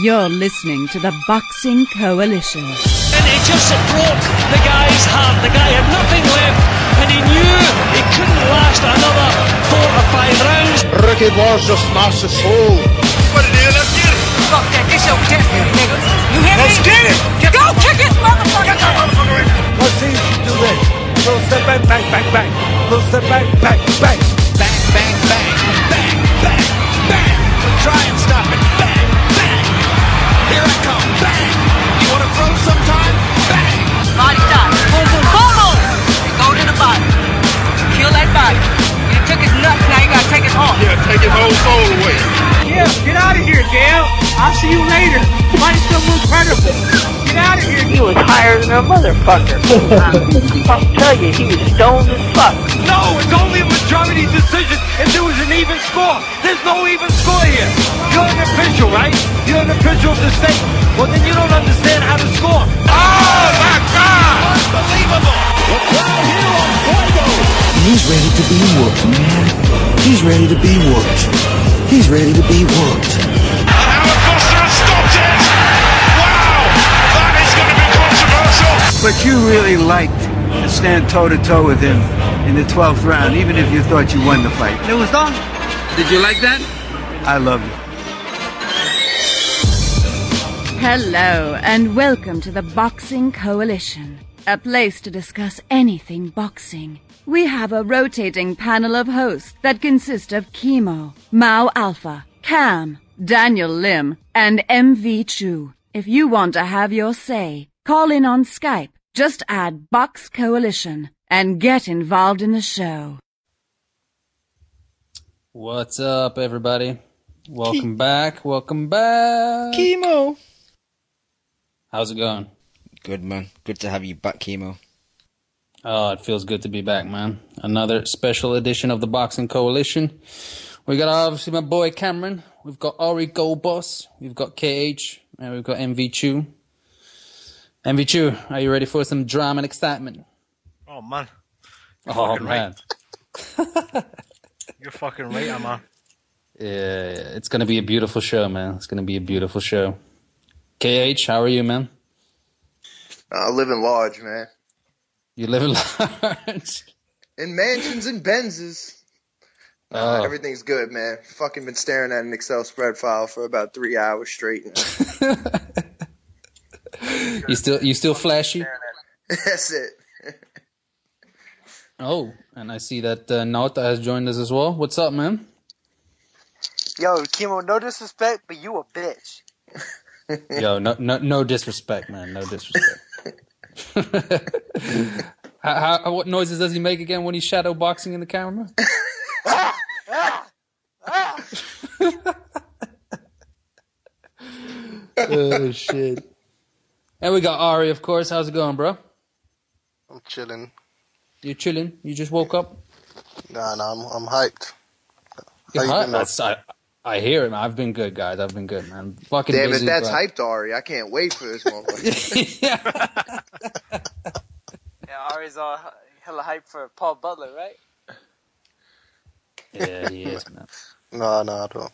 You're listening to the Boxing Coalition. And it just broke the guy's heart. The guy had nothing left, and he knew he couldn't last another 4 or 5 rounds. Ricky Wars just smashed his soul. What it is, let's get it. Fuck that, this your chest, nigga. You hear me? Let's get it. Go kick his motherfucker. Get that motherfucker in. Let's see you do this. Little step back, bang, bang, bang. Little step back, bang, bang. Bang, bang, bang, bang, bang, bang. Try and stop it. Bang, bang. Here I come. Bang. You want to throw sometime? Bang. Body shot. Boom, boom, boom, boom. And go to the body. Kill that body. You took his nuts, now you gotta take his heart. Yeah, take his whole soul away. Yeah, get out of here, Gale. I'll see you later. Fight's so incredible. Get out of here. He was higher than a motherfucker. I'll tell you, he was stoned as fuck. No, it's only a majority decision if there was an even score. There's no even score here. You're an official, right? You're an official of the state. Well, then you don't understand how to score. Oh, my God. Unbelievable. The crowd here on Fuego. He's ready to be whooped, man. He's ready to be whooped. He's ready to be whooped. And Howard Foster has stopped it. Wow. That is going to be controversial. But you really liked to stand toe-to-toe with him in the 12th round, even if you thought you won the fight. It was on. Did you like that? I love you. Hello, and welcome to the Boxing Coalition, a place to discuss anything boxing. We have a rotating panel of hosts that consist of Kimo, Mao Alpha, Cam, Daniel Lim, and MV Chu. If you want to have your say, call in on Skype. Just add Box Coalition and get involved in the show. What's up, everybody? Welcome back. Welcome back. Kimo. How's it going? Good, man. Good to have you back, Kimo. Oh, it feels good to be back, man. Another special edition of the Boxing Coalition. We got obviously my boy Cameron. We've got Ori Goldboss. We've got KH. And we've got MV Chu. MV Chu, are you ready for some drama and excitement? Oh, man. Oh, man. Right. You're fucking right, I'm on. Yeah, it's going to be a beautiful show, man. It's going to be a beautiful show. KH, how are you, man? Living large, man. You live in large? In mansions and Benzes. Everything's good, man. Fucking been staring at an Excel spread file for about 3 hours straight now. You still flashy? That's it. Oh, and I see that Nauta has joined us as well. What's up, man? Yo, Kimo, no disrespect, but you a bitch. Yo, no disrespect, man. No disrespect. What noises does he make again when he's shadow boxing in the camera? Oh shit! And we got Ari, of course. How's it going, bro? I'm chilling. You chilling? You just woke up? Nah, I'm hyped. You're hyped? I hear it, man. I've been good, guys. I've been good, man. Fucking damn busy, it, that's hyped, Ari. I can't wait for this moment. Yeah, Ari's all hella hyped for Paul Butler, right? Yeah, he is, man. No, I don't.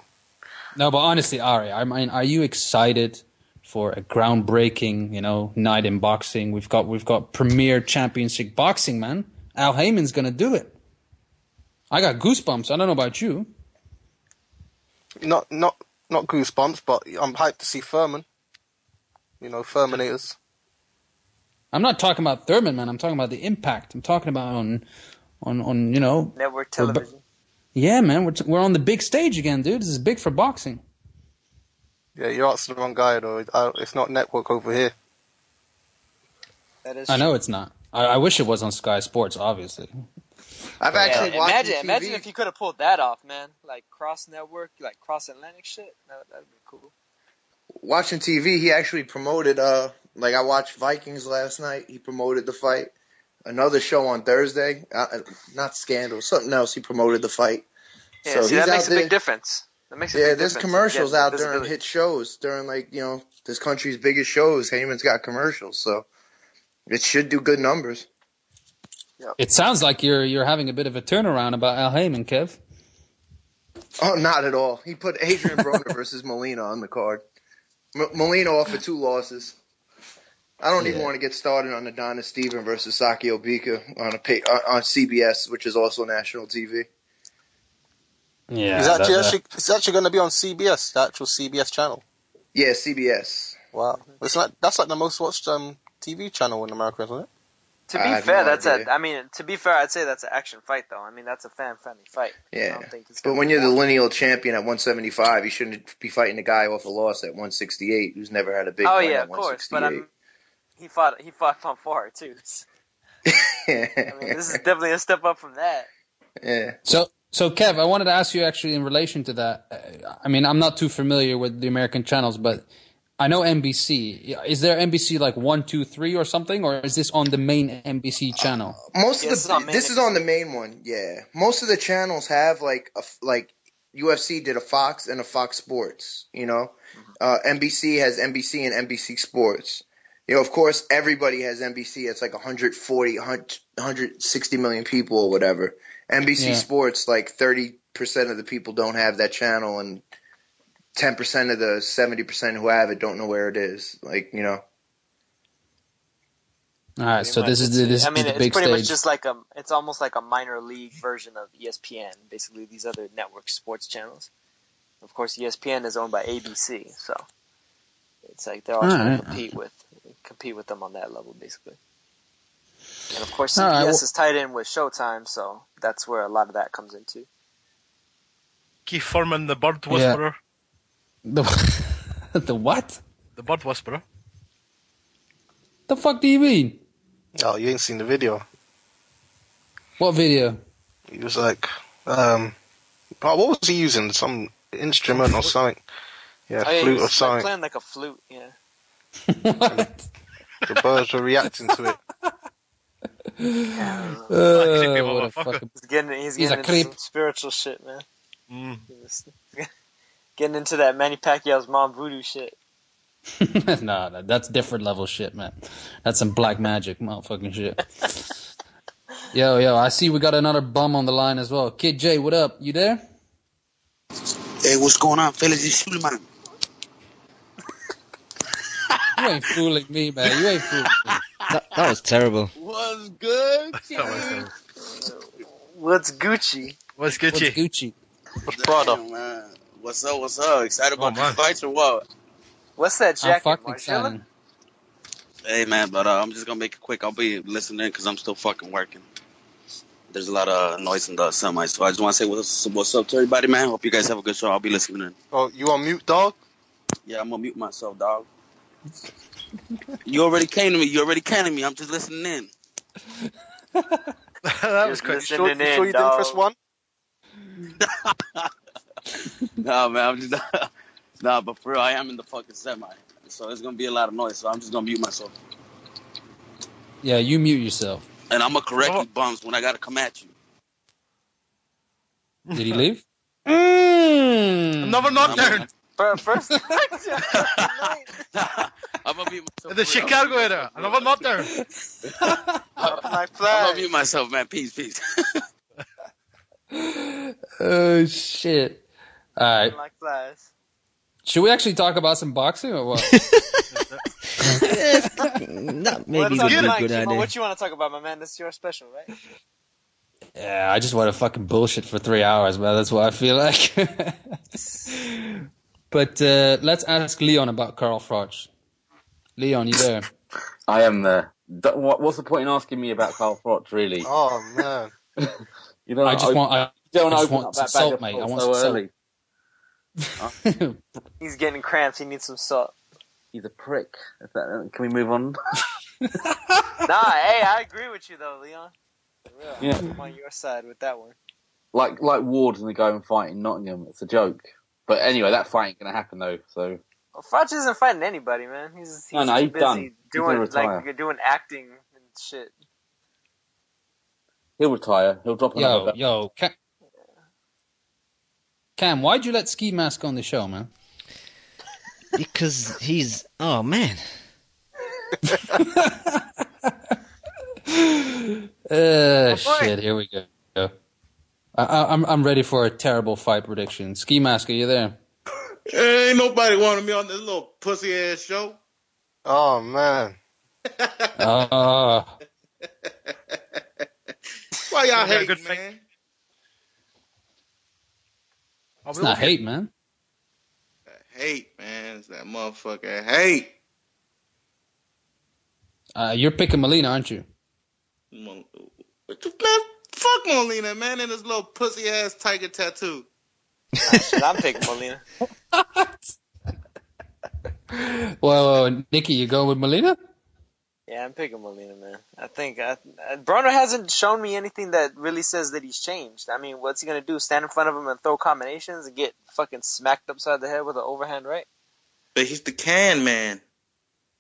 No, but honestly, Ari, I mean, are you excited for a groundbreaking, night in boxing? We've got premier championship boxing, man. Al Hayman's gonna do it. I got goosebumps. I don't know about you. Not goosebumps, but I'm hyped to see Thurman. Thurmanators. I'm not talking about Thurman, man. I'm talking about the impact. I'm talking about on network television. Yeah, man. We're on the big stage again, dude. This is big for boxing. Yeah, you're asking the wrong guy, though. It's not network over here. That is I know it's not. I wish it was on Sky Sports, obviously. I've actually watched Imagine if you could have pulled that off, man. Like cross-network, like cross-Atlantic shit. That'd be cool. Watching TV, he actually promoted, I watched Vikings last night. He promoted the fight. Another show on Thursday. Not Scandal, something else. He promoted the fight. Yeah, so that makes a big difference. There's commercials out during hit shows. During, this country's biggest shows, Hayman's got commercials. So it should do good numbers. Yep. It sounds like you're having a bit of a turnaround about Al Hayman, Kev. Oh, not at all. He put Adrian Broner versus Molina on the card. Molina offered 2 losses. I don't even want to get started on Adonis Steven versus Saki Obika on CBS, which is also national TV. Yeah, it's actually going to be on CBS, the actual CBS channel. Yeah, CBS. Wow, that's like the most watched TV channel in America, isn't it? To be fair, to be fair, I'd say that's an action fight, though. I mean, that's a fan-friendly fight. Yeah, but when you're the lineal champion at 175, you shouldn't be fighting a guy off a loss at 168 who's never had a big win at 168. Oh yeah, of course, but he fought from far too. I mean, this is definitely a step up from that. Yeah. So Kev, I wanted to ask you actually in relation to that. I mean, I'm not too familiar with the American channels, but I know NBC. Is there NBC like 1, 2, 3 or something, or is this on the main NBC channel? This is on the main one. Yeah, most of the channels have like UFC did a Fox and a Fox Sports. You know, NBC has NBC and NBC Sports. You know, of course, everybody has NBC. It's like 140, 160 million people or whatever. NBC Sports, like 30% of the people don't have that channel, and 10% of the 70% who have it don't know where it is. Like, you know. All right, so this is the big stage. It's pretty much just like it's almost like a minor league version of ESPN. Basically, these other network sports channels. Of course, ESPN is owned by ABC, so it's like they're all trying to compete with them on that level, basically. And of course, CBS is tied in with Showtime, so that's where a lot of that comes into. Keith Thurman, the Bird Whisperer. The what? The Bird Whisperer. The fuck do you mean? Oh, you ain't seen the video. What video? He was like, what was he using? Some instrument or something? Yeah, flute or something. Playing like a flute, yeah. What? The birds were reacting to it. He's getting into some spiritual shit, man. Getting into that Manny Pacquiao's mom voodoo shit. Nah, that's different level shit, man. That's some black magic motherfucking shit. Yo, I see we got another bum on the line as well. Kid J, what up? You there? Hey, what's going on, fellas? It's Shiming. You ain't fooling me, man. You ain't fooling me. That was terrible. What's good? What's Gucci? What's Gucci? What's Gucci? What's Prada? Man. What's up? Excited about these fights or what? What's that jacket, I'm fucking excited. Hey, man, but I'm just going to make it quick. I'll be listening because I'm still fucking working. There's a lot of noise in the semi, so I just want to say what's up to everybody, man. Hope you guys have a good show. I'll be listening in. Oh, you on mute, dog? Yeah, I'm going to mute myself, dog. You already came to me. I'm just listening in. That was quick. You sure you didn't press 1? No, man, I'm just nah, but for real, I am in the fucking semi, so there's gonna be a lot of noise. So I'm just gonna mute myself. Yeah, you mute yourself. And I'm gonna correct you bums when I gotta come at you. Did he leave? Another knockdown. First. I'm gonna mute myself. The Chicago area. Another knockdown. I'm gonna mute myself, man. Peace. Oh shit! All right. Like flies. Should we actually talk about some boxing or what? That maybe would be a good idea. What you want to talk about, my man? This is your special, right? Yeah, I just want to fucking bullshit for 3 hours, man. That's what I feel like. But let's ask Leon about Carl Froch. Leon, you there? I am there. What's the point in asking me about Carl Froch, really? Oh, man. You know, I just want that salt, mate. I want some early. He's getting cramps. He needs some salt. He's a prick. Can we move on? Hey, I agree with you though, Leon. For real. Yeah. I'm on your side with that one. Like Ward's gonna go and fight in Nottingham. It's a joke. But anyway, that fight ain't gonna happen though. So. Well, Froch isn't fighting anybody, man. He's he's busy done. doing acting and shit. He'll retire. He'll drop another. Yo, Cam, why'd you let Ski Mask on the show, man? Because he's... Oh, man. Shit, here we go. I'm ready for a terrible fight prediction. Ski Mask, are you there? Ain't nobody wanted me on this little pussy ass show. Oh man. Why y'all hate, man? It's not hate, man. Hate, man. It's that motherfucker hate. You're picking Molina, aren't you? Man, fuck Molina, man, and his little pussy ass tiger tattoo. Shit, I'm picking Molina. Well, Nikki, you going with Molina? Yeah, I'm picking Molina, man. I think Broner hasn't shown me anything that really says that he's changed. I mean, what's he gonna do? Stand in front of him and throw combinations and get fucking smacked upside the head with an overhand right? But he's the can man.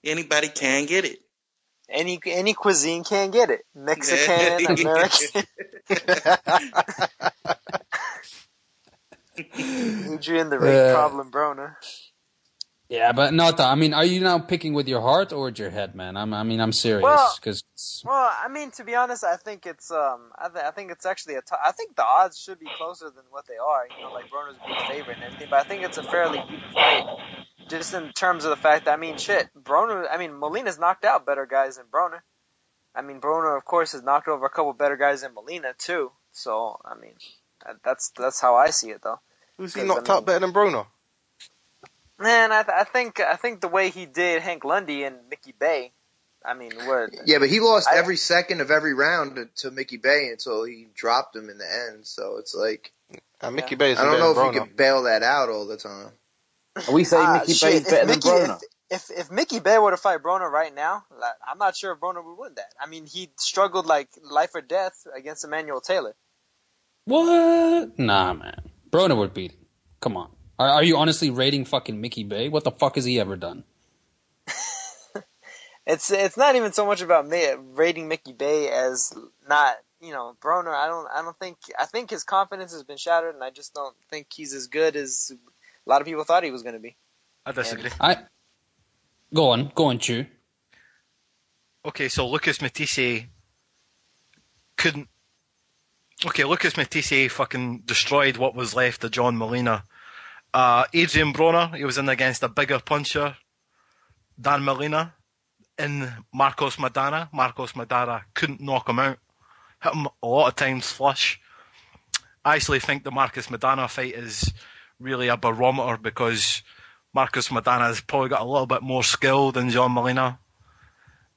Anybody can get it. Any cuisine can get it. Mexican, American. Adrian the rape problem, Broner. Yeah, but not that. I mean, are you now picking with your heart or with your head, man? I'm serious. Well, I mean, to be honest, I think it's I think it's actually I think the odds should be closer than what they are. You know, like Broner's a big favorite and everything, but I think it's a fairly even fight. Just in terms of the fact that, I mean, Molina's knocked out better guys than Broner. I mean, Broner, of course, has knocked over a couple better guys than Molina too. So, I mean, that's how I see it, though. Who's he knocked out better than Broner? Man, I think the way he did Hank Lundy and Mickey Bay, I mean, what? Yeah, but he lost every second of every round to Mickey Bay until he dropped him in the end. So it's like, Mickey Bay is I don't know if Broner. you can bail that out all the time. Are we saying Mickey Bay's better than Broner? If Mickey Bay were to fight Broner right now, I'm not sure if Broner would win that. I mean, he struggled like life or death against Emmanuel Taylor. What? Nah, man. Broner would beat him. Come on. Are you honestly rating fucking Mickey Bay? What the fuck has he ever done? It's not even so much about rating Mickey Bay as not, you know, Broner. I think his confidence has been shattered, and I just don't think he's as good as a lot of people thought he was going to be. I disagree. Go on, Chu. Okay, so Lucas Matisse couldn't. Okay, Lucas Matisse fucking destroyed what was left of John Molina. Adrian Broner, he was in against a bigger puncher than Molina in Marcos Maidana. Marcos Maidana couldn't knock him out. Hit him a lot of times flush. I actually think the Marcos Maidana fight is really a barometer because Marcos Maidana has probably got a little bit more skill than John Molina.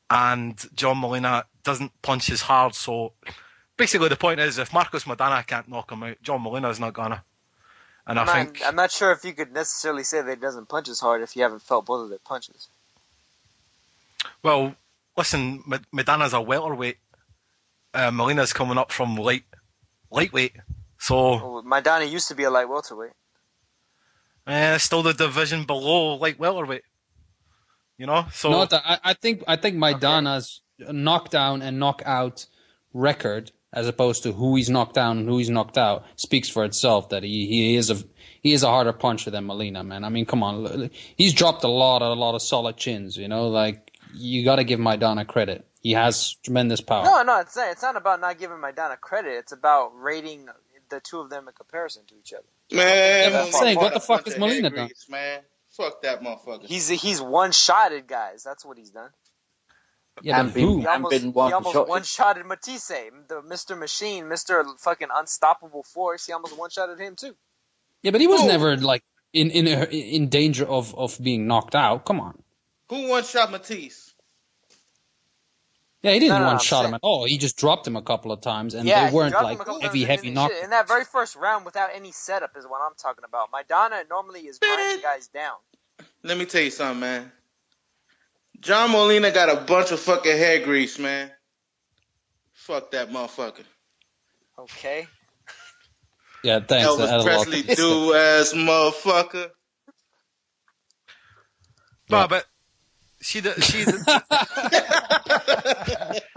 And John Molina doesn't punch as hard, so basically the point is if Marcos Maidana can't knock him out, John Molina's not gonna. And I'm not sure if you could necessarily say that he doesn't punch as hard if you haven't felt both of their punches. Well, listen, Maidana's a welterweight. Molina's coming up from lightweight. So Maidana used to be a light welterweight. Still the division below light welterweight. You know, so no, I think Maidana's knockdown and knockout record, as opposed to who he's knocked down and who he's knocked out, speaks for itself. That he is a harder puncher than Molina, man. I mean, come on, he's dropped a lot of solid chins. You know, like you got to give Maidana credit. He has tremendous power. No, it's not about not giving Maidana credit. It's about rating the two of them in comparison to each other. Man, I'm saying, what the fuck has Molina done? Man, fuck that motherfucker. He's one-shotted guys. That's what he's done. Yeah, He almost one-shotted Matisse, the Mr. Machine, Mr. fucking Unstoppable Force. He almost one-shotted him too. Yeah, but he was never like in danger of being knocked out. Come on. Who one-shot Matisse? Yeah, he didn't one-shot him at all. He just dropped him a couple of times, and they weren't like heavy knockdowns. In that very first round, without any setup, is what I'm talking about. Maidana normally is grinding guys down. Let me tell you something, man. John Molina got a bunch of fucking hair grease, man. Fuck that motherfucker. Okay. Yeah, thanks. Elvis Presley do-ass motherfucker. No, but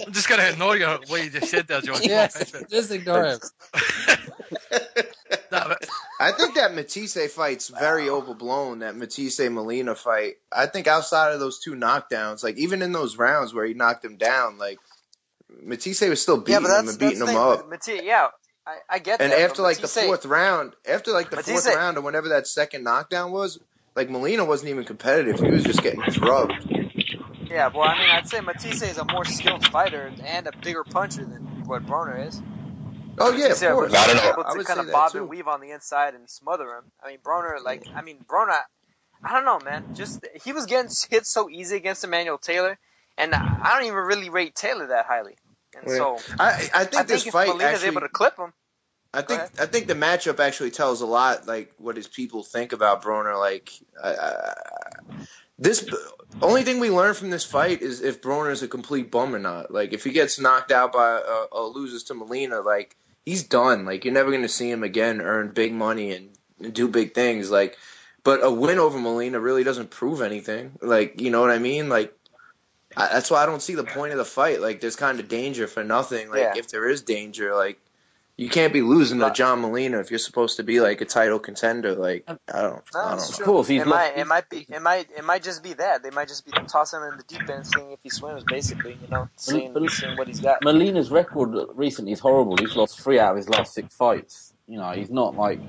I'm just gonna ignore what you just said there, John. Yes, just ignore him. I think that Matisse fight's very overblown, that Matisse-Molina fight. I think outside of those two knockdowns, like even in those rounds where he knocked him down, like Matisse was still beating him and beating him up. I get and that. And after like the Matisse, fourth round, Matisse, or whenever that second knockdown was, like Molina wasn't even competitive. He was just getting drubbed. Yeah, well, I mean, I'd say Matisse is a more skilled fighter and a bigger puncher than what Broner is. Oh yeah, of course. I don't know. Able to kind of bob and weave on the inside and smother him. I mean, Broner, I don't know, man. Just he was getting hit so easy against Emmanuel Taylor, and I don't even really rate Taylor that highly. And so I think this if fight Molina's actually, able to clip him. I think the matchup actually tells a lot, like what his people think about Broner. Like this, only thing we learn from this fight is if Broner is a complete bum or not. Like if he gets knocked out by loses to Molina, like he's done. Like you're never going to see him again earn big money and do big things. Like, but a win over Molina really doesn't prove anything. Like, you know what I mean? Like that's why I don't see the point of the fight. Like there's kind of danger for nothing. Like if there is danger, like. You can't be losing to John Molina if you're supposed to be like a title contender. Like I don't know. Of course, it might just be that they might just be tossing him in the deep end, seeing if he swims. Basically, seeing what he's got. Molina's record recently is horrible. He's lost 3 out of his last 6 fights. He's not like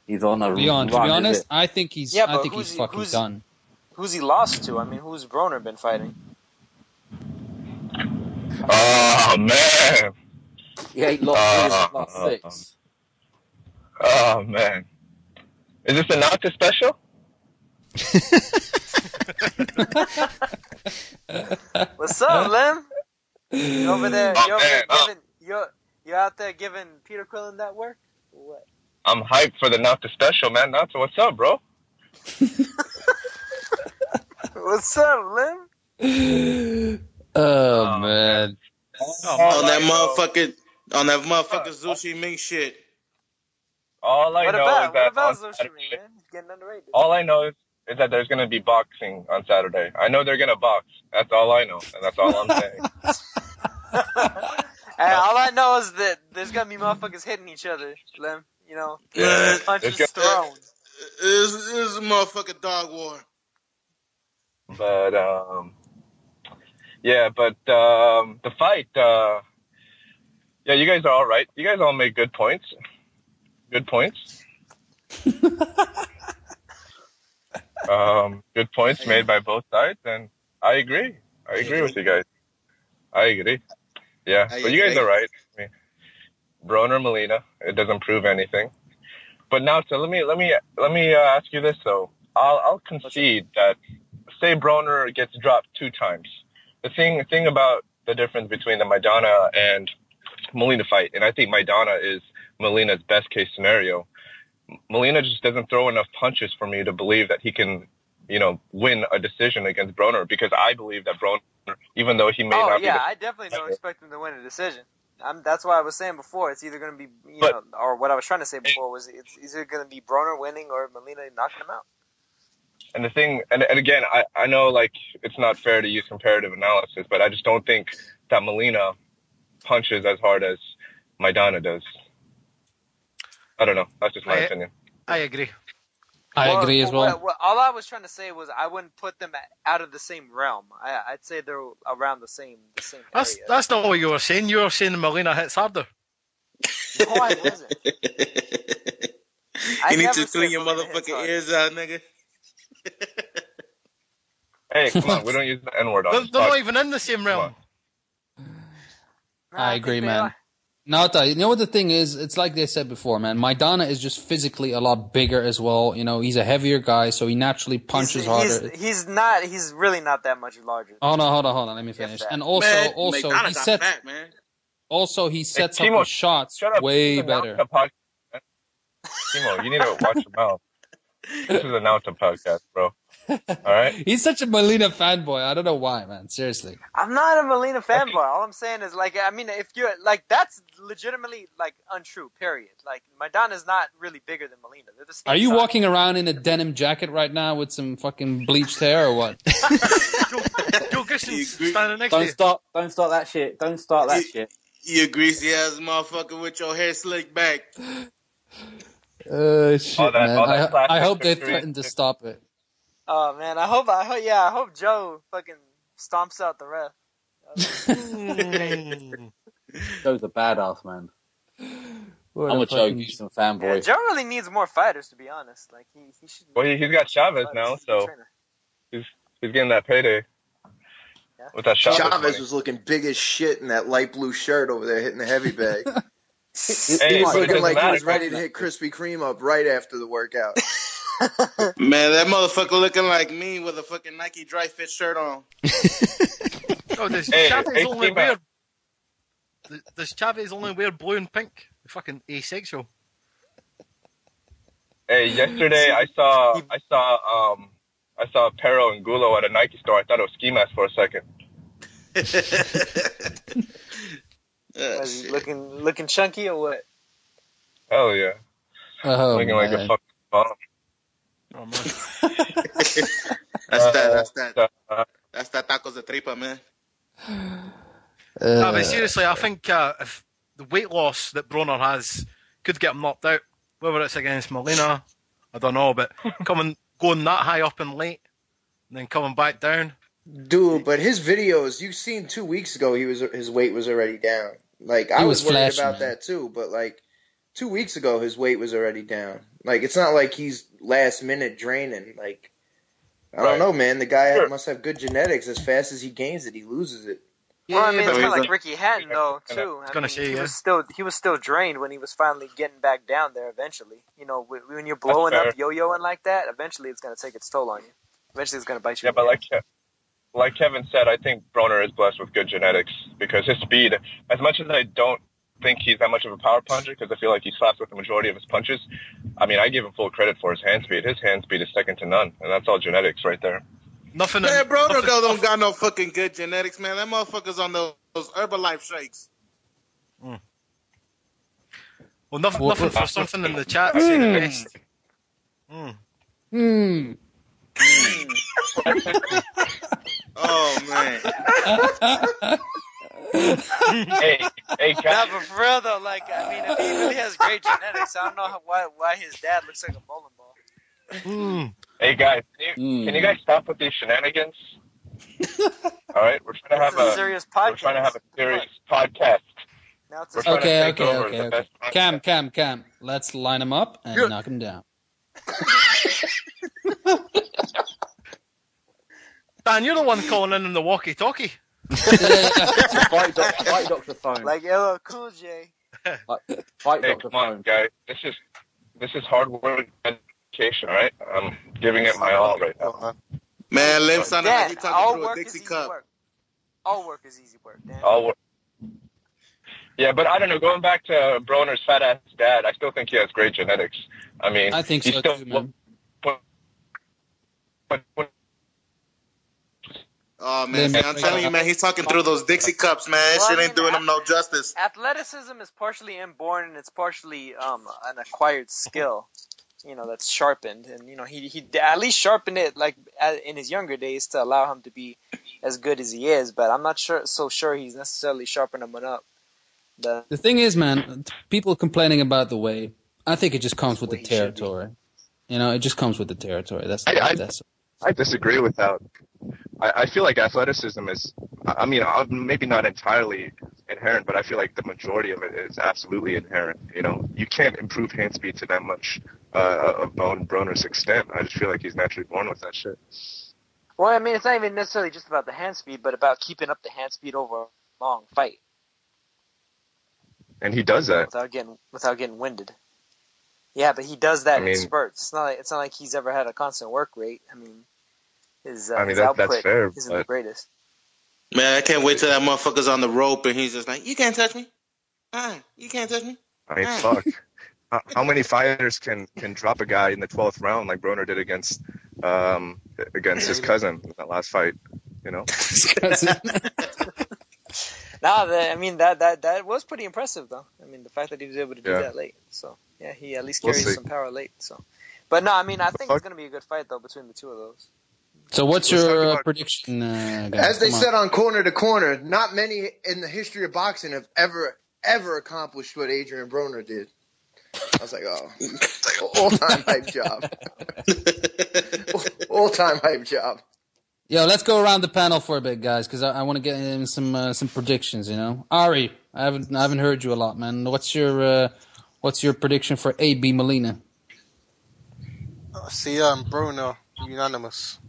he's on a run. To be honest, I think he's fucking done. Who's he lost to? I mean, who's Broner been fighting? Oh man. Yeah, he lost 6. Oh man, is this a Nauta special? What's up, Lim? You over there? You're out there giving Peter Quillen that work? Or what? I'm hyped for the Nauta special, man. Nauta, what's up, bro? What's up, Lim? Oh man. On that motherfucker Sushi Ming shit. All I know is that what about Sushi Ming, man? He's getting underrated. All I know is that there's going to be boxing on Saturday. I know they're going to box. That's all I know, and that's all I'm saying. And all I know is that there's going to be motherfuckers hitting each other, Lim. Punches thrown. It's a motherfucking dog war. But, the fight, yeah, you guys are all right. You guys all make good points. Good points. Good points made by both sides, and I agree. I agree with you guys. I agree. Yeah, but you guys are right. I mean, Broner, Molina, it doesn't prove anything. But now, so let me ask you this though. I'll concede that, say Broner gets dropped 2 times. The thing about the difference between the Maidana and Molina fight, and I think Maidana is Molina's best case scenario. Molina just doesn't throw enough punches for me to believe that he can, win a decision against Broner, because I believe that Broner, even though he may not be I definitely don't expect him to win a decision. That's why I was saying before, it's either going to be, or what I was trying to say before was it's either going to be Broner winning or Molina knocking him out. And the thing, and again, I know like it's not fair to use comparative analysis, but I just don't think that Molina punches as hard as Maidana does. I don't know. That's just my opinion. I agree. I agree as well. All I was trying to say was I wouldn't put them out of the same realm. I'd say they're around the same area. That's not what you were saying. You were saying Molina hits harder. No, I wasn't. You need to clean your motherfucking ears out, nigga. Hey, come on. We don't use the N-word on this. They're not even in the same realm. I agree, man. Nauta, you know what the thing is? It's like they said before, man. Maidana is just physically a lot bigger as well. He's a heavier guy, so he naturally punches harder. He's really not that much larger. Hold on. Let me finish. And also, he sets, back, man. Also, he sets up his shots way better. Kimo, you need to watch your mouth. This is a Nauta podcast, bro. All right? He's such a Molina fanboy. I don't know why, man. Seriously. I'm not a Molina fanboy. All I'm saying is, if you're, that's legitimately, untrue, period. Maidana's not really bigger than Molina. They're the same Are you size. walking around in a denim jacket right now with some fucking bleached hair or what? Joe Gisson's standing next to you. Don't start that shit. Don't start that shit. You greasy ass motherfucker with your hair slicked back. Shit, man. I hope they threaten to stop it. Oh man, I hope Joe fucking stomps out the ref. Joe's a badass, man. I'm a joke, you some fanboy. Yeah, Joe really needs more fighters, to be honest. Like he should. Well, he's got Chavez now, so he's getting that payday. Yeah. With that Chavez was looking big as shit in that light blue shirt over there hitting the heavy bag. Hey, he was looking like he was matter. ready to hit Krispy Kreme up right after the workout. Man, that motherfucker looking like me with a fucking Nike dry fit shirt on. Oh, does Chavez only wear blue and pink? Fucking asexual. Hey, yesterday I saw Pero and Gulo at a Nike store. I thought it was ski mask for a second. Looking chunky or what? Hell yeah. Oh, looking like a fucking bomb. Oh man. That's that tacos de tripa, man. No, but seriously, I think if the weight loss that Broner has could get him knocked out, whether it's against Molina, I don't know, but going that high up and late, and then coming back down. Dude, but his videos, you've seen 2 weeks ago, his weight was already down. Like, I was worried flashing, about that too, but like 2 weeks ago, his weight was already down. Like, it's not like he's last minute draining. Like, I don't know, man. The guy must have good genetics. As fast as he gains it, he loses it. Well, I mean, it's kind of like Ricky Hatton, though, too. He was still drained when he was finally getting back down there eventually. You know, when you're blowing up, yo-yoing like that, eventually it's going to take its toll on you. Eventually it's going to bite you. Yeah, but like Kevin said, I think Broner is blessed with good genetics because his speed, as much as I don't think he's that much of a power puncher because I feel like he slaps with the majority of his punches, I mean, I give him full credit for his hand speed. His hand speed is second to none, and that's all genetics right there. Man, Broner don't got no fucking good genetics, man. That motherfucker's on those Herbalife shakes. Mm. Well, nothing for something in the chat to say the best. Oh, man. hey, nah, but for real though, like, I mean, if he really has great genetics, I don't know why his dad looks like a bowling ball. Hey guys, can you guys stop with these shenanigans? All right, we're trying to have a serious podcast. Okay. Cam. Let's line them up and knock them down. Dan, you're the one calling in the walkie-talkie. Fight doctor phone. Like LL Cool J. Fight hey, doctor come on, phone. Guys. This is hard work dedication, all right? I'm giving it my all right now. Man, Lim sounded like he all talking through a work Dixie is easy cup. work. All work is easy work, Dan. All work. Yeah, but I don't know. Going back to Broner's fat ass dad, I still think he has great genetics. I mean, I think he's so still. too, man. Oh man, I'm telling you, man, he's talking through those Dixie cups, man. Shit ain't doing him no justice. Athleticism is partially inborn and it's partially an acquired skill. You know, that's sharpened, and you know he at least sharpened it like in his younger days to allow him to be as good as he is. But I'm not so sure he's necessarily sharpened him up. The thing is, man, people complaining about the weight. I think it just comes with the territory. You know, it just comes with the territory. I disagree with that. I feel like athleticism is, I mean, maybe not entirely inherent, but I feel like the majority of it is absolutely inherent. You know, you can't improve hand speed to that much of Broner's extent. I just feel like he's naturally born with that shit. Well, I mean, it's not even necessarily just about the hand speed, but about keeping up the hand speed over a long fight. And he does that without getting winded. Yeah, but he does that in spurts. It's not like he's ever had a constant work rate. I mean, his output that's fair, isn't the greatest. Man, I can't wait till that motherfucker's on the rope and he's just like, "You can't touch me. You can't touch me." I mean, fuck. How many fighters can drop a guy in the 12th round like Broner did against his cousin in that last fight? You know. That was pretty impressive, though. I mean, the fact that he was able to do that late. So, yeah, he at least carries some power late. So, but no, I mean, I think it's going to be a good fight, though, between the two of those. So what's your prediction, guys? As they said on Corner to Corner, not many in the history of boxing have ever accomplished what Adrian Broner did. I was like, all-time hype job. All-time hype job. Yo, let's go around the panel for a bit, guys, because I want to get in some predictions. You know, Ari, I haven't heard you a lot, man. What's your What's your prediction for AB Molina? See, Broner, unanimous.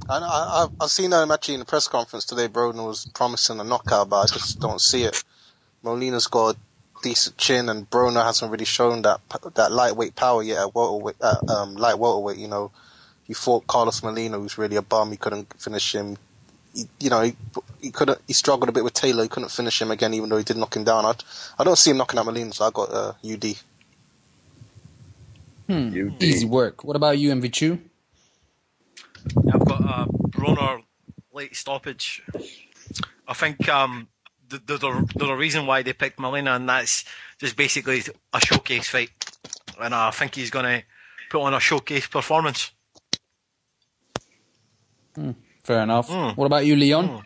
I've seen him actually in the press conference today. Broner was promising a knockout, but I just don't see it. Molina's got a decent chin, and Broner hasn't really shown that lightweight power yet at welterweight. Light welterweight, you know, he fought Carlos Molina, who's really a bum. He couldn't finish him. He struggled a bit with Taylor. He couldn't finish him again, even though he did knock him down. I don't see him knocking out Molina, so I got UD. Easy work. What about you, MV2? I've got Broner late stoppage. I think there's a reason why they picked Molina, and that's just basically a showcase fight. And I think he's going to put on a showcase performance. Fair enough. What about you, Leon?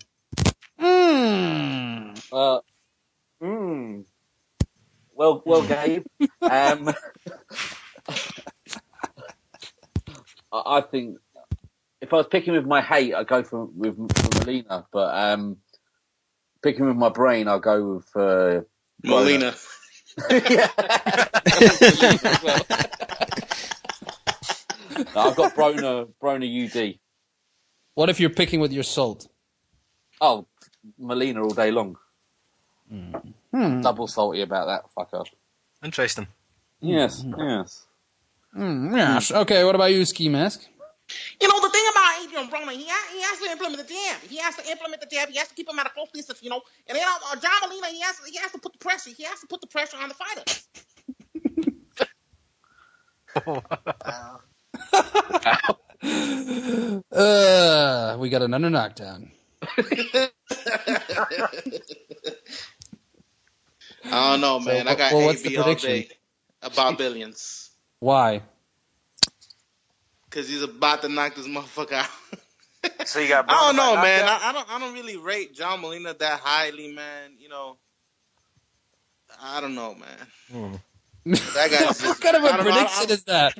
Well, Gabe. I think if I was picking with my hate, I'd go for Molina. But picking with my brain, I'll go with Molina. No, I've got Broner UD. What if you're picking with your salt? Oh, Molina all day long. Double salty about that fucker. Interesting. Yes. Yes. Okay, what about you, Ski Mask? You know, the thing about Adrian Broner, he has to implement the jab. He has to implement the jab. He has to keep him at a close distance, you know. And then John Molina, he has to put the pressure. He has to put the pressure on the fighter. We got another knockdown. I don't know, man. I got AB all day about billions. Why? Because he's about to knock this motherfucker out. So you got. I don't know, man. I don't really rate John Molina that highly, man. You know, I don't know, man. That guy's just, what kind of a prediction is that?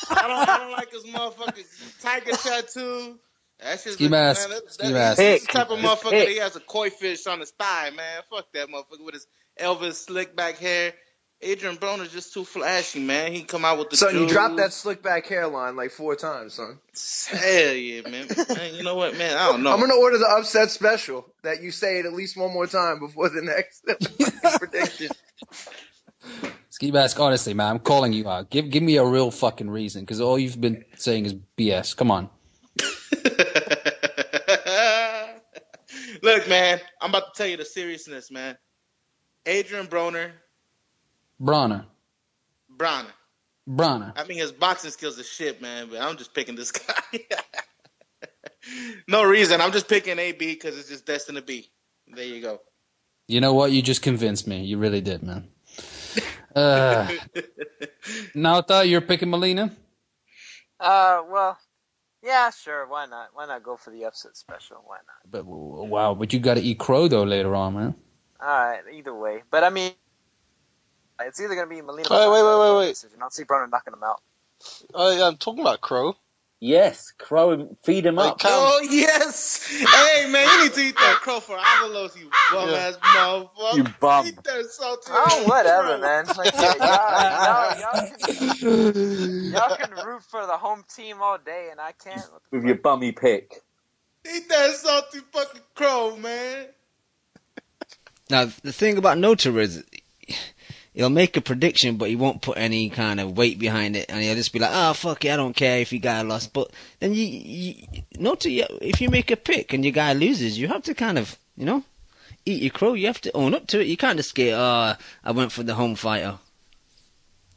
I don't like his motherfucking tiger tattoo. That's just Ski mask. That's the type of motherfucker that he has a koi fish on his thigh, man. Fuck that motherfucker with his Elvis slick back hair. Adrian Broner's just too flashy, man. He come out with the Son, jewels. you dropped that slick back hairline like 4 times, son. Hell yeah, man. You know what, man? I don't know. I'm gonna order the upset special that you say it at least one more time before the next prediction. Ski Mask, honestly, man, I'm calling you out. Give me a real fucking reason, because all you've been saying is BS. Come on. Look, man, I'm about to tell you the seriousness, man. Adrian Broner. Broner. I mean, his boxing skills are shit, man, but I'm just picking this guy. No reason. I'm just picking AB because it's just destined to be. There you go. You know what? You just convinced me. You really did, man. Nauta, you're picking Molina? Well, yeah, sure. Why not? Why not go for the upset special? Why not? But wow, but you got to eat crow though later on, man. All right, either way. But I mean, it's either going to be Molina. Wait. You don't see Broner knocking him out. I'm talking about Crow. Yes, Crow him, feed him up. Oh, yes. Hey, man, you need to eat that crow for Avalos, you bum-ass motherfucker. You bum. Eat that salty whatever, man. Like, y'all can root for the home team all day, and I can't. With your bummy pick. Eat that salty fucking crow, man. Now, the thing about Nota is, he'll make a prediction, but he won't put any kind of weight behind it, and he'll just be like, "Oh, fuck it, I don't care if your guy lost." But then Nota, if you make a pick and your guy loses, you have to kind of, eat your crow. You have to own up to it. You can't just get, "Oh, I went for the home fighter."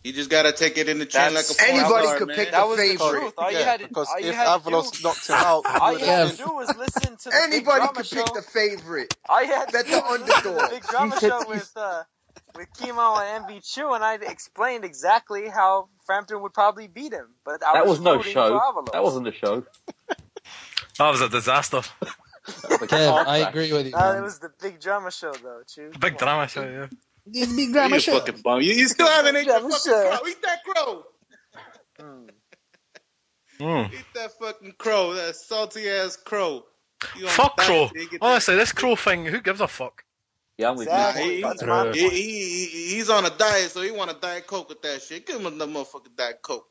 You just gotta take it in the chin like a porn anybody star, could man. pick That the was the favorite. truth. All you had to, because all you if had to do, Avalos knocked him out, all you had to do was listen to the Anybody Big Drama could Show. pick the favorite. All you had to Bet do the was listen to the underdog. Big Drama Show with Kimo and MV2, and I explained exactly how Frampton would probably beat him. But That was no rooting show. for Avalos. That wasn't a show. That was a disaster. Kev, I agree with you. It was the Big Drama Show, though. Big drama show, yeah. This big drama show. Fucking bum. You still haven't ate that fucking crow. Eat that crow. Eat that fucking crow. That salty ass crow. Fuck crow. Honestly, this crow thing, who gives a fuck? Yeah, I'm with Exactly. you. That's my point. He's on a diet, so he want a Diet Coke with that shit. Give him the motherfucking Diet Coke.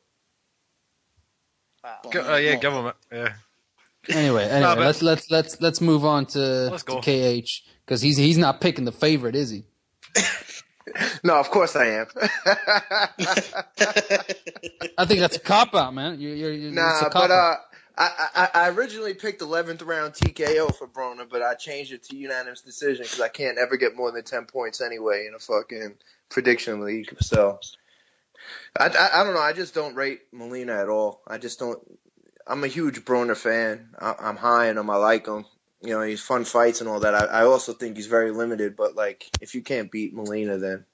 Wow. Yeah, give him it. Yeah. Anyway, let's move on to KH because he's not picking the favorite, is he? No, of course I am. I think that's a cop out, man. You're nah, but I originally picked 11th round TKO for Broner, but I changed it to unanimous decision because I can't ever get more than 10 points anyway in a fucking prediction league. So I don't know. I just don't rate Molina at all. I just don't. I'm a huge Broner fan. I'm high on him. I like him. You know, he's fun fights and all that. I also think he's very limited, but like, if you can't beat Molina, then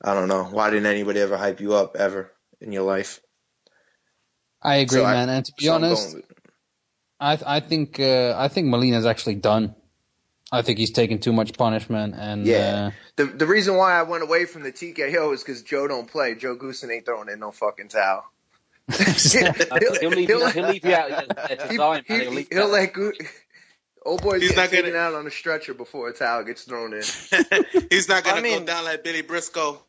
I don't know. Why didn't anybody ever hype you up ever in your life? I agree, man. And to be honest, I think Molina's actually done. I think he's taken too much punishment, and the reason why I went away from the TKO is because Joe don't play. Joe Goosen ain't throwing in no fucking towel. he'll leave you out to die, man. He'll let old boy's getting taken out on a stretcher before a towel gets thrown in. He's not gonna go down like Billy Briscoe.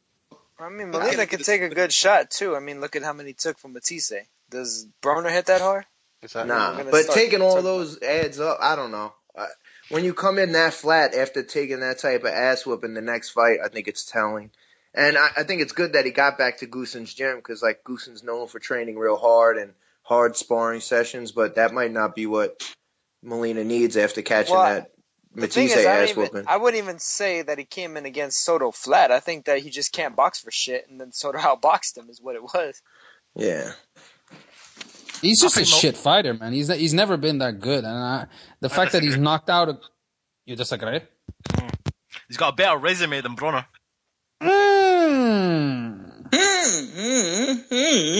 I mean, Molina could take a good shot too. I mean, look at how many he took from Matisse. Does Broner hit that hard? Nah, but taking all those adds up, I don't know. When you come in that flat after taking that type of ass whoop in the next fight, I think it's telling. And I think it's good that he got back to Goosen's gym because, like, Goosen's known for training real hard and hard sparring sessions, but that might not be what Molina needs after catching that Matisse ass whooping. I wouldn't even say that he came in against Soto flat. I think that he just can't box for shit, and then Soto outboxed him is what it was. Yeah. He's just a shit fighter, man. He's never been that good, and the fact that he's knocked out. You disagree? He's got a better resume than Broner.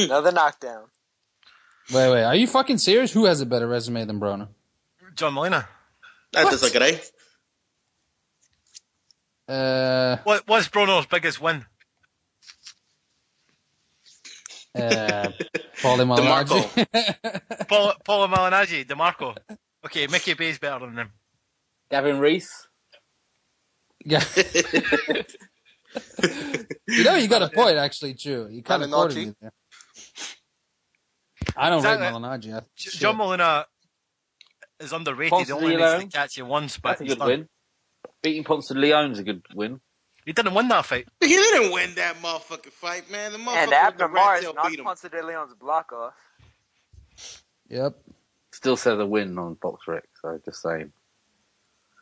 Another knockdown. Wait. Are you fucking serious? Who has a better resume than Broner? John Molina. I disagree. What's Broner's biggest win? Paulie Malignaggi. Paulie Malignaggi, DeMarco. Okay, Mickey Bay's better than him. Gavin Reese. Yeah. You know, you got a point, actually, Drew. You kind of quoted me there. I don't rate Malignaggi. John Molina is underrated. He only needs to catch you once, but that's a good win. Beating Ponce de Leon's a good win. He didn't win that fight. He didn't win that motherfucking fight, man. The motherfucker and Abner Mars knocked Ponce de Leon's block off. Yep. Still says a win on Box Rec, so just saying.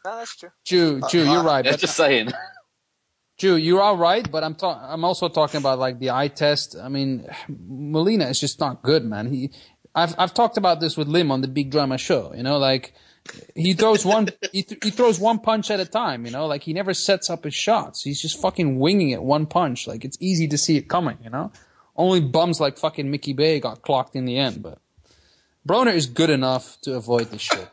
No, that's true. Jew, you're right. But just saying. Jew, you're all right, but I'm also talking about like the eye test. I mean, Molina is just not good, man. I've talked about this with Lim on the Big Drama Show. You know, like he throws he throws one punch at a time. You know, like he never sets up his shots. He's just fucking winging it one punch. Like it's easy to see it coming. You know, only bums like fucking Mickey Bay got clocked in the end. But Broner is good enough to avoid this shit.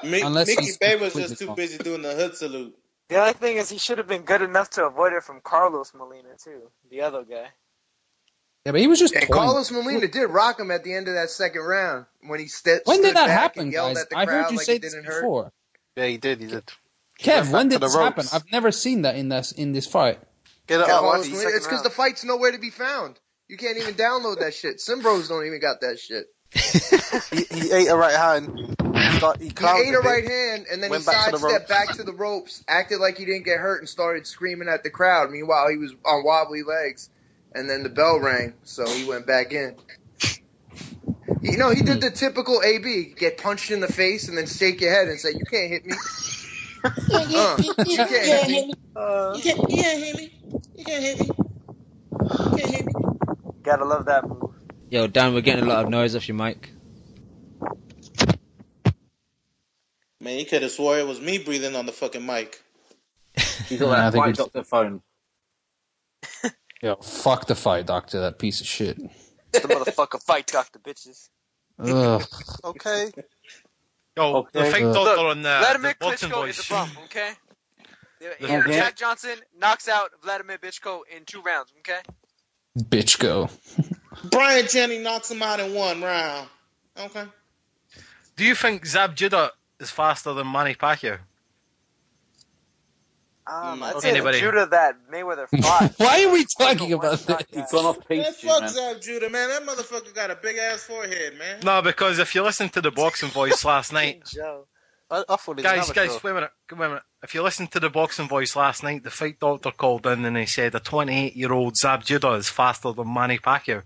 Mickey Bay was just too busy doing the hood salute. The other thing is he should have been good enough to avoid it from Carlos Molina too, the other guy. Yeah, but he was just. And Carlos Molina did rock him at the end of that second round when he When did that happen, guys? I heard you say this before. Yeah, he did. Kev, when did this happen? I've never seen that in this fight. It's because the fight's nowhere to be found. You can't even download that shit. Simbros don't even got that shit. he ate a right hand. He ate a right hand, and then he sidestepped back to the ropes, acted like he didn't get hurt, and started screaming at the crowd. Meanwhile, he was on wobbly legs, and then the bell rang, so he went back in. You know, he did the typical AB, get punched in the face, and then shake your head and say, "You can't hit me." You can't hit me. You can't hit me. You can't hit me. You can't hit me. Gotta love that move. Yo, Dan, we're getting a lot of noise off your mic. Man, you could have swore it was me breathing on the fucking mic. He's got that fight doctor phone. Yo, fuck the fight doctor, that piece of shit. The motherfucker fight doctor, bitches. Ugh. Okay. Yo, the fight doctor on Vladimir the Boxing Klitschko Boys. is a bum, okay? Jack Johnson knocks out Vladimir Klitschko in 2 rounds, okay? Bitch go. Brian Jennings knocks him out in 1 round. Okay. Do you think Zab Judah is faster than Manny Pacquiao? I'd say the Judah that Mayweather fought. Why are we talking about that? You've gone off piece, Man, fuck Zab Judah, man. That motherfucker got a big ass forehead, man. No, because if you listen to the boxing voice last night, I thought guys, wait a minute. If you listen to the boxing voice last night, the fight doctor called in and he said a 28-year-old Zab Judah is faster than Manny Pacquiao.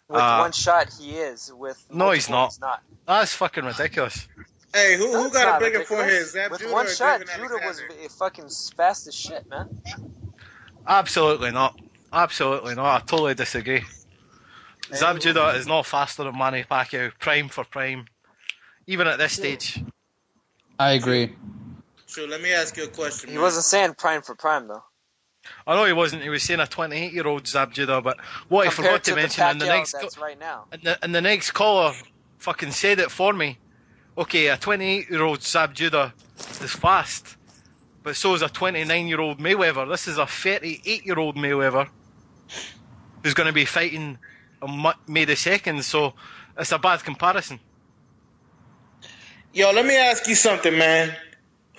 With one shot, he is. With no, he's not. He's not. That's fucking ridiculous. Hey, who got a bigger forehead, Zab With Judah one or shot, David Judah was Alexander? fucking fast as shit, man. Absolutely not. Absolutely not. I totally disagree. Zab Judah is not faster than Manny Pacquiao, prime for prime, even at this stage. I agree. So let me ask you a question. He wasn't saying prime for prime, though. I know he wasn't. He was saying a 28-year-old Zab Judah, but what Compared I forgot to the mention in the Pacquiao next that's right now. and the next caller fucking said it for me. Okay, a 28-year-old Zab Judah is fast, but so is a 29-year-old Mayweather. This is a 38-year-old Mayweather who's going to be fighting on May the 2nd, so it's a bad comparison. Yo, let me ask you something, man.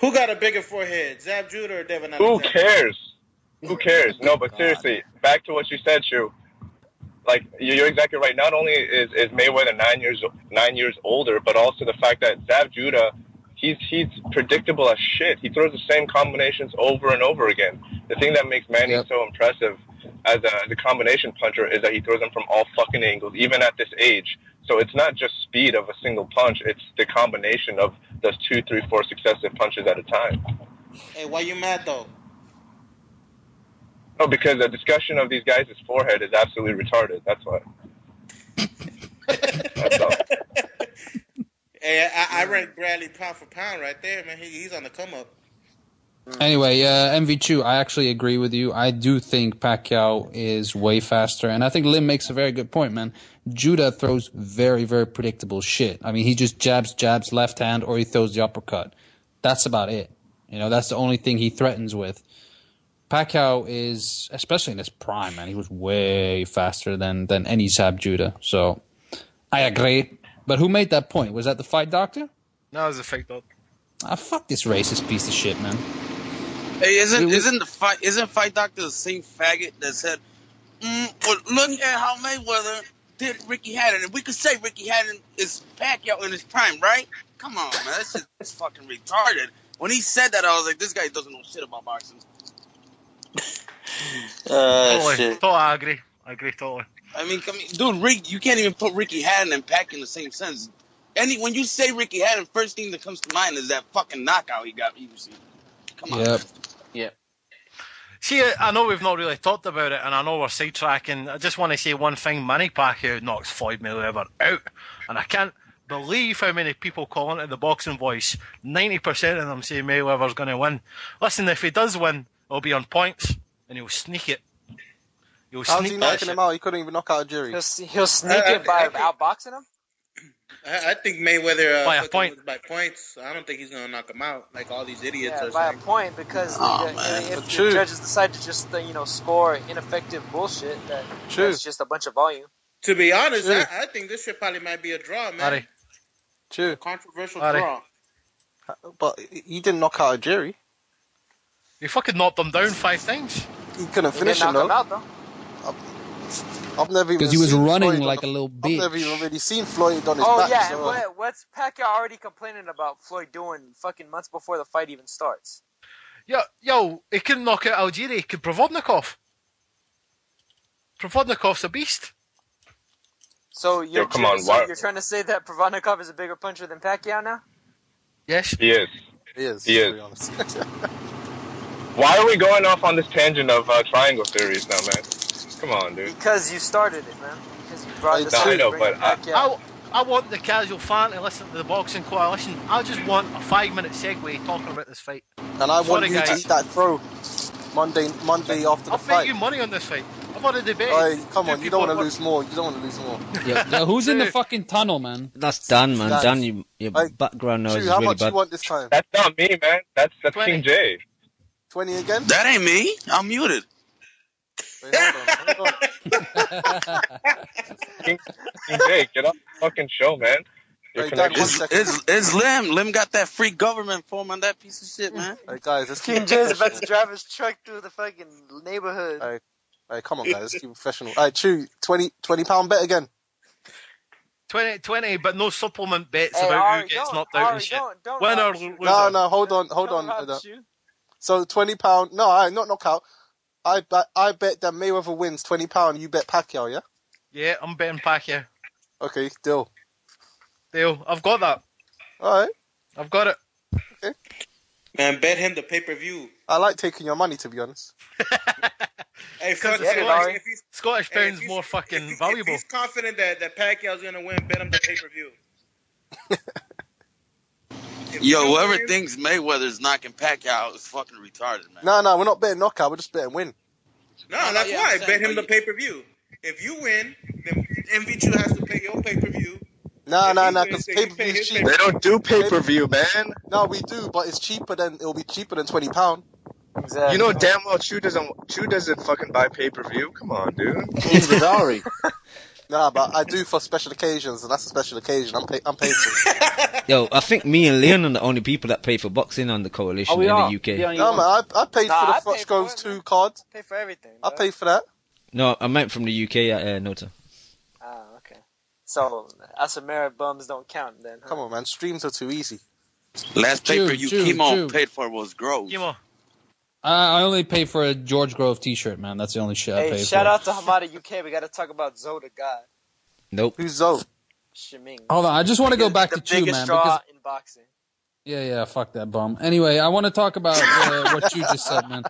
Who got a bigger forehead, Zab Judah or Devin Who Alexander? cares? Who cares? No, but seriously, back to what you said, Shu. Like, you're exactly right. Not only is Mayweather 9 years older, but also the fact that Zab Judah, he's predictable as shit. He throws the same combinations over and over again. The thing that makes Manny so impressive as a combination puncher is that he throws them from all fucking angles, even at this age. So it's not just speed of a single punch, it's the combination of those 2, 3, 4 successive punches at a time. Hey, why you mad, though? No, because the discussion of these guys' forehead is absolutely retarded. That's why. That's all. Hey, I rank Bradley pound for pound right there, man. He's on the come up. Anyway, MV2, I actually agree with you. I do think Pacquiao is way faster, and I think Lim makes a very good point, man. Judah throws very, very predictable shit. I mean, he just jabs, left hand, or he throws the uppercut. That's about it. You know, that's the only thing he threatens with. Pacquiao is, especially in his prime, man, he was way faster than any Zab Judah. So, I agree. But who made that point? Was that the fight doctor? No, it was a fight doctor. Ah, fuck this racist piece of shit, man. Hey, isn't Fight Doctor the same faggot that said, well, look at how Mayweather did Ricky Hatton, and we could say Ricky Hatton is Pacquiao in his prime, right? Come on, man, that's fucking retarded. When he said that, I was like, this guy doesn't know shit about boxing. Totally, I agree. I agree totally. I mean, dude, you can't even put Ricky Hatton and Pac in the same sense. When you say Ricky Hatton, first thing that comes to mind is that fucking knockout he got. Come on. Yep. Yeah. See, I know we've not really talked about it, and I know we're sidetracking. I just want to say one thing. Manny Pacquiao knocks Floyd Mayweather out, and I can't believe how many people call into the boxing voice. 90% of them say Mayweather's going to win. Listen, if he does win, it'll be on points, and he'll sneak it. How's he knocking him out? He couldn't even knock out a jury. He'll sneak it by outboxing him? I think Mayweather by a point. By points. I don't think he's gonna knock him out like all these idiots are by saying. a point because if the judges decide to just score ineffective bullshit, that's just a bunch of volume. To be honest, I think this shit probably might be a draw, man. True. A controversial draw. But he didn't knock out a jury. He fucking knocked him down 5 times. He couldn't finish him knock him out, though. I've never even because he was seen running Floyd like a little bitch. I've never even really seen Floyd on his back. Oh yeah, so. and what's Pacquiao already complaining about Floyd doing fucking months before the fight even starts? Yo, he couldn't knock out Algieri. He could Provodnikov. Provodnikov's a beast. So you're trying to say that Provodnikov is a bigger puncher than Pacquiao now? Yes. He is. He is. He is. Why are we going off on this tangent of triangle theories now, man? Come on, dude. Because you started it, man. Because you brought this up. I know, but I want the casual fan to listen to the Boxing Coalition. I just want a 5-minute segue talking about this fight. And I want you to eat that throw Monday after the fight. I'll bet you money on this fight. I've already debated. Hey, come on, you don't want to lose more. Yeah, who's in the fucking tunnel, man? That's Dan, man. Dan, your background noise is how really much bad. you want this time? That's not me, man. That's King J. 20 again? That ain't me. I'm muted. Wait, hold on. King J, get off the fucking show, man. You're Hey, Dad, connected. 1 second. It's Lim. Lim got that free government form on that piece of shit, man. Hey, guys, let's keep King it J's about professional. to drive his truck through the fucking neighborhood. Hey, come on, guys. Let's keep it professional. All right, Chew, £20 bet again. 20, but no supplement bets Hey, about Ari, who gets don't- knocked out Ari, and shit. don't Winner, rob loser. you. No, hold on. Don't rob you. So £20. No, not knockout. I bet that Mayweather wins £20. You bet Pacquiao, yeah? Yeah, I'm betting Pacquiao. Okay, deal. I've got that. All right. I've got it. Okay. Man, bet him the pay-per-view. I like taking your money, to be honest. Hey, fuck Because it. Scottish pound's more fucking valuable. If he's confident that Pacquiao's gonna win, bet him the pay-per-view. Yo, whoever thinks Mayweather's knocking Pacquiao is fucking retarded, man. No, we're not betting knockout. We're just betting win. No, that's why. Bet him the pay-per-view. If you win, then MV2 has to pay your pay-per-view. No, because pay-per-view's cheap. They don't do pay-per-view, man. No, we do, but it'll be cheaper than £20. Exactly. You know damn well Chew doesn't fucking buy pay-per-view. Come on, dude. He's with Ari. Nah, but I do for special occasions, and that's a special occasion. I'm paid for it. Yo, I think me and Leon are the only people that pay for boxing on the coalition in the UK. No, man, I paid for the Fox Groves 2 card. Pay for everything. I paid for that. No, I meant from the UK at Nota. Ah, okay. So, Asamara bums don't count then, huh? Come on, man. Streams are too easy. Last pay-per-view Kimo paid for was Groves. Kimo. I only pay for a George Grove T-shirt, man. That's the only shit I pay Hey, for. shout out to Hamada UK. We got to talk about Zoe the God. Nope. Who's Zoe? Shiming. Hold on, I just want to go back the to Chew, biggest man. draw Because, in boxing. yeah, fuck that bum. Anyway, I want to talk about what you just said, man.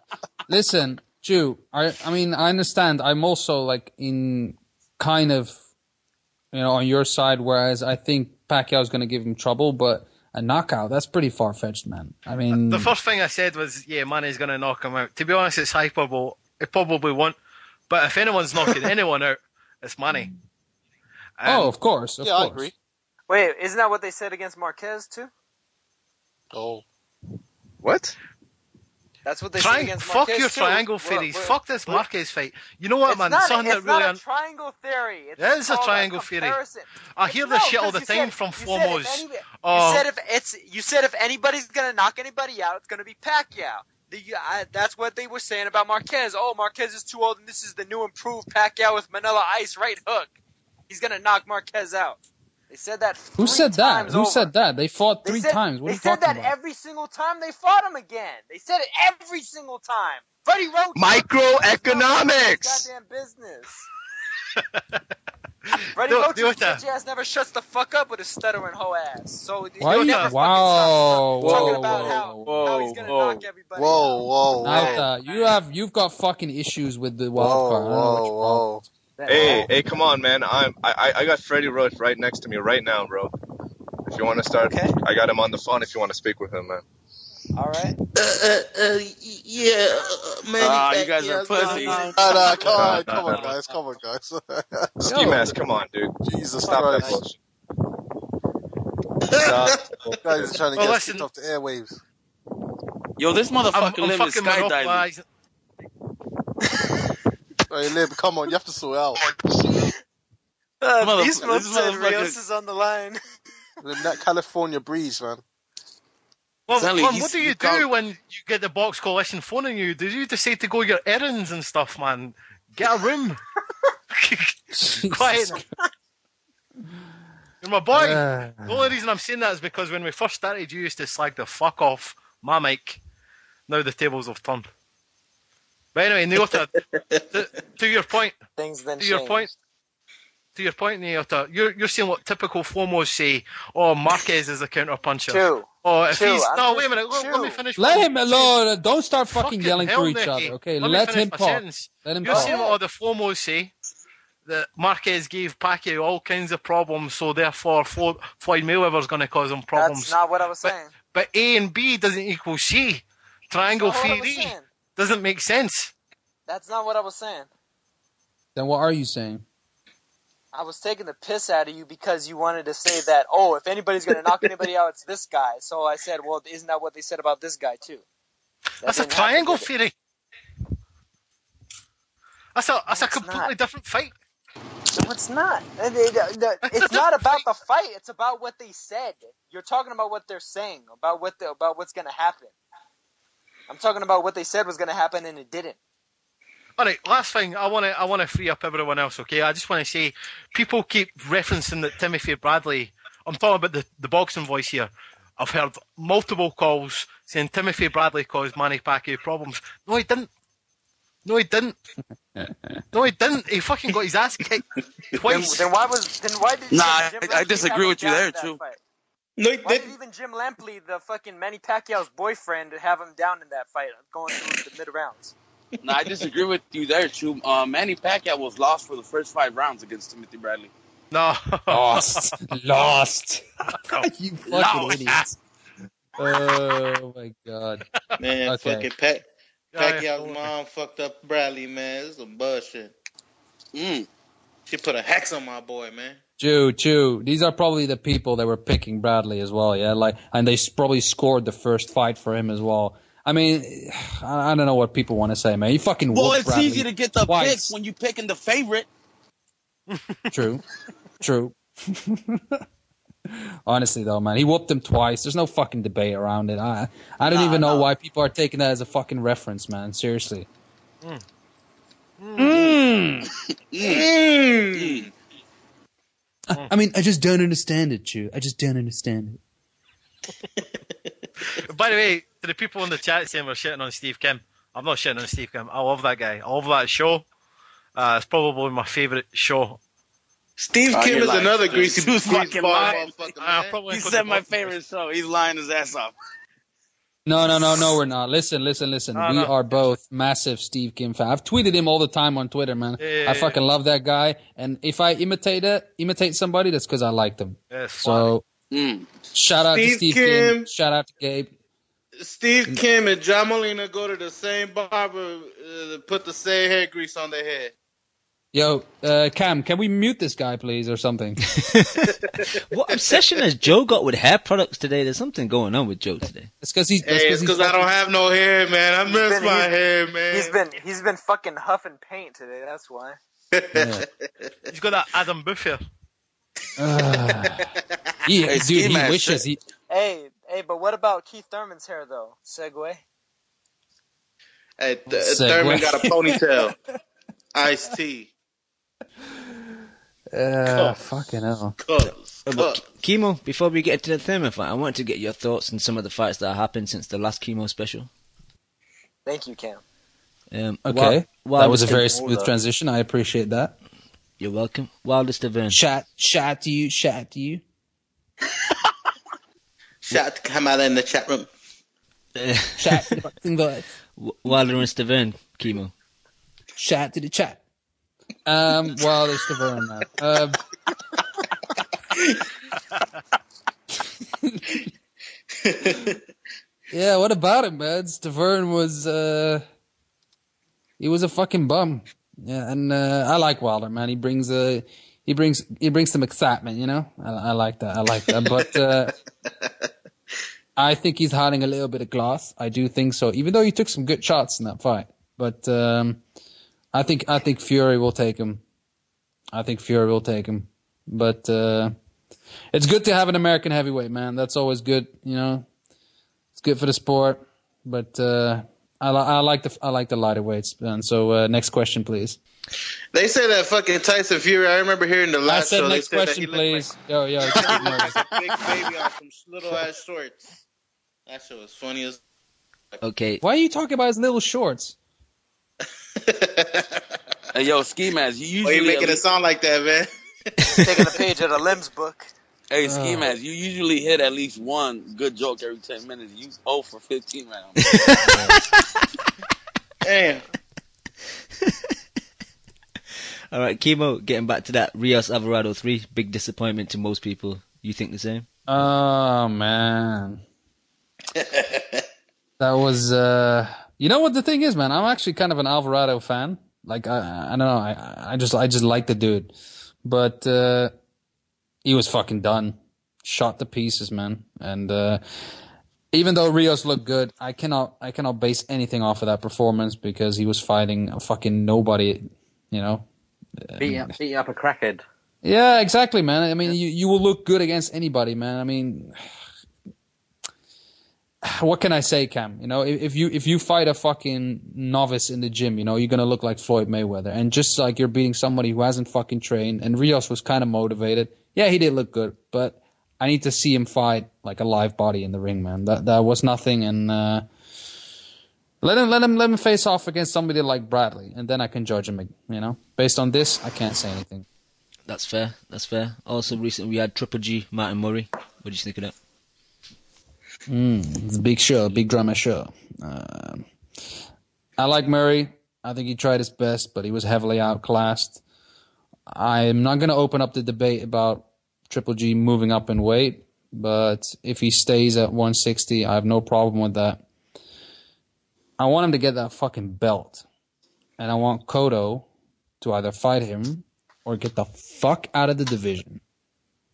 Listen, Chew, I mean, I understand. I'm also, like, in kind of, on your side, whereas I think Pacquiao's going to give him trouble, but a knockout, that's pretty far-fetched, man. I mean... The first thing I said was, yeah, Manny's going to knock him out. To be honest, it's hyperbole. It probably won't. But if anyone's knocking anyone out, it's Manny. of course. Of course. I agree. Wait, isn't that what they said against Marquez, too? Oh. What? That's what they said against Fuck Marquez, your too. triangle theories. Fuck this Marquez fight. You know what, It's man? not, Something it's that really... not a triangle theory. It's It is a called triangle theory. comparison. I hear this shit all the time from Formos. You said if anybody's gonna knock anybody out, it's gonna be Pacquiao. That's what they were saying about Marquez. Oh, Marquez is too old, and this is the new improved Pacquiao with Manila Ice right hook. He's gonna knock Marquez out. They said that. Who said that? Who said that? They fought three said, times. What are you They said talking that about? every single time they fought him again. They said it every single time. Freddie Roach. Microeconomics. Goddamn business. Freddie Roach's bitch ass never shuts the fuck up with his stuttering hoe ass. So Why he'll you? never Wow! talking about how he's gonna knock everybody. Whoa. You've got fucking issues with the wild card. I don't know what your problem is. Hey, come on, man. I got Freddie Roach right next to me right now, bro. If you want to start, I got him on the phone. If you want to speak with him, man. All right. Man. You guys are pussies. Come on, guys. Ski mask, come on, dude. Jesus Stop that Christ. bullshit. Guys are trying to get us kicked off the airwaves. Yo, this motherfucker I'm Lim is fucking skydiving. Hey, Lim, come on, you have to sort it out. These months and Rios is on the line. Lim, that California breeze, man. Well, what do you do when you get the Box Coalition phoning you? Do you decide to go your errands and stuff, man? Get a room. Quiet. You're my boy. The only reason I'm saying that is because when we first started, you used to slag the fuck off my mic. Now the tables have turned. But anyway, Neota, to your point. Things then To your point, Neota, you're saying what typical Formos say. Oh, Marquez is a counter puncher. True. Oh, if True. he's wait a minute. Let me finish. Let him alone. Don't start fucking yelling hell, for each Nicky. other. Okay, Let let me him finish my talk. sentence. Let him You're talk. saying what all the Formos say. That Marquez gave Pacquiao all kinds of problems, so therefore Floyd Mayweather's going to cause him problems. That's not what I was saying. But A and B doesn't equal C. Triangle That's not what I was theory saying. doesn't make sense. That's not what I was saying. Then what are you saying? I was taking the piss out of you because you wanted to say that, oh, if anybody's going to knock anybody out, it's this guy. So I said, well, isn't that what they said about this guy, too? That's a triangle theory. That's a completely different fight. No, it's not. It's not about the fight. It's about what they said. You're talking about what they're saying about what's going to happen. I'm talking about what they said was going to happen and it didn't. All right, last thing. I want to free up everyone else. Okay, I just want to say, people keep referencing that Timothy Bradley. I'm talking about the boxing voice here. I've heard multiple calls saying Timothy Bradley caused Manny Pacquiao problems. No, he didn't. No, he didn't. No, he didn't. He fucking got his ass kicked twice. Then why did Nah, Jim I disagree with you there, too. No, he Why did didn't. even Jim Lampley, the fucking Manny Pacquiao's boyfriend, have him down in that fight, going through the mid rounds? Nah, I disagree with you there, too. Manny Pacquiao was lost for the first 5 rounds against Timothy Bradley. No. Lost. You fucking Lost. idiots. Oh, my God. Man, Okay. fucking Pacquiao's mom fucked up Bradley, man. This is some bullshit. She put a hex on my boy, man. Chew. These are probably the people that were picking Bradley as well, yeah? And they probably scored the first fight for him as well. I mean, I don't know what people want to say, man. He fucking Well, whooped it's Bradley easy to get the twice. picks when you're picking the favorite. True. Honestly, though, man, he whooped him twice. There's no fucking debate around it. I don't even know why people are taking that as a fucking reference, man. Seriously. I mean, I just don't understand it, Chew. I just don't understand it. By the way, to the people in the chat saying we're shitting on Steve Kim, I'm not shitting on Steve Kim. I love that guy. I love that show. It's probably my favourite show. Steve Kim is another greasy fucking lying. motherfucker, man. He said my favorite show. He's lying his ass off. No, we're not. Listen. We are both massive Steve Kim fans. I've tweeted him all the time on Twitter, man. Yeah. I fucking love that guy. And if I imitate somebody, that's because I like them. Yeah, so, shout out to Steve Kim. Shout out to Gabe. Steve Kim and John Molina go to the same barber, put the same hair grease on their head. Yo, Cam, can we mute this guy, please, or something? What obsession has Joe got with hair products today? There's something going on with Joe today. It's because he's. It's because I don't have no hair, man. I miss my hair, man. He's been fucking huffing paint today. That's why. Yeah. He's got that Adam Booth here. Dude, he wishes he. Hey, but what about Keith Thurman's hair though? Segue. Hey, Thurman got a ponytail. Ice-T. Fucking hell. Kimo, before we get to the Thurman fight, I want to get your thoughts on some of the fights that happened since the last Kimo special. Thank you, Cam. Okay, that was a very smooth transition. I appreciate that. You're welcome. Wildest event. Shout to you. Shout to Kamala in the chat room. Shout to the guys. Wildest event, Kimo. Shout to the chat. Wildest event, man. Yeah, what about him, man? Stavern was he was a fucking bum. Yeah, and I like Wilder, man. He brings some excitement, you know. I like that. But I think he's hiding a little bit of glass. I do think so, even though he took some good shots in that fight. But I think Fury will take him. But it's good to have an American heavyweight, man. That's always good, you know. It's good for the sport. But I like the lighter weights, man. So next question, please. They say that fucking Tyson Fury. I remember hearing the last show. I said next question, please. Yo, like a big baby on some little ass shorts. That shit was funny as. Okay. Why are you talking about his little shorts? Hey, yo, Ski Mask, you usually... Why you making it sound like that, man? Taking a page out of Lem's book. Hey, Ski Mask, you usually hit at least one good joke every 10 minutes. You 0 for 15 right now. Damn. All right, Kimo, getting back to that Rios Alvarado 3, big disappointment to most people. You think the same? Oh, man. That was... You know what the thing is, man? I'm actually kind of an Alvarado fan. Like, I don't know. I just like the dude. But he was fucking done. Shot to pieces, man. And even though Rios looked good, I cannot base anything off of that performance because he was fighting a fucking nobody, you know. Beating up a crackhead. Yeah, exactly, man. I mean, you will look good against anybody, man. I mean, what can I say, Cam? You know, if you fight a fucking novice in the gym, you know, you're gonna look like Floyd Mayweather. And just like you're beating somebody who hasn't fucking trained, and Rios was kind of motivated. Yeah, he did look good, but I need to see him fight like a live body in the ring, man. That was nothing, and let him face off against somebody like Bradley, and then I can judge him. You know, based on this, I can't say anything. That's fair. That's fair. Also, recently we had Triple G, Martin Murray. What do you think of that? It's a big show, big drama show. I like Murray. I think he tried his best, but he was heavily outclassed. I'm not going to open up the debate about Triple G moving up in weight, but if he stays at 160, I have no problem with that. I want him to get that fucking belt, and I want Cotto to either fight him or get the fuck out of the division.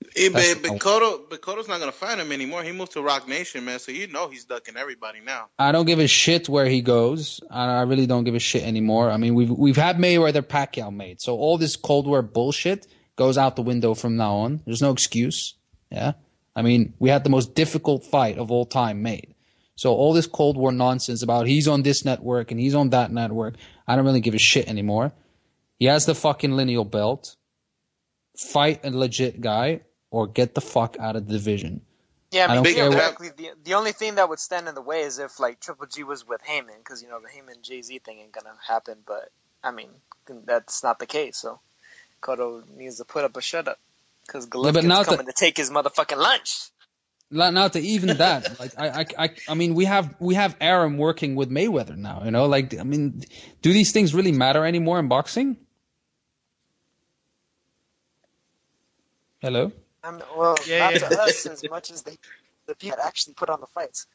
But Cotto's not gonna fight him anymore. He moved to Rock Nation, man. So you know he's ducking everybody now. I don't give a shit where he goes. I really don't give a shit anymore. I mean, we've had Mayweather Pacquiao made, so all this Cold War bullshit goes out the window from now on. There's no excuse. Yeah, I mean, we had the most difficult fight of all time made. So all this Cold War nonsense about he's on this network and he's on that network, I don't really give a shit anymore. He has the fucking lineal belt. Fight a legit guy or get the fuck out of the division. Yeah, I mean, theoretically, the only thing that would stand in the way is if, like, Triple G was with Hayman, because, you know, the Hayman-Jay-Z thing ain't gonna happen, but, I mean, that's not the case, so Cotto needs to put up or shut up, because Golovkin's coming to take his motherfucking lunch. Now to even that, like, I mean, we have Aaron working with Mayweather now, you know, like, I mean, do these things really matter anymore in boxing? Hello? Well, not to us as much as the people that actually put on the fights.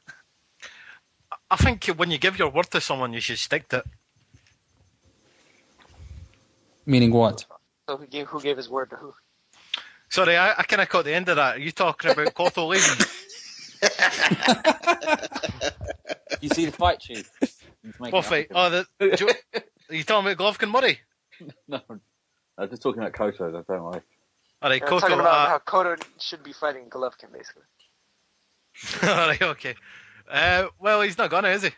I think when you give your word to someone, you should stick to it. Meaning what? So who gave his word to who? Sorry, I kind of caught the end of that. Are you talking about Cotto leaving? You see the fight, Chief? What fight? Are you talking about Golovkin Murray? No, I'm just talking about Cotto. Don't worry. All right, Cotto. Talking about how Cotto should be fighting Golovkin, basically. All right, okay. Well, he's not gonna, is he?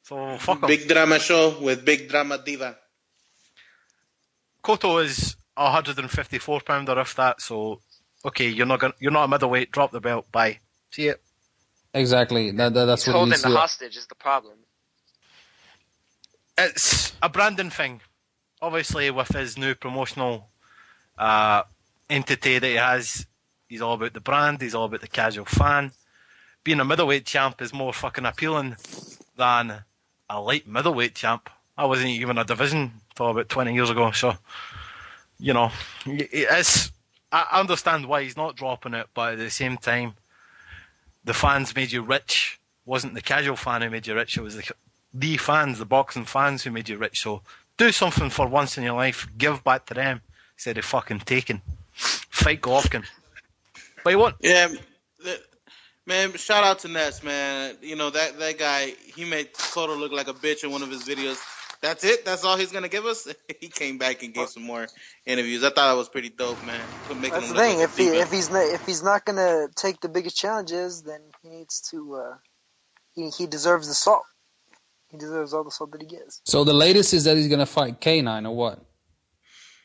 So fuck him. Big drama show with big drama diva. Cotto is 154 pounder, if that. So okay, you're not a middleweight. Drop the belt. Bye. See it. Exactly. That's what holding he's the hostage is the problem. It's a branding thing. Obviously, with his new promotional entity that he has, he's all about the brand, he's all about the casual fan. Being a middleweight champ is more fucking appealing than a light middleweight champ. I wasn't even a division until about 20 years ago, so, you know, I understand why he's not dropping it, but at the same time, the fans made you rich. It wasn't the casual fan who made you rich, it was the fans, the boxing fans who made you rich, so do something for once in your life, give back to them, instead of fucking taking. Fight Golovkin. But he won't. Yeah, man, shout out to Ness, man. You know, that guy, he made Cotto look like a bitch in one of his videos. That's it? That's all he's going to give us? He came back and gave some more interviews. I thought that was pretty dope, man. That's the thing. If he's not going to take the biggest challenges, then he needs to, he deserves the salt. He deserves all the salt that he gets. So the latest is that he's going to fight K9 or what?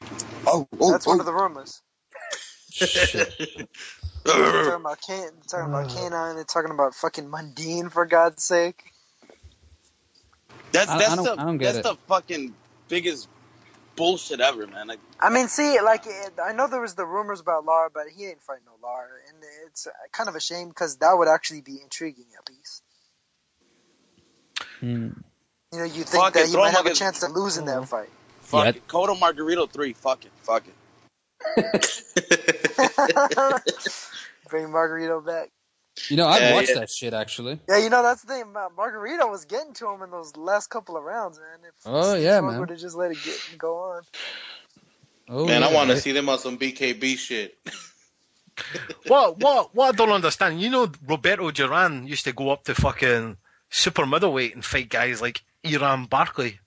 That's one of the rumors. Shit. They're talking about K9. They're talking about fucking Mundine, for God's sake. That's the the fucking biggest bullshit ever, man. I mean, see, like, I know there was the rumors about Lara, but he ain't fighting no Lara, and it's kind of a shame because that would actually be intriguing, at least. You know, you think that he might have a chance to lose in that fight. Fuck it. Cotto Margarito 3. Fuck it. Bring Margarito back. You know, I'd watch that shit, actually. Yeah, you know, that's the thing. Margarito was getting to him in those last couple of rounds, man. Man. would have just let it go on. Oh, man, I want to see them on some BKB shit. What I don't understand, you know, Roberto Duran used to go up to fucking super middleweight and fight guys like Iran Barkley.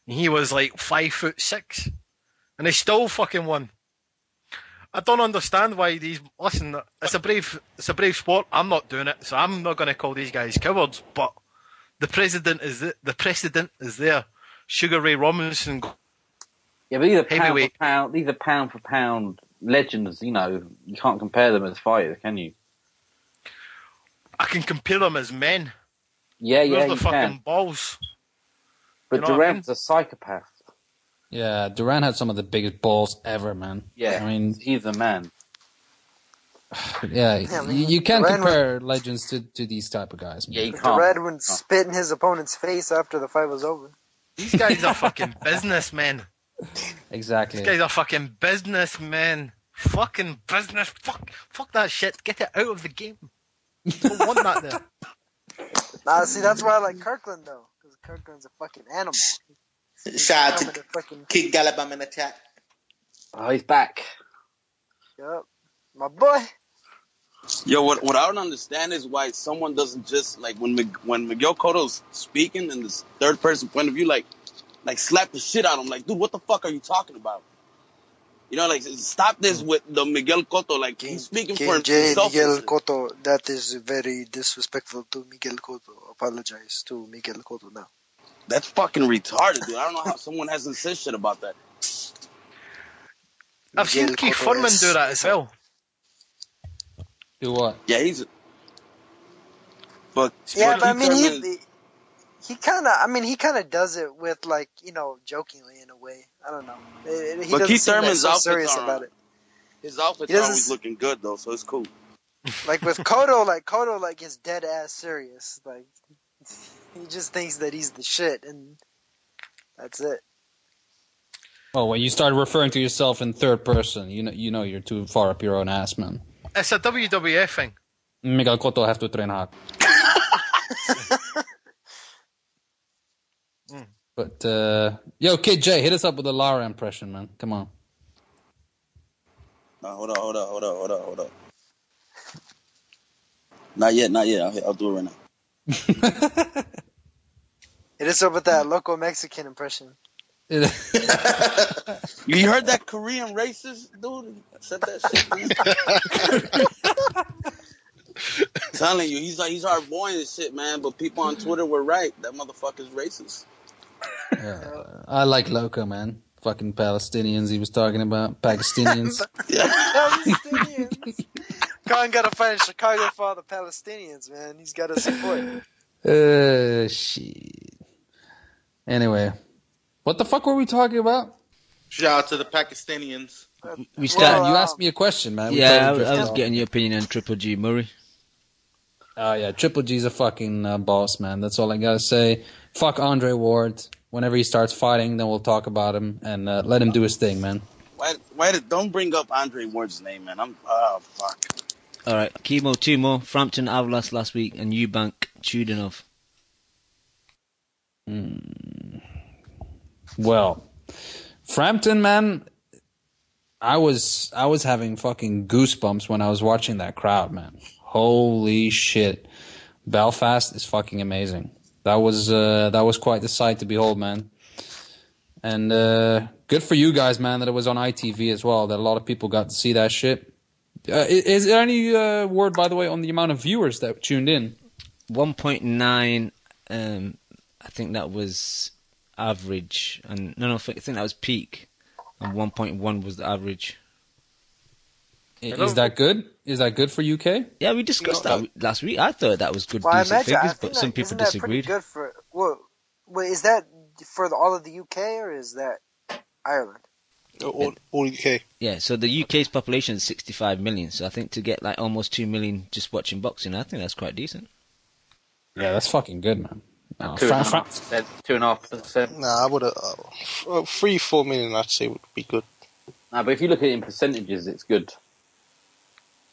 He was like 5'6". And he still fucking won. I don't understand why these. Listen, it's a brave sport. I'm not doing it, so I'm not going to call these guys cowards. But the precedent is there. Sugar Ray Robinson. Yeah, but these are heavyweight. These are pound for pound legends. You know, you can't compare them as fighters, can you? I can compare them as men. Yeah, Where's the you fucking can. balls? But You know what I Durant's a psychopath. Yeah, Durant had some of the biggest balls ever, man. Yeah, I mean, he's a man. Yeah, Yeah, I mean, you can't Durant compare legends to these type of guys. Man. Yeah, you can't. Durant would spit in his opponent's face after the fight was over. These guys are fucking businessmen. Exactly. These guys are fucking businessmen. Fucking business. Fuck that shit. Get it out of the game. Don't want that there. Nah, see, that's why I like Kirkland, though. Because Kirkland's a fucking animal. Shout out to Kid Galabam in the chat. Oh, he's back. Yup. My boy. Yo, what I don't understand is why someone doesn't just, like, when Miguel Cotto's speaking in this third person point of view, like slap the shit out of him. Like, dude, what the fuck are you talking about? You know, like, stop this with the Miguel Cotto. Like, he's speaking for himself. Miguel Cotto, that is very disrespectful to Miguel Cotto. Apologize to Miguel Cotto now. That's fucking retarded, dude. I don't know how someone hasn't said shit about that. I've seen Keith Thurman do that as well. Do what? Yeah, he's. But yeah, but I mean, he kind of does it with, like, you know, jokingly in a way. I don't know. He but Keith Thurman's so outfits serious are, about it. His outfits are always looking good though, so it's cool. Like with Cotto, like is dead ass serious. Like he just thinks that he's the shit, and that's it. Well, when you start referring to yourself in third person, you know you're too far up your own ass, man. It's a WWF thing. Miguel Cotto have to train hard. But, yo, Kid J, hit us up with a Lara impression, man. Come on. No, hold up. Not yet. I'll do it right now. Hit us up with that local Mexican impression. You heard that Korean racist dude said that shit? Telling you, he's our boy and shit, man. But people on Twitter were right. That motherfucker's racist. I like Loco, man. Fucking Palestinians he was talking about. Pakistanians. Palestinians. Khan got to fight in Chicago for all the Palestinians, man. He's got to support. Shit. Anyway, what the fuck were we talking about? Shout out to the Pakistanians. You asked me a question, man. Yeah, I was getting your opinion on Triple G Murray. Oh, yeah, Triple G's a fucking boss, man. That's all I gotta say. Fuck Andre Ward. Whenever he starts fighting, then we'll talk about him and let him do his thing, man. Don't bring up Andre Ward's name, man. Fuck. All right, Kimo, two more. Frampton Avlas last week and Eubank Jr. Well, Frampton, man, I was having fucking goosebumps when I was watching that crowd, man. Holy shit. Belfast is fucking amazing. That was quite the sight to behold, man. And good for you guys, man, that it was on ITV as well, that a lot of people got to see that shit. Is there any word, by the way, on the amount of viewers that tuned in? 1.9, I think that was average. And I think that was peak. And 1.1 was the average. Is that good? Is that good for UK? Yeah, we discussed that last week. I thought that was good, decent figures, but some people disagreed. Good for, wait, is that for all of the UK or is that Ireland? All UK. Yeah, so the UK's population is 65 million, so I think to get like almost 2 million just watching boxing, I think that's quite decent. Yeah, that's fucking good, man. 2.5%. 2.5%. Nah, I would have 3-4 million. I'd say would be good. Nah, but if you look at it in percentages, it's good.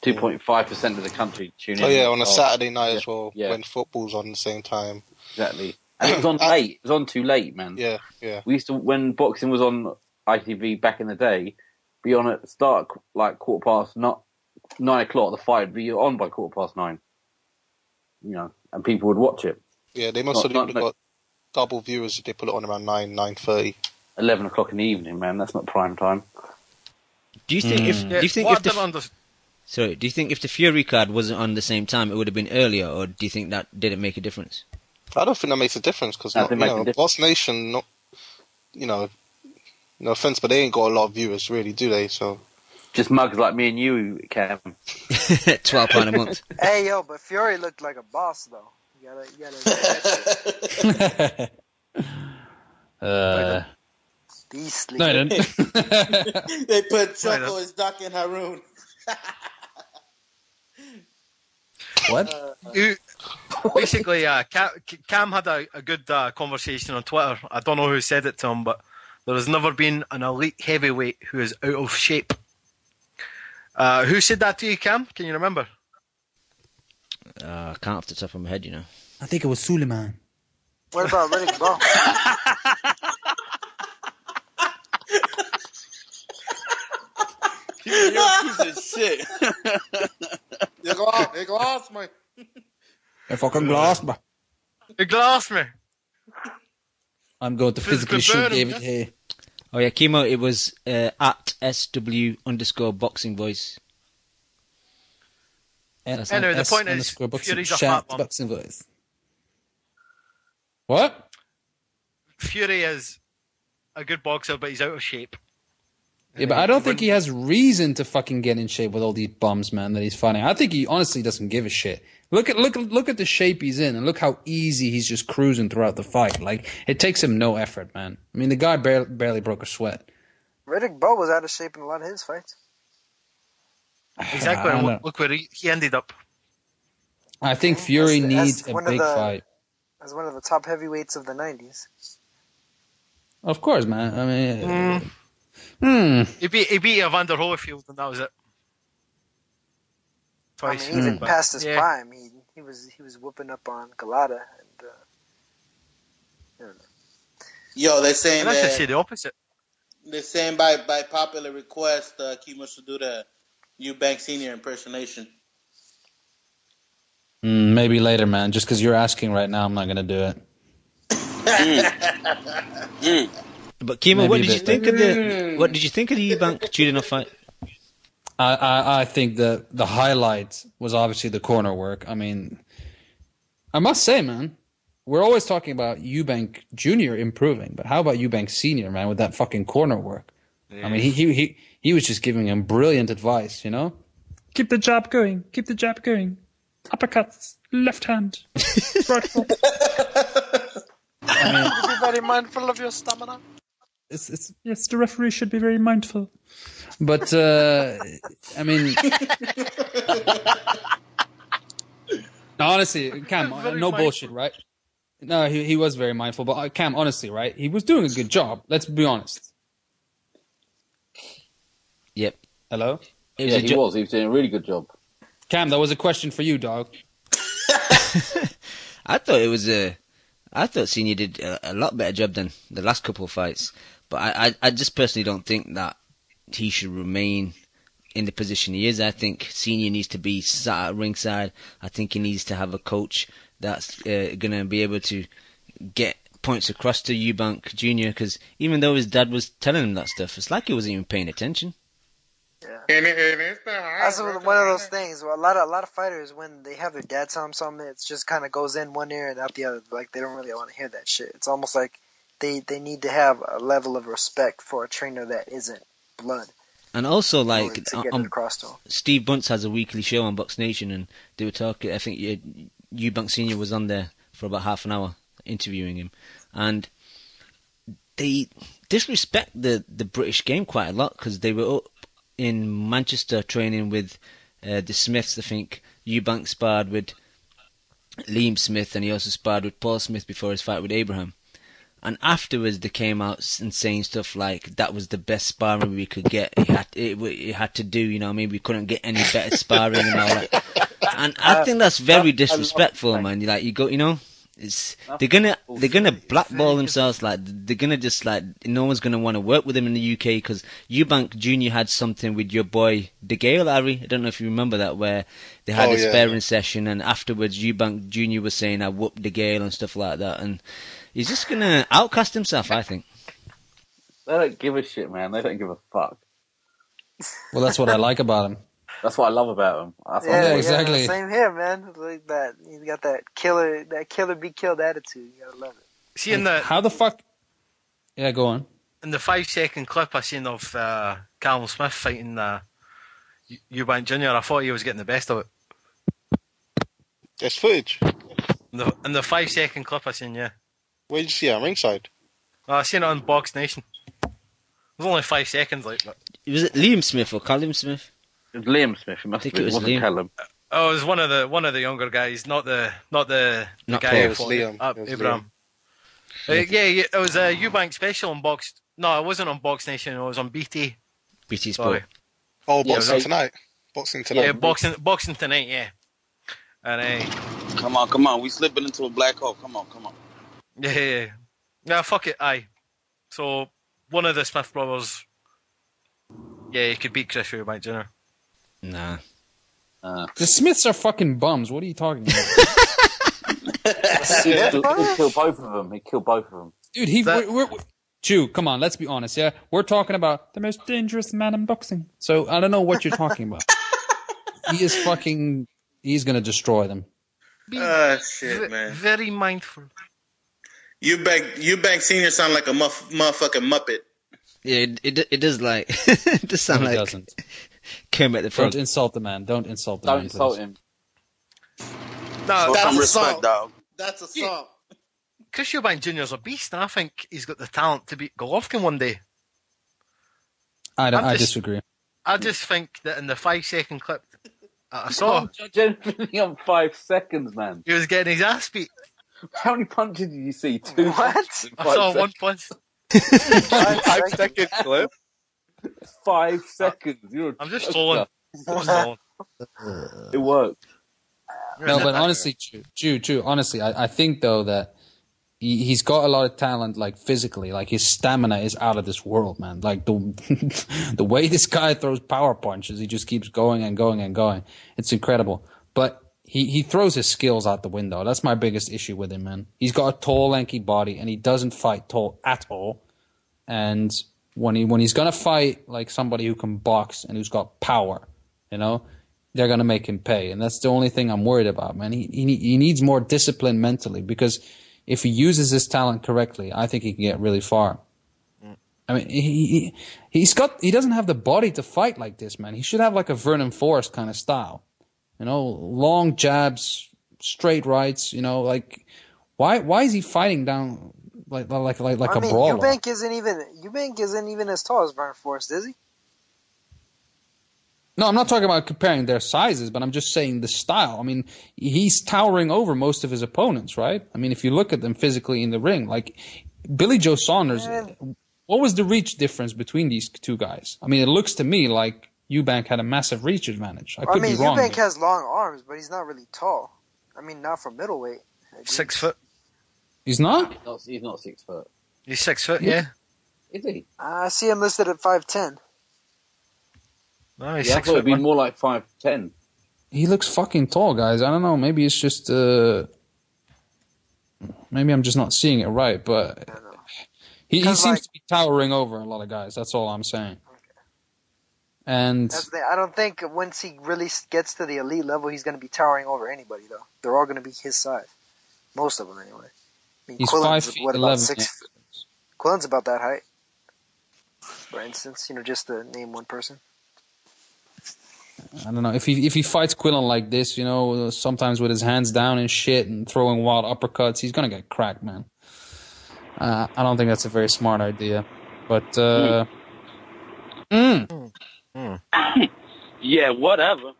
2.5% of the country tune in. Oh yeah, on a Saturday night as well, when football's on the same time. Exactly, and it was on late. It was on too late, man. Yeah. We used to, when boxing was on ITV back in the day, be on at start like 9 o'clock. The fight would be on by 9:15. You know, and people would watch it. Yeah, they must have got double viewers if they put it on around 9:30. 11 o'clock in the evening, man. That's not prime time. Do you think if the Fury card wasn't on the same time, it would have been earlier, or do you think that didn't make a difference? I don't think that makes a difference because Boss Nation, no offense, but they ain't got a lot of viewers, really, do they? So just mugs like me and you, Cam. £12 a month. Hey yo, but Fury looked like a boss though. You gotta beastly. No, I didn't. They put Choco as Doc and Haroon. What? Basically, Cam had a good conversation on Twitter. I don't know who said it to him, but there has never been an elite heavyweight who is out of shape. Who said that to you, Cam? Can you remember? I can't off the top of my head, you know. I think it was Suleiman. What about Riddick Bowe? You're a piece of shit. You lost me. I fucking lost me. You lost me. I'm going to physically shoot David here. Oh yeah, Kimo, it was at SW_boxing voice. Anyway, the point is, Fury's a fat bum. Boxing voice. What? Fury is a good boxer, but he's out of shape. Yeah, but I don't think he has reason to fucking get in shape with all these bums, man, that he's fighting. I think he honestly doesn't give a shit. Look at the shape he's in, and look how easy he's just cruising throughout the fight. Like, it takes him no effort, man. I mean, the guy barely broke a sweat. Riddick Bowe was out of shape in a lot of his fights. Exactly. And look where he ended up. I think Fury needs a big fight. As one of the top heavyweights of the 90s. Of course, man. I mean... He beat Evander Holyfield, and that was it. Twice. I mean, even past his prime, he was whooping up on Galata, and I don't know. Yo, they're saying I that. should say the opposite. They're saying by popular request, Kimo should do the Eubank Sr. impersonation. Maybe later, man. Just because you're asking right now, I'm not gonna do it. But Kimo, what did you think of the Eubank Jr. fight? I think the highlight was obviously the corner work. I mean, I must say, man, we're always talking about Eubank Jr. improving, but how about Eubank Sr., man, with that fucking corner work? Yeah. I mean, he was just giving him brilliant advice, you know? Keep the jab going. Keep the jab going. Uppercuts. Left hand. Right foot. I mean, be very mindful of your stamina. Yes, the referee should be very mindful. But, I mean... honestly, Cam, no bullshit, right? No, he was very mindful. But, Cam, honestly, right? He was doing a good job. Let's be honest. Yep. Hello? He was doing a really good job. Cam, that was a question for you, dog. I thought Senior did a lot better job than the last couple of fights. But I just personally don't think that he should remain in the position he is. I think Senior needs to be sat at ringside. I think he needs to have a coach that's going to be able to get points across to Eubank Jr. Because even though his dad was telling him that stuff, it's like he wasn't even paying attention. Yeah. That's one of those things where a lot of fighters, when they have their dad tell them something, it just kind of goes in one ear and out the other. Like, they don't really want to hear that shit. It's almost like they need to have a level of respect for a trainer that isn't blood. And also, like, Steve Bunce has a weekly show on Box Nation, and they were talking. I think Eubank Sr. was on there for about half an hour interviewing him, and they disrespect the British game quite a lot because they were up in Manchester training with the Smiths. I think Eubank sparred with Liam Smith, and he also sparred with Paul Smith before his fight with Abraham. And afterwards, they came out and saying stuff like that was the best sparring we could get. It had to do, you know what I mean? We couldn't get any better sparring and all that. And I think that's very disrespectful, man. Like, you go, you know, they're gonna blackball themselves. Like, they're gonna just, like, no one's gonna want to work with them in the UK because Eubank Jr. had something with your boy Gale, Harry. I don't know if you remember that, where they had a sparring session, and afterwards Eubank Jr. was saying I whooped Gale and stuff like that, and he's just gonna outcast himself, I think. They don't give a shit, man. They don't give a fuck. Well, that's what I like about him. That's what I love about him. Yeah, exactly. Same here, man. Like that. He's got that killer be killed attitude. You gotta love it. See in the how the fuck? Yeah, go on. In the 5-second clip I seen of Callum Smith fighting Eubank Jr., I thought he was getting the best of it. There's footage. In the 5-second clip I seen, yeah. Where did you see it? Ringside? I seen it on Box Nation. It was only 5 seconds, like. But... Was it Liam Smith or Callum Smith? It was Liam Smith. It must I think have been. it was Wasn't Liam. Callum. Oh, it was one of the younger guys, not the guy who fought Abraham. Yeah, it was a Eubank Special on Box. No, it wasn't on Box Nation. It was on BT. BT Sorry. Sport. Oh, Boxing Tonight. Boxing Tonight. Yeah, boxing Tonight. Yeah. And Come on. We slipping into a black hole. Come on. Yeah, fuck it. Aye. So one of the Smith brothers. Yeah, he could beat Chris Eubank Jr. Nah. The Smiths are fucking bums. What are you talking about? He killed both of them. Dude, we're Chew, come on, let's be honest, yeah? We're talking about the most dangerous man in boxing. So I don't know what you're talking about. He's gonna destroy them. Shit, man. Very mindful. Eubank Senior sound like a motherfucking Muppet. Yeah, it does like it does sound like. It doesn't. Kermit the Frog. Don't insult the man. Don't insult the man. Don't insult him. No, that's respect, assault. dog. That's assault. Chris Eubank Jr. is a beast, and I think he's got the talent to beat Golovkin one day. I disagree. I just think that in the 5-second clip I You saw, can't judge anything on 5 seconds, man. he was getting his ass beat. How many punches did you see? 2 What? punches in 5 I saw seconds. 1 punch. 5-second clip. 5 seconds. I'm just trolling. It worked. No, but honestly, Chew, honestly, I think though that he's got a lot of talent, like physically, like his stamina is out of this world, man. Like the way this guy throws power punches, he just keeps going and going and going. It's incredible. But he throws his skills out the window. That's my biggest issue with him, man. He's got a tall, lanky body, and he doesn't fight tall at all. And when he's gonna fight like somebody who can box and who's got power, you know, they're gonna make him pay. And that's the only thing I'm worried about, man. He needs more discipline mentally, because if he uses his talent correctly, I think he can get really far. I mean, he doesn't have the body to fight like this, man. He should have like a Vernon Forrest kind of style, you know, long jabs, straight rights, you know, like why is he fighting down like a brawler? Eubank isn't even as tall as Vernon Forrest, is he? No, I'm not talking about comparing their sizes, but I'm just saying the style. I mean, he's towering over most of his opponents, right? I mean, if you look at them physically in the ring, like Billy Joe Saunders, what was the reach difference between these two guys? I mean, it looks to me like Eubank had a massive reach advantage. I could be wrong. Eubank has long arms, but he's not really tall. I mean, not for middleweight. 6 foot. He's not? He's not 6 foot. He's 6 foot, yeah. Is he? I see him listed at 5'10". No, he's I 6 thought it'd foot. be more like 5'10". He looks fucking tall, guys. I don't know. Maybe it's just maybe I'm just not seeing it right, but he seems to be towering over a lot of guys. That's all I'm saying. And I don't think once he really gets to the elite level, he's going to be towering over anybody, though. They're all going to be his size. Most of them, anyway. I mean, he's Quillen's 5 feet what, 11. about 6? Quillen's about that height, for instance. You know, just to name one person. I don't know if he fights Quillen like this, you know, sometimes with his hands down and shit and throwing wild uppercuts, he's gonna get cracked, man. I don't think that's a very smart idea, but yeah, whatever.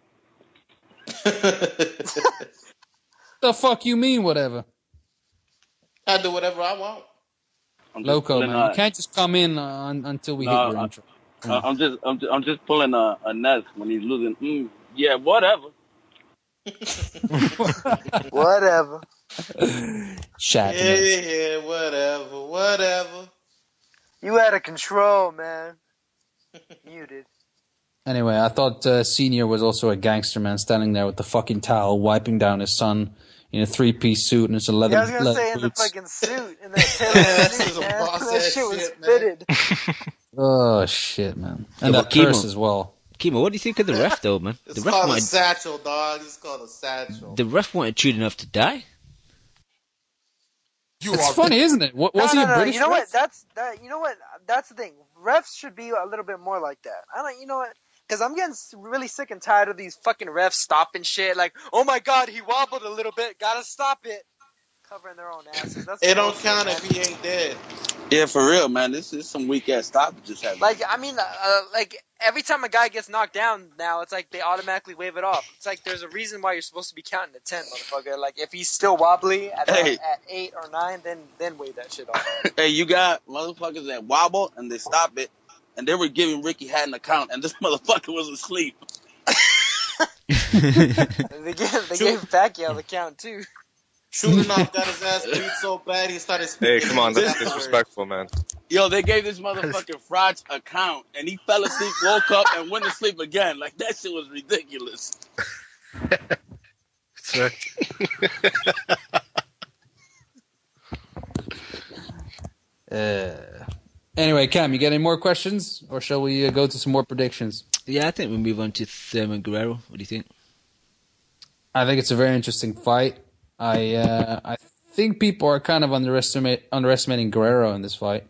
The fuck you mean, whatever? I do whatever I want. Loco, man, you can't just come in until we hit your intro. I'm just pulling a Ness when he's losing. Yeah, whatever. Whatever. Yeah, whatever. You out of control, man. You did. Anyway, I thought Senior was also a gangster, man, standing there with the fucking towel, wiping down his son in a 3-piece suit and it's a leather. Yeah, I was gonna leather say in the boots. fucking suit, in that tailored suit, man. That shit was fitted. Oh shit, man! And Yeah, that but curse as well. Kimo, what do you think of the ref, though, man? It's The ref called a wanted, satchel, dog. It's called a satchel. the ref wanted Trude enough to die. It's funny, isn't it? Was he a British You know ref? what? You know what? That's the thing. Refs should be a little bit more like that. You know what? Because I'm getting really sick and tired of these fucking refs stopping shit. Like, oh my god, he wobbled a little bit. Gotta stop it. Covering their own asses. That's It don't count if he ain't dead. Yeah, for real, man. This is some weak ass stoppages happening. Like, I mean, like every time a guy gets knocked down now, it's like they automatically wave it off. It's like there's a reason why you're supposed to be counting to 10, motherfucker. Like if he's still wobbly at 8 or 9, then wave that shit off. Hey, you got motherfuckers that wobble and they stop it, and they were giving Ricky Hatton a count, and this motherfucker was asleep. They gave Pacquiao the count too. Shooting-off got his ass beat so bad he started speaking. Hey, come on, that's disrespectful, man. Yo, they gave this motherfucker Fraj a count, and he fell asleep, woke up, and went to sleep again. Like, that shit was ridiculous. Anyway, Cam, you got any more questions? Or shall we go to some more predictions? Yeah, I think we'll move on to Thurman Guerrero. What do you think? I think it's a very interesting fight. I think people are kind of underestimating Guerrero in this fight.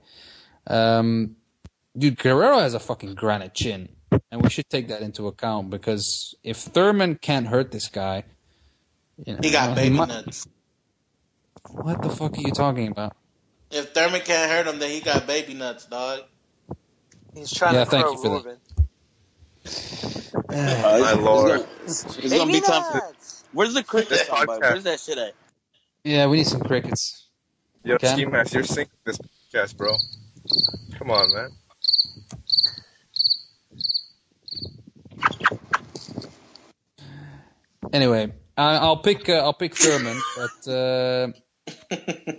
Dude, Guerrero has a fucking granite chin, and we should take that into account because if Thurman can't hurt this guy, you know, he got baby nuts. What the fuck are you talking about? If Thurman can't hurt him, then he got baby nuts, dog. He's trying to thank throw you for Ruben. My lord. It's gonna be time for... Where's the cricket song, bud? Where's that shit at? Yeah, we need some crickets. Yo, Cam? Ski Mask, you're sinking this podcast, bro. Come on, man. Anyway, I'll pick Thurman, but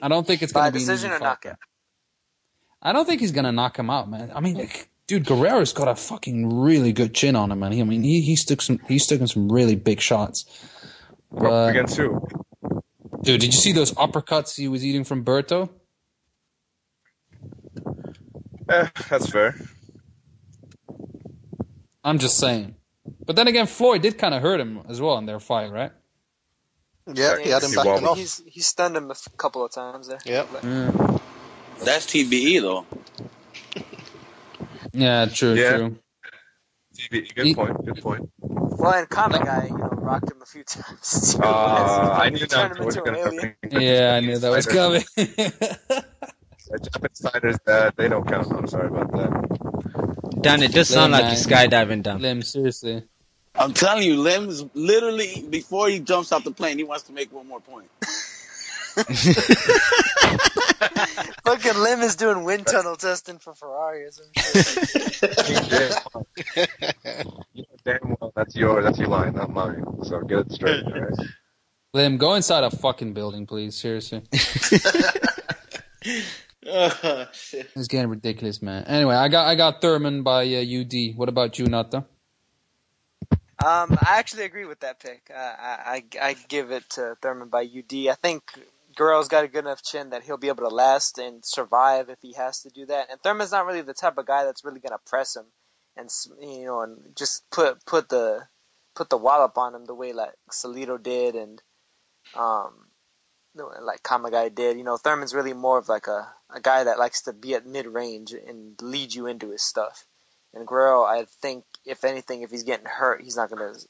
I don't think it's going to be decision an easy or fight. knockout. I don't think he's going to knock him out, man. I mean, like, dude, Guerrero's got a fucking really good chin on him, man. I mean, he's taken some really big shots. But, against who? Dude, did you see those uppercuts he was eating from Berto? That's fair. I'm just saying. But then again, Floyd did kind of hurt him as well in their fight, right? Yeah, he had him backing off. He stunned him a couple of times there. Yep. That's TBE, though. Yeah, true. TBE, good point. Well, and Comic Guy, rocked him a few times. I knew turned that him was into an going to alien. happen. Yeah, I knew that was coming. Japanese fighters, they don't count. I'm sorry about that. Dan, it does sound like you're skydiving, Dan. Lim, seriously. I'm telling you, Lim is literally, before he jumps off the plane, he wants to make one more point. Fucking Lim is doing wind tunnel testing for Ferrari or some shit. You know damn well that's your line, not mine. So get it straight, all right? Lim, go inside a fucking building, please. Seriously. Oh, shit. It's getting ridiculous, man. Anyway, I got Thurman by UD. What about you, Nata? I actually agree with that pick. I give it to Thurman by UD. I think Guerrero's got a good enough chin that he'll be able to last and survive if he has to do that. And Thurman's not really the type of guy that's really going to press him and and just put the wallop on him the way like Salido did and like Kamagai did. Thurman's really more of like a guy that likes to be at mid-range and lead you into his stuff. And Guerrero, I think, if anything, if he's getting hurt, he's not going to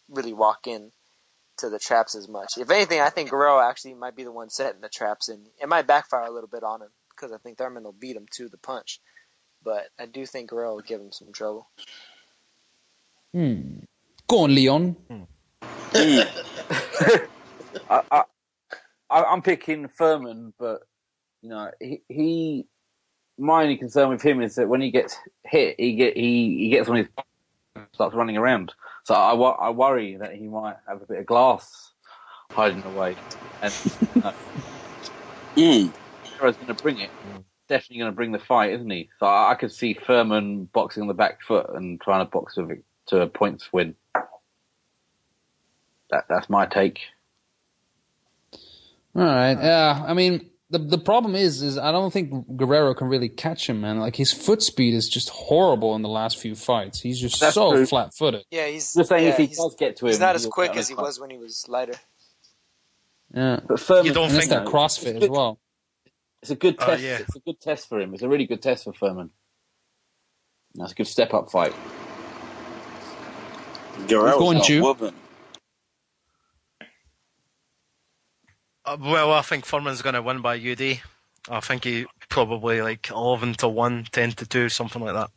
really walk in to the traps as much. If anything, I think Guerrero actually might be the one setting the traps, and it might backfire a little bit on him because I think Thurman will beat him to the punch. But I do think Guerrero will give him some trouble. Go on, Leon. I'm picking Thurman, but my only concern with him is that when he gets hit, he gets on his starts running around. So I worry that he might have a bit of glass hiding away, and Guerrero's going to bring it. Definitely going to bring the fight, isn't he? So I could see Thurman boxing on the back foot and trying to box to a points win. That's my take. All right. Yeah. I mean, the problem is I don't think Guerrero can really catch him, man. Like, his foot speed is just horrible in the last few fights. He's just so flat-footed. Yeah, he's just saying if he he's, does get to him, he's not as he'll quick get on as his he butt. was when he was lighter. Yeah. But Thurman, You don't And it's think that CrossFit as well. It's a good test. Yeah. It's a good test for him. It's a really good test for Thurman. That's a good step-up fight. Guerrero's going, not Jew? whooping. Well, I think Thurman's going to win by UD. I think he probably like 11-1, 10-2, something like that.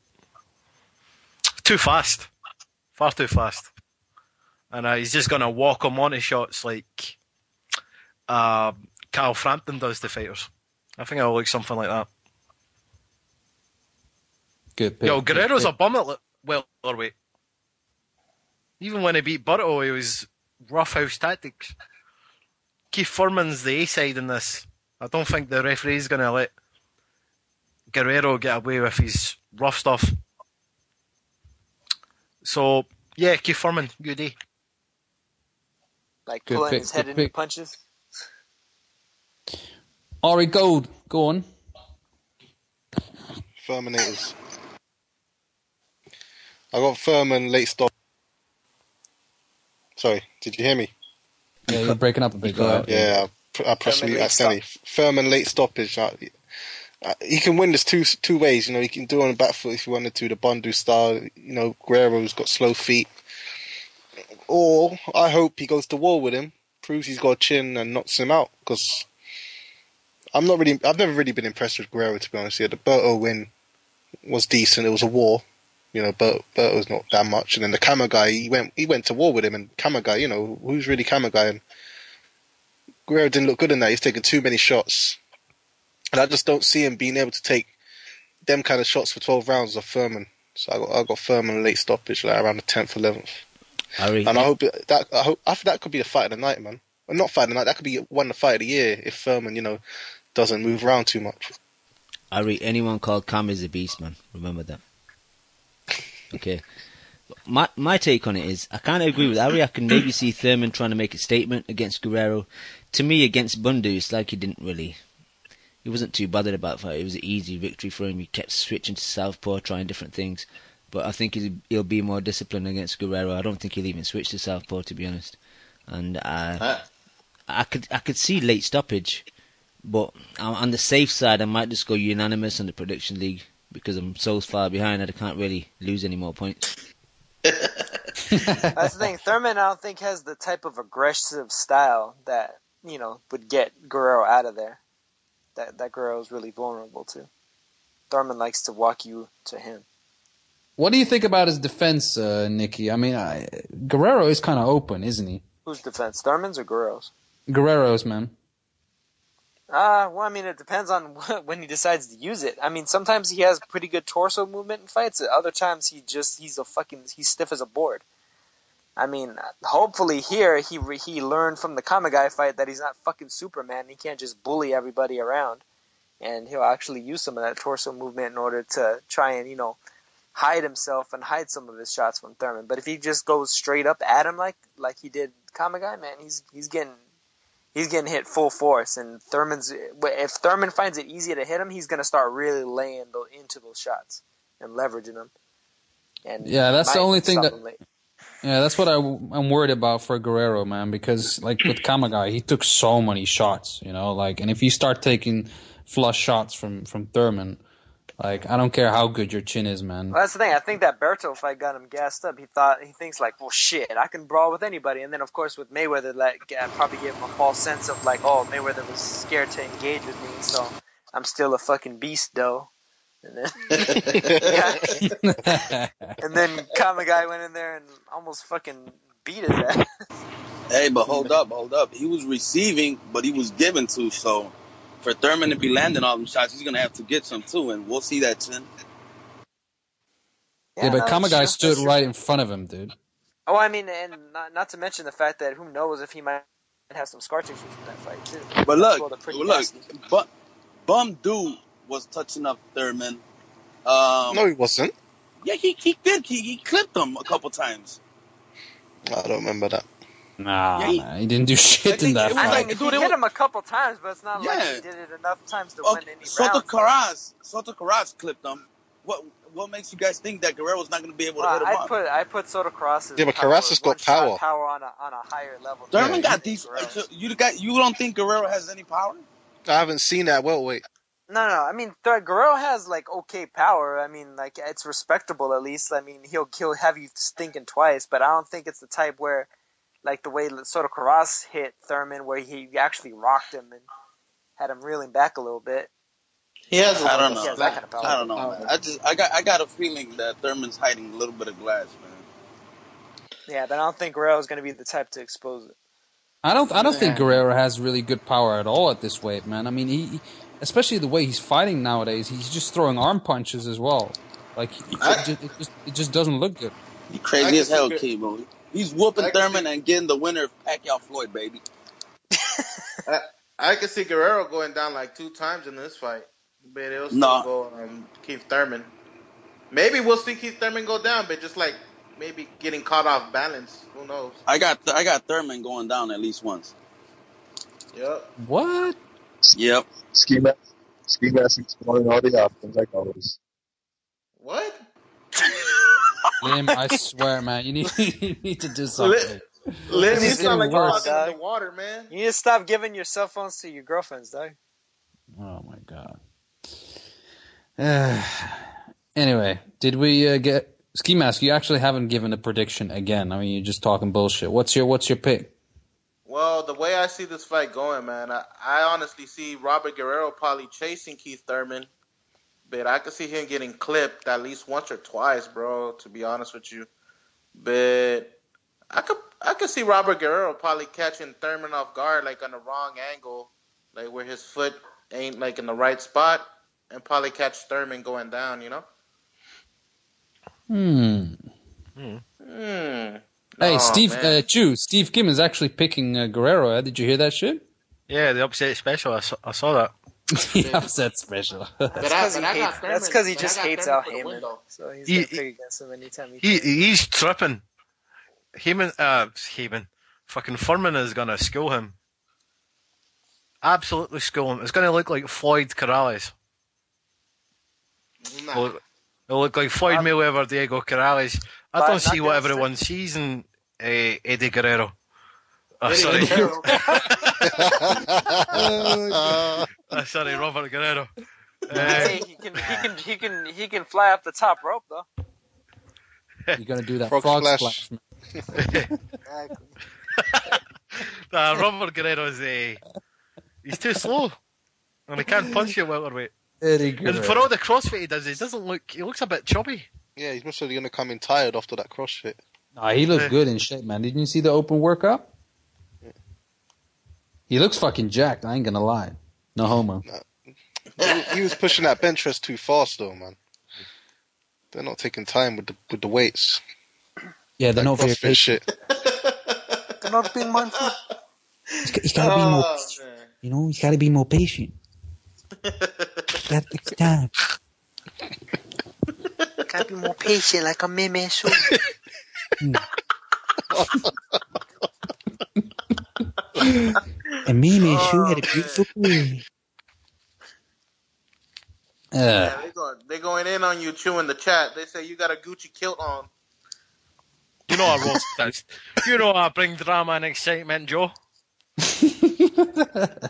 Too fast. Far too fast. And he's just going to walk him onto shots like Kyle Frampton does to fighters. I think it'll look something like that. Good pick. Yo, Guerrero's a bum at welterweight. Even when he beat Berto, he was roughhouse tactics. Keith Thurman's the A-side in this. I don't think the referee's going to let Guerrero get away with his rough stuff. So, yeah, Keith Thurman, UD. Like Good pulling pick, his head good into pick. punches. Ari Gold, go on. Furmanators. I got Thurman late stop. Sorry, did you hear me? Yeah, you're breaking up a bit. Go ahead. Yeah, I pressed mute accidentally. Thurman late stoppage. He can win this two ways. You know, he can do it on the back foot if he wanted to, the Bondu style. You know, Guerrero's got slow feet. Or I hope he goes to war with him, proves he's got a chin and knocks him out. Because I've never really been impressed with Guerrero, to be honest. Yeah, the Berto win was decent. It was a war. You know, Berto's not that much. And then the Kama guy, he went to war with him. And Kama guy, you know, who's really Kama guy? And Guerrero didn't look good in that. He's taken too many shots. And I just don't see him being able to take them kind of shots for 12 rounds of Thurman. So I got Thurman late stoppage, like around the 10th, 11th. And I hope after that could be the fight of the night, man. Well, not fight of the night. That could be one of the fight of the year if Thurman, you know, doesn't move around too much. Anyone called Kama is a beast, man. Remember that. Okay. My take on it is, I kind of agree with Ari. I can maybe see Thurman trying to make a statement against Guerrero. To me, against Bundu, it's like he wasn't too bothered about the fight. It was an easy victory for him. He kept switching to southpaw, trying different things. But I think he'll be more disciplined against Guerrero. I don't think he'll even switch to southpaw, to be honest. And I could see late stoppage, but on the safe side, I might just go unanimous on the prediction league because I'm so far behind that I can't really lose any more points. That's the thing. Thurman, I don't think, has the type of aggressive style that, you know, would get Guerrero out of there. That Guerrero is really vulnerable to. Thurman likes to walk you to him. What do you think about his defense, Nikki? I mean, Guerrero is kind of open, isn't he? Whose defense? Thurman's or Guerrero's? Guerrero's, man. Well, I mean, it depends on when he decides to use it. I mean, sometimes he has pretty good torso movement in fights. Other times he's stiff as a board. I mean, hopefully here he learned from the Kamagai fight that he's not fucking Superman. He can't just bully everybody around, and he'll actually use some of that torso movement in order to try and, you know, hide himself and hide some of his shots from Thurman. But if he just goes straight up at him like he did Kamagai, man, he's getting hit full force. And if Thurman finds it easy to hit him, he's gonna start really laying into those shots and leveraging them. And yeah, that's the only thing that's what I'm worried about for Guerrero, man, because like with Kamagai, he took so many shots, you know, like, and if you start taking flush shots from Thurman, like, I don't care how good your chin is, man. Well, that's the thing. I think that Berto fight got him gassed up. He thinks like, well, shit, I can brawl with anybody. And then, of course, with Mayweather, probably gave him a false sense of like, oh, Mayweather was scared to engage with me, so I'm still a fucking beast, though. And then, and then Kamagai went in there and almost fucking beat his ass. Hey, but hold up. He was receiving, but he was given to, so for Thurman to be landing all them shots, he's going to have to get some too, and we'll see that chin. Yeah, but Kamagai stood right in front of him, dude. Oh, I mean, and not to mention the fact that who knows if he might have some scar tissue from that fight, too. But look, Bum Dude was touching up Thurman. No, he wasn't. Yeah, he did. He clipped him a couple times. I don't remember that. Nah, man, he didn't do shit in that fight. He hit him a couple times, but it's not like he did it enough times to win any rounds. Soto Carras clipped him. What makes you guys think that Guerrero's not going to be able to hit him up? I put Soto Carras. Yeah, but Carras has got power. Power on a higher level. Thurman got decent. You don't think Guerrero has any power? I haven't seen that welterweight. No. I mean, Guerrero has like okay power. I mean, like it's respectable at least. I mean, he'll have you thinking twice, but I don't think it's the type where, like the way Soto Carras hit Thurman, where he actually rocked him and had him reeling back a little bit. He has. I don't know. That kind of power. I don't know, man. I got a feeling that Thurman's hiding a little bit of glass, man. Yeah, but I don't think Guerrero's going to be the type to expose it. I don't think Guerrero has really good power at all at this weight, man. I mean, he especially the way he's fighting nowadays, he's just throwing arm punches as well. Like it just doesn't look good. He crazy as hell, Kimo. He's whooping Thurman and getting the winner of Pacquiao-Floyd, baby. I could see Guerrero going down like 2 times in this fight. But it'll still go Keith Thurman. Maybe we'll see Keith Thurman go down, but just like maybe getting caught off balance. Who knows? I got Thurman going down at least once. Yep. What? Yep. Ski mask exploring all the options like always. What? Lim, I swear, man, you need to do something. Lim, you sound like you're walking in the water, man. You need to stop giving your cell phones to your girlfriends, dog. Oh my god. Anyway, did we get Ski Mask? You actually haven't given a prediction again. I mean, you're just talking bullshit. What's your pick? Well, the way I see this fight going, man, I honestly see Robert Guerrero probably chasing Keith Thurman, but I could see him getting clipped at least once or twice, bro. To be honest with you, but I could see Robert Guerrero probably catching Thurman off guard, like on the wrong angle, like where his foot ain't like in the right spot, and probably catch Thurman going down, you know? Hey, Steve Kim is actually picking Guerrero. Did you hear that shit? Yeah, the upset special. I saw that. The upset special. That's because he just hates Al Hayman. So he's going to pick against him anytime he's tripping. Hayman, fucking Thurman is going to school him. Absolutely school him. It's going to look like Floyd Corrales. It'll look like Floyd Mayweather, Diego Corrales. I don't see what everyone sees in Eddie Guerrero. Sorry. Sorry, Robert Guerrero. He can fly up the top rope though. You're gonna do that frog splash. Exactly. Robert Guerrero is he's too slow, and he can't punch you welterweight. And for all the CrossFit he does, he looks a bit chubby. Yeah, he's mostly going to come in tired after that CrossFit. Nah, he looks good in shape, man. Didn't you see the open workout? Yeah. He looks fucking jacked, I ain't gonna lie. No homo. Nah. He was pushing that bench press too fast though, man. They're not taking time with the weights. Yeah, they're not very patient. Shit. They're not being mindful. He's gotta be more, you know, he's gotta be more patient. That takes time. Gotta be more patient, like a meme show. And Mimi Shu had a beautiful career. Yeah, they're going in on you, Chew, in the chat. They say you got a Gucci kilt on. You know I roast this. You know I bring drama and excitement, Joe.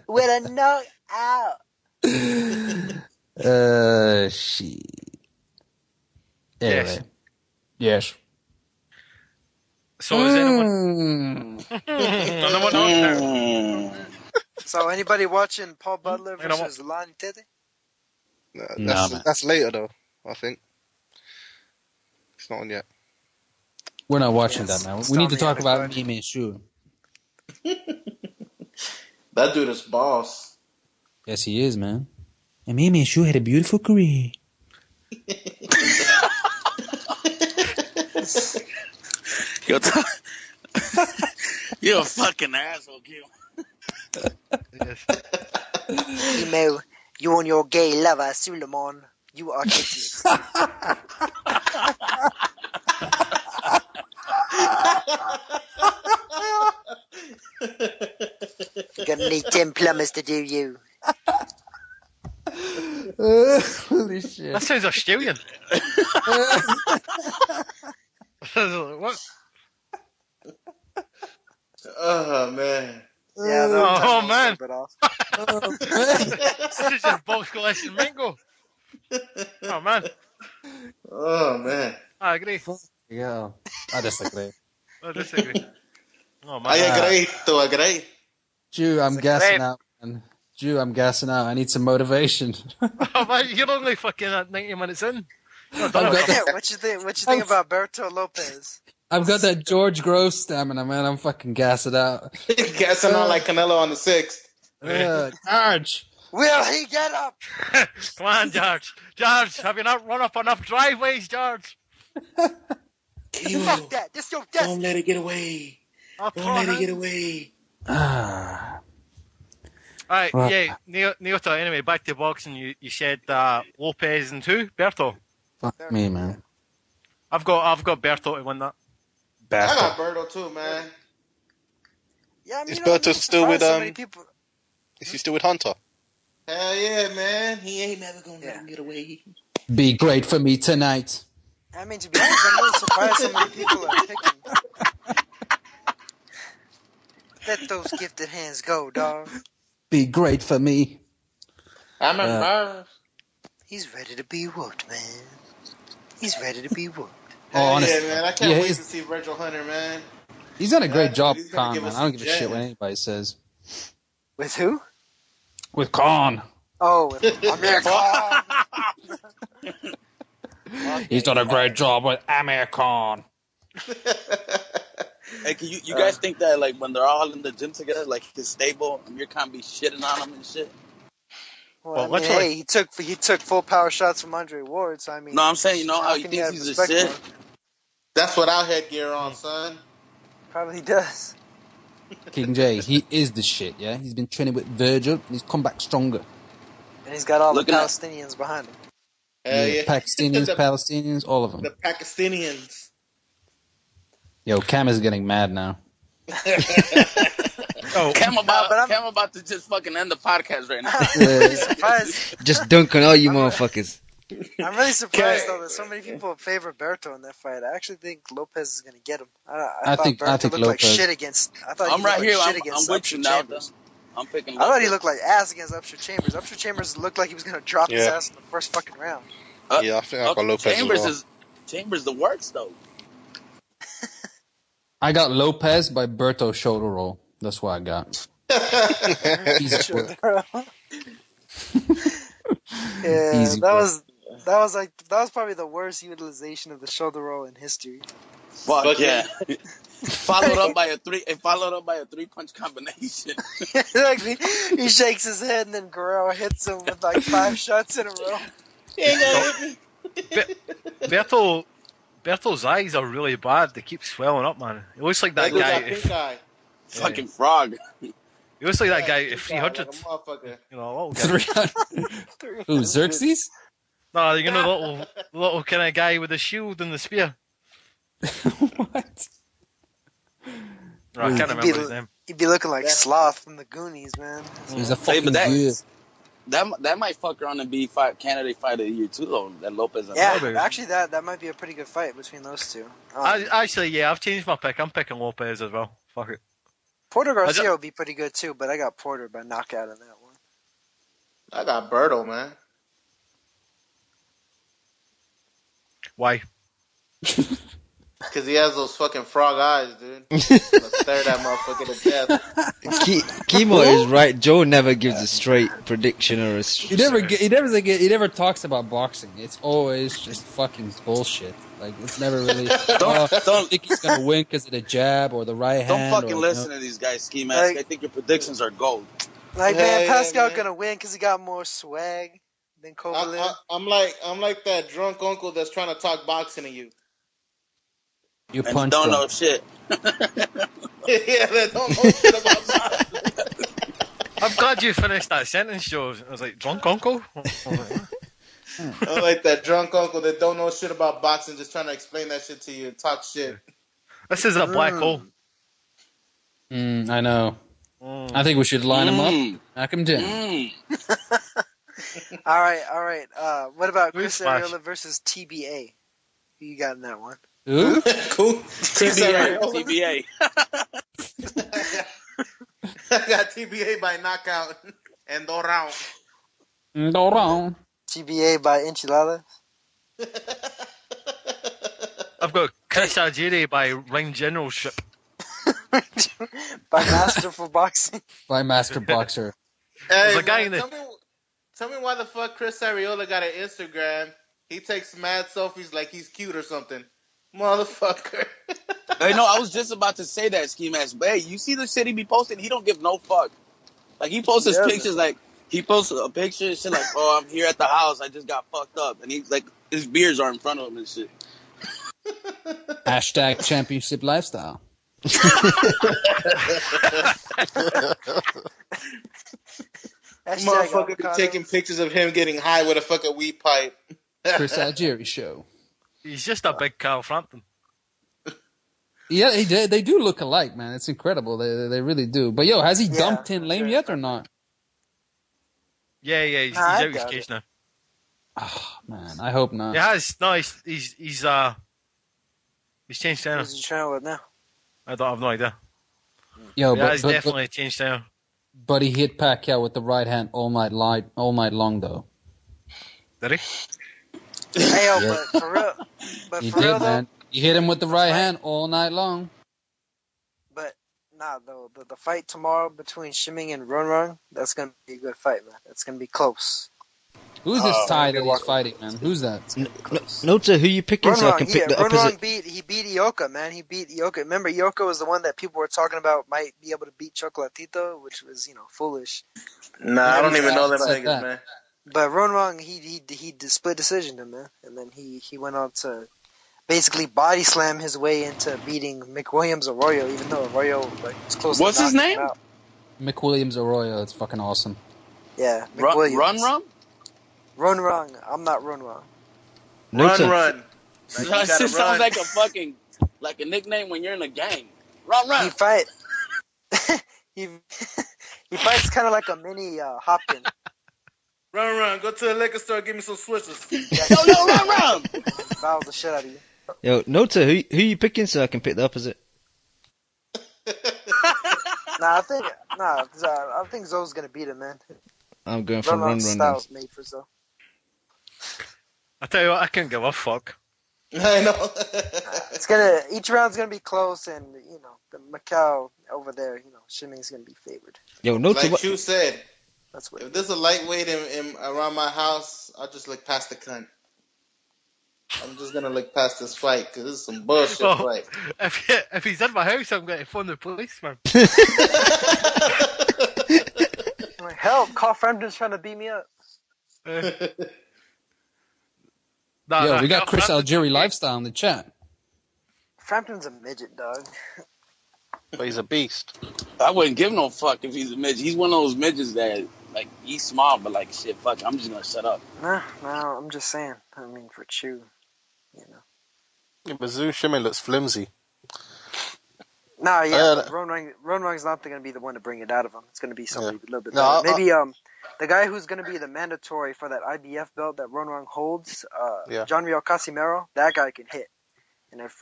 With a note out. Shit. Anyway. Yes. So is anyone out there? So anybody watching Paul Butler versus Lani Tete? That's later though, I think. It's not on yet. We're not watching that, man. We need to talk about Mimi Shu. That dude is boss. Yes, he is, man. And Mimi Shu had a beautiful career. You're a fucking asshole, Gale. Email, you and your gay lover, Suleiman. You are kidding. You're gonna need 10 plumbers to do you. Holy shit. That sounds Australian. What? Oh man. Yeah, oh man. This is just box collection mingo. Oh man. Oh man. I agree. Yeah. I disagree. I disagree. Oh man. I agree. Jew, I'm gassing out, man. I'm gassing out. I need some motivation. Oh man, you're only fucking at 90 minutes in. What you think about Berto Lopez? I've got that George Grove stamina, man. I'm fucking gassing out. Gassing out like Canelo on the 6th. George! Will he get up? Come on, George. George, have you not run up enough driveways, George? Fuck that. This your death. Don't let it get away. Don't let it get away. Alright, yeah, Neota, anyway, back to boxing. You said Lopez and who? Berto? Fuck me, man. I've got Berto to win that. I got Berto too, man. Yeah, I mean, is Berto still with people... Is he still with Hunter? Hell yeah, man. He ain't never gonna let him get away. Be great for me tonight. I mean, to be honest, I'm really surprised so many people are picking. Let those gifted hands go, dog. Be great for me. I'm a He's ready to be whooped, man. He's ready to be whooped. Honestly, yeah, man. I can't wait to see Virgil Hunter, man. He's done a great job he's with gonna Khan, give man. us I don't some give a shit what gems. anybody says. With who? With Khan. Oh, with Amir Khan. He's done a great job with Amir Khan. Hey, can you guys think that, like, when they're all in the gym together, like, his stable, Amir Khan be shitting on him and shit? Well, I mean, hey, he took full power shots from Andre Ward, so I mean... No, I'm saying, you know how he thinks he's a shit? That's without headgear on, son. Probably does. King J, he is the shit, yeah? He's been training with Virgil, and he's come back stronger. And he's got all the Palestinians behind him. Yeah. Pakistanis, Palestinians, all of them. The Pakistanians. Yo, Cam is getting mad now. Cam about to just fucking end the podcast right now. I'm surprised. Just dunk on all you motherfuckers. I'm really surprised though that so many people favor Berto in that fight. I actually think Lopez is going to get him. I thought Berto looked like shit against. I thought he looked like shit against Upshur Chambers. I'm picking. I thought he looked like ass against Upshur Chambers. Upshur Chambers looked like he was going to drop his ass in the first fucking round. Yeah, I think I got Lopez Chambers as well. Chambers the worst though. I got Lopez by Berto shoulder roll. That's what I got. Easy work. Yeah, Easy that work. was probably the worst utilization of the shoulder roll in history. Fuck yeah. Followed up by a 3-punch combination. Exactly. He shakes his head and then Guerrero hits him with like 5 shots in a row. He ain't gonna hit me. Berto's eyes are really bad. They keep swelling up, man. It looks like that guy. Fucking frog. It looks like that guy at 300. You know, a little guy. 300? Who, Xerxes? No, you know, the little kind of guy with the shield and the spear. What? No, I can't remember his name. He'd be looking like Sloth from the Goonies, man. He's a fucking dude. That might fuck around and be candidate fight of the year too, though. That Lopez. And actually, that might be a pretty good fight between those two. I've changed my pick. I'm picking Lopez as well. Fuck it. Porter Garcia would be pretty good too, but I got Porter by knockout in that one. I got Berto, man. Why? Because he has those fucking frog eyes, dude. Stare that motherfucker to death. Kimo is right. Joe never gives a straight prediction or a. He never talks about boxing. It's always just fucking bullshit. Like it's never really. I think he's gonna win because of the jab or the right hand. Don't fucking listen to these guys, Ski Mask. I think your predictions are gold. Like man, Pascal gonna win because he got more swag than Kovalev. I'm like that drunk uncle that's trying to talk boxing to you. You and don't know shit. Yeah, they don't know shit about boxing. I'm glad you finished that sentence, Joe. I was like, drunk uncle? I'm like that drunk uncle that don't know shit about boxing, just trying to explain that shit to you and talk shit. This is a black hole. I know. I think we should line them up, knock them down. All right. What about Chris Arreola versus TBA? Who you got in that one? Who? Cool. TBA. I got TBA by knockout and no round. No round. TBA by enchiladas. I've got Chris Algieri by ring generalship. By masterful boxing. By master boxer. Hey, There's a guy man, tell me why the fuck Chris Arreola got an Instagram. He takes mad selfies like he's cute or something. Motherfucker. Hey, no, I was just about to say that, Ski Mask. But hey, you see the shit he be posting? He don't give no fuck. Like, he posts his pictures, like, he posts a picture and shit like, oh, I'm here at the house. I just got fucked up. And he's like, his beers are in front of him and shit. Hashtag championship lifestyle. Motherfucker be taking pictures of him getting high with a fucking weed pipe. Chris Algieri show. He's just a big Carl Frampton. Yeah, they do look alike, man. It's incredible. They really do. But yo, has he dumped Tin Lame yet or not? Yeah, he's out of his cage now. Oh man, I hope not. He has. No, he's changed down. Who's he training with now? I have no idea. Yo, but he's definitely changed down. But he hit Pacquiao with the right hand all night long, though. Did he? Hey, yo, but for real, He did, man. He hit him with the right hand all night long. But the fight tomorrow between Shiming and Rong, that's gonna be a good fight, man. It's gonna be close. Who's this Thai that he's fighting, man? Who's that? Nota, who you picking so I can pick the opposite? He beat Ioka, man. He beat Ioka. Remember, Ioka was the one that people were talking about might be able to beat Chocolatito, which was, foolish. Nah, I don't even know them niggas, man. But Rong, he split decisioned him, man. And then he went on to basically body slam his way into beating McWilliams Arroyo, even though Arroyo was close to knocking him out. McWilliams Arroyo. It's fucking awesome. Yeah, McWilliams. Run? I'm not Run. Run. That shit sounds like a fucking, like a nickname when you're in a gang. Run. He fights kind of like a mini Hopkins. Run. Go to the liquor store, give me some switches. Yo, run. Foul the shit out of you. Yo, Nota, who you picking so I can pick the opposite? I think Zoe's gonna beat him, man. I'm going for Run. Style's made for Zoe. I tell you what, I can't give a fuck. I know. Each round's gonna be close, and the Macau over there, Shiming's gonna be favored. Yo, Nota, like you said, that's what. If there's a lightweight in around my house, I'll just look past the cunt. I'm just gonna look past this fight because this is some bullshit fight. If he's in my house, I'm going to phone the police, man. Help! Call Frampton's trying to beat me up. We got Chris Algieri lifestyle in the chat. Frampton's a midget, dog. But he's a beast. I wouldn't give no fuck if he's a midget. He's one of those midgets that, like, he's small, but like, shit, fuck it, I'm just gonna shut up. No, I'm just saying. I mean, for Chew, Yeah, but Zhu Shiming looks flimsy. No, but Ron's not going to be the one to bring it out of him. It's going to be somebody a little bit better. Maybe the guy who's going to be the mandatory for that IBF belt that Ron holds, John Real Casimero, that guy can hit. And if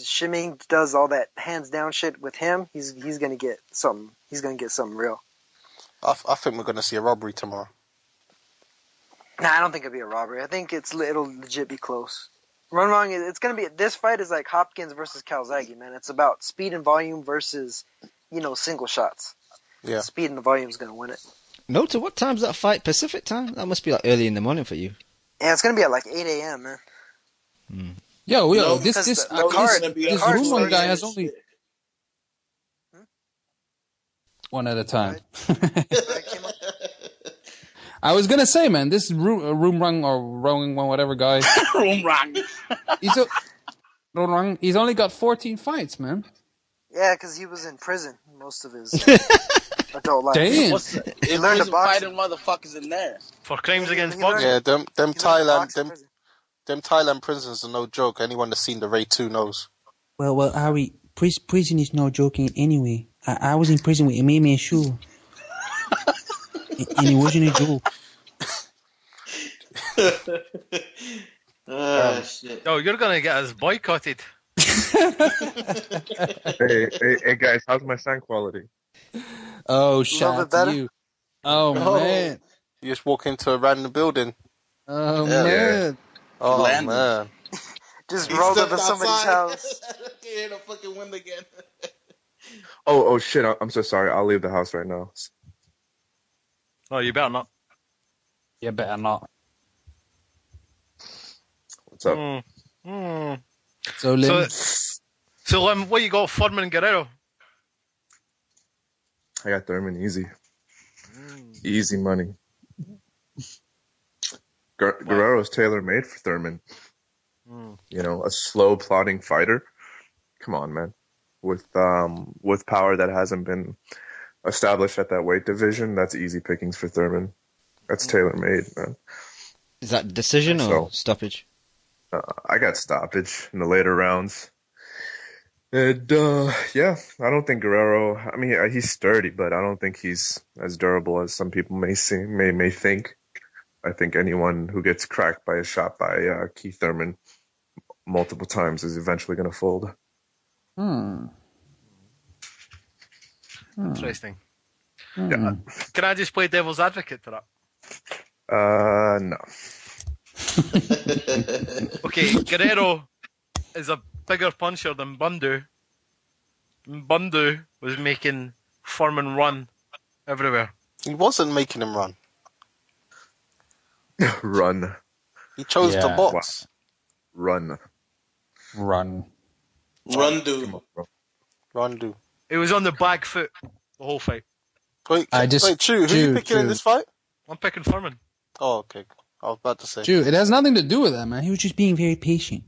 Shiming does all that hands down shit with him, he's going to get something. He's going to get something real. I think we're going to see a robbery tomorrow. Nah, I don't think it'll be a robbery. I think it'll legit be close. Run, it's going to be, this fight is like Hopkins versus Calzaghe, man. It's about speed and volume versus, single shots. Yeah. Speed and the volume is going to win it. Nota, what time's that fight? Pacific time? That must be like early in the morning for you. Yeah, it's going to be at like 8 a.m., man. Yo, this Room guy has only... One at a time. I was gonna say, man, this Room Rung or Rong, whatever guy. Room Rung. He's only got 14 fights, man. Yeah, because he was in prison most of his adult life. Damn. He learned to fighting motherfuckers in there. For crimes against boxing. Yeah, them Thailand prisons are no joke. Anyone that's seen the Raid 2 knows. Well, Ari, prison is no joking anyway. I was in prison with a man shoe. And it wasn't a joke. Shit. Oh, you're gonna get us boycotted. Hey, guys, how's my sound quality? Oh, shout out to you. Oh, man. You just walk into a random building. Oh, man. Oh, Landed. man. Just rolled up in somebody's house. I can't hear the fucking wind again. Oh, shit, I'm so sorry. I'll leave the house right now. Oh, you better not. You better not. What's up? So, Lim. So, what you got, Thurman and Guerrero? I got Thurman easy. Easy money. Guerrero's tailor-made for Thurman. You know, a slow, plodding fighter. Come on, man. With power that hasn't been established at that weight division, that's easy pickings for Thurman. That's tailor-made, man. Is that decision or stoppage? I got stoppage in the later rounds. And, yeah, I don't think Guerrero, I mean, he's sturdy, but I don't think he's as durable as some people may think. I think anyone who gets cracked by a shot by Keith Thurman multiple times is eventually going to fold. Interesting. Yeah. Can I just play devil's advocate to that? No. Okay, Guerrero is a bigger puncher than Bundu. Bundu was making Thurman run everywhere. He wasn't making him run. Run. He chose to box. Run. Rundu. It was on the back foot the whole fight. Wait, Chew, who are you picking in this fight? I'm picking Thurman. Oh, okay. I was about to say. Chew, it has nothing to do with that, man. He was just being very patient.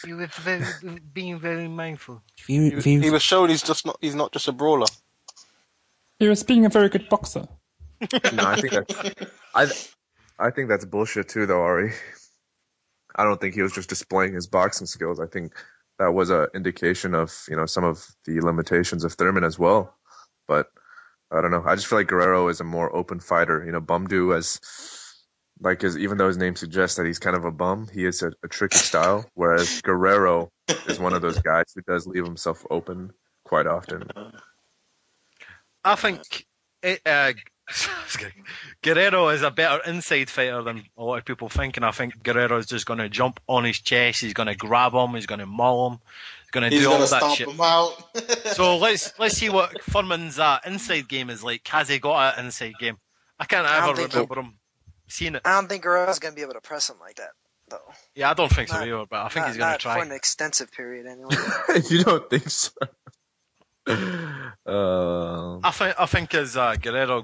He was being very mindful. He was showing he's not just a brawler. He was being a very good boxer. No, I think that's bullshit too, though, Ari. I don't think he was just displaying his boxing skills. I think that was an indication of, you know, some of the limitations of Thurman as well. But I don't know. I just feel like Guerrero is a more open fighter. You know, Bumdu even though his name suggests that he's kind of a bum, he is a tricky style. Whereas Guerrero is one of those guys who does leave himself open quite often. I think Guerrero is a better inside fighter than a lot of people think, and I think Guerrero is just going to jump on his chest, he's going to grab him, he's going to maul him, he's going to do all that stomp shit. him out. So let's see what Thurman's inside game is like. Has he got an inside game? I can't ever remember him seeing it. I don't think Guerrero's going to be able to press him like that, though. Yeah, I don't think so either, but I think he's going to try. For an extensive period, anyway. You don't think so? I think as Guerrero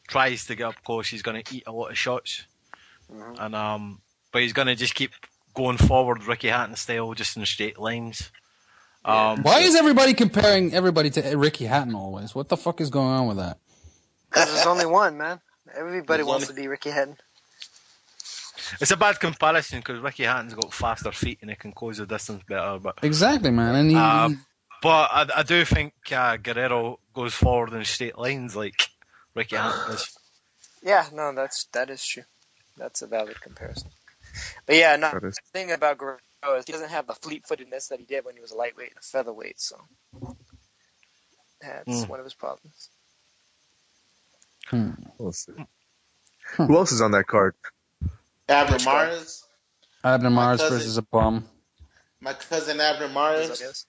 tries to get up close, he's going to eat a lot of shots, and but he's going to just keep going forward, Ricky Hatton style, just in straight lines. Why is everybody comparing everybody to Ricky Hatton always? What the fuck is going on with that? Because there's only one, man. Everybody wants to be Ricky Hatton. It's a bad comparison because Ricky Hatton's got faster feet and he can close the distance better. But exactly, man. And but I do think Guerrero goes forward in straight lines like Ricky Hatton does. Yeah, no, that is true. That's a valid comparison. But yeah, the thing about Guerrero is he doesn't have the fleet-footedness that he did when he was a lightweight and a featherweight, so that's one of his problems. We'll see. Who else is on that card? Abner Mares. Abner Mares versus a bum. My cousin Abner Mares.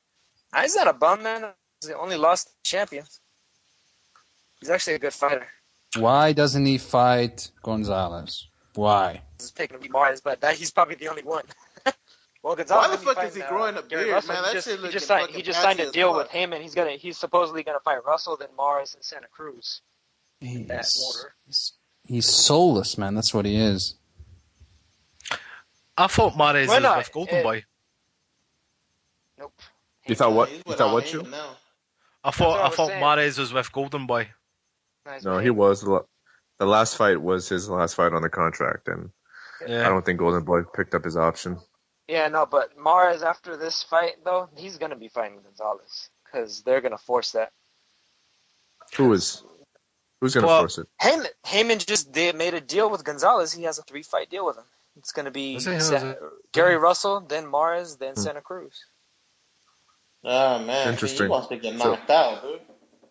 He's not a bum, man. He's the only lost champion. He's actually a good fighter. Why doesn't he fight Gonzalez? Why? He's picking Mares, but he's probably the only one. Well, Gonzalez. Why the fuck is he growing a beard, Russell, man? That shit looking he just signed a deal with Hayman. He's supposedly gonna fight Russell, then Mares, and Santa Cruz. That order. He's soulless, man. That's what he is. I thought Mares was with Golden Boy. Nope. You thought what? You thought what? You? I thought Mares was with Golden Boy. No, he was. The last fight was his last fight on the contract, and I don't think Golden Boy picked up his option. Yeah, no, but Mares after this fight though, he's gonna be fighting Gonzalez because they're gonna force that. Who's gonna force it? Hayman just made a deal with Gonzalez. He has a 3-fight deal with him. It's gonna be Gary Russell, then Mares, then Santa Cruz. Oh man, Interesting. He wants to get knocked out, dude.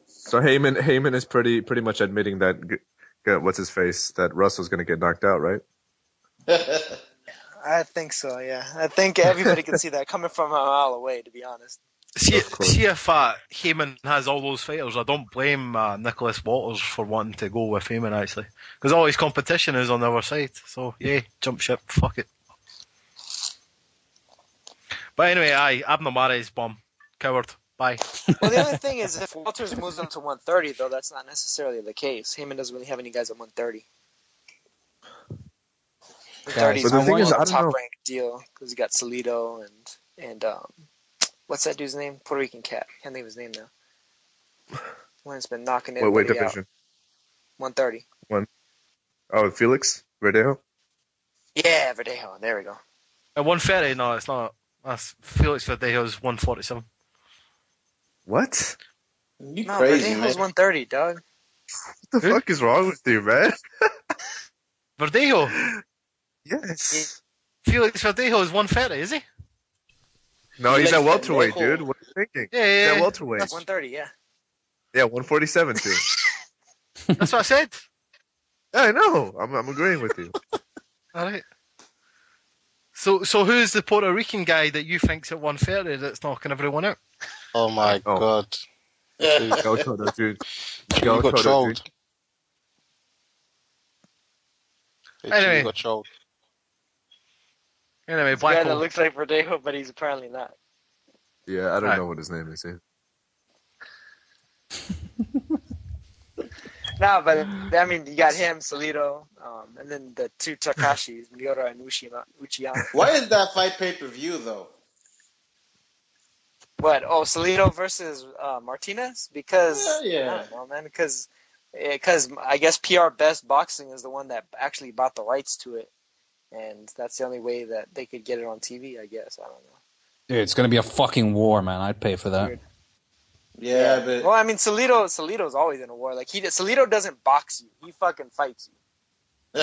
So Hayman is pretty much admitting that what's his face, that Russell's gonna get knocked out, right? I think so. Yeah, I think everybody can see that coming from a mile away. To be honest. See if Hayman has all those fighters. I don't blame Nicholas Waters for wanting to go with Hayman, actually. Because all his competition is on the other side. So, yeah, jump ship, fuck it. But anyway, Abner Mares, bomb. Coward. Bye. Well, the other thing is, if Walters moves up to 130, though, that's not necessarily the case. Hayman doesn't really have any guys at 130. 130 is a top-ranked deal, because you got Salido and what's that dude's name? Puerto Rican cat. Can't think of his name now. One's been knocking it. Wait, division. 130. Felix Verdejo? Yeah, Verdejo. There we go. At 130? No, it's not. That's Felix Verdejo's 147. What? You no, crazy, Verdejo's man. 130, dog. What the fuck is wrong with you, man? Verdejo? Yes. Felix Verdejo is 130, is he? No, he's at welterweight, dude. What are you thinking? Yeah. He's at welterweight. That's 130, yeah. Yeah, 147 too. That's what I said. Yeah, I know. I'm agreeing with you. All right. So who's the Puerto Rican guy that you think's at 130 that's knocking everyone out? Oh my god. Go Cotto, dude. You got trolled. Anyway. You got trolled. Anyway, Black guy that looks like Verdejo, but he's apparently not. Yeah, I don't know what his name is. No, but I mean, you got him, Salido, and then the two Takashis, Miura and Uchiyama. Why is that fight pay-per-view, though? What? Oh, Salido versus Martinez? Because, yeah. I don't know, man, because I guess PR Best Boxing is the one that actually bought the rights to it. And that's the only way that they could get it on TV, I guess. I don't know. Dude, it's going to be a fucking war, man. I'd pay for that. Weird. Yeah, but... Well, I mean, Salido's always in a war. Like, Salido doesn't box you. He fucking fights you.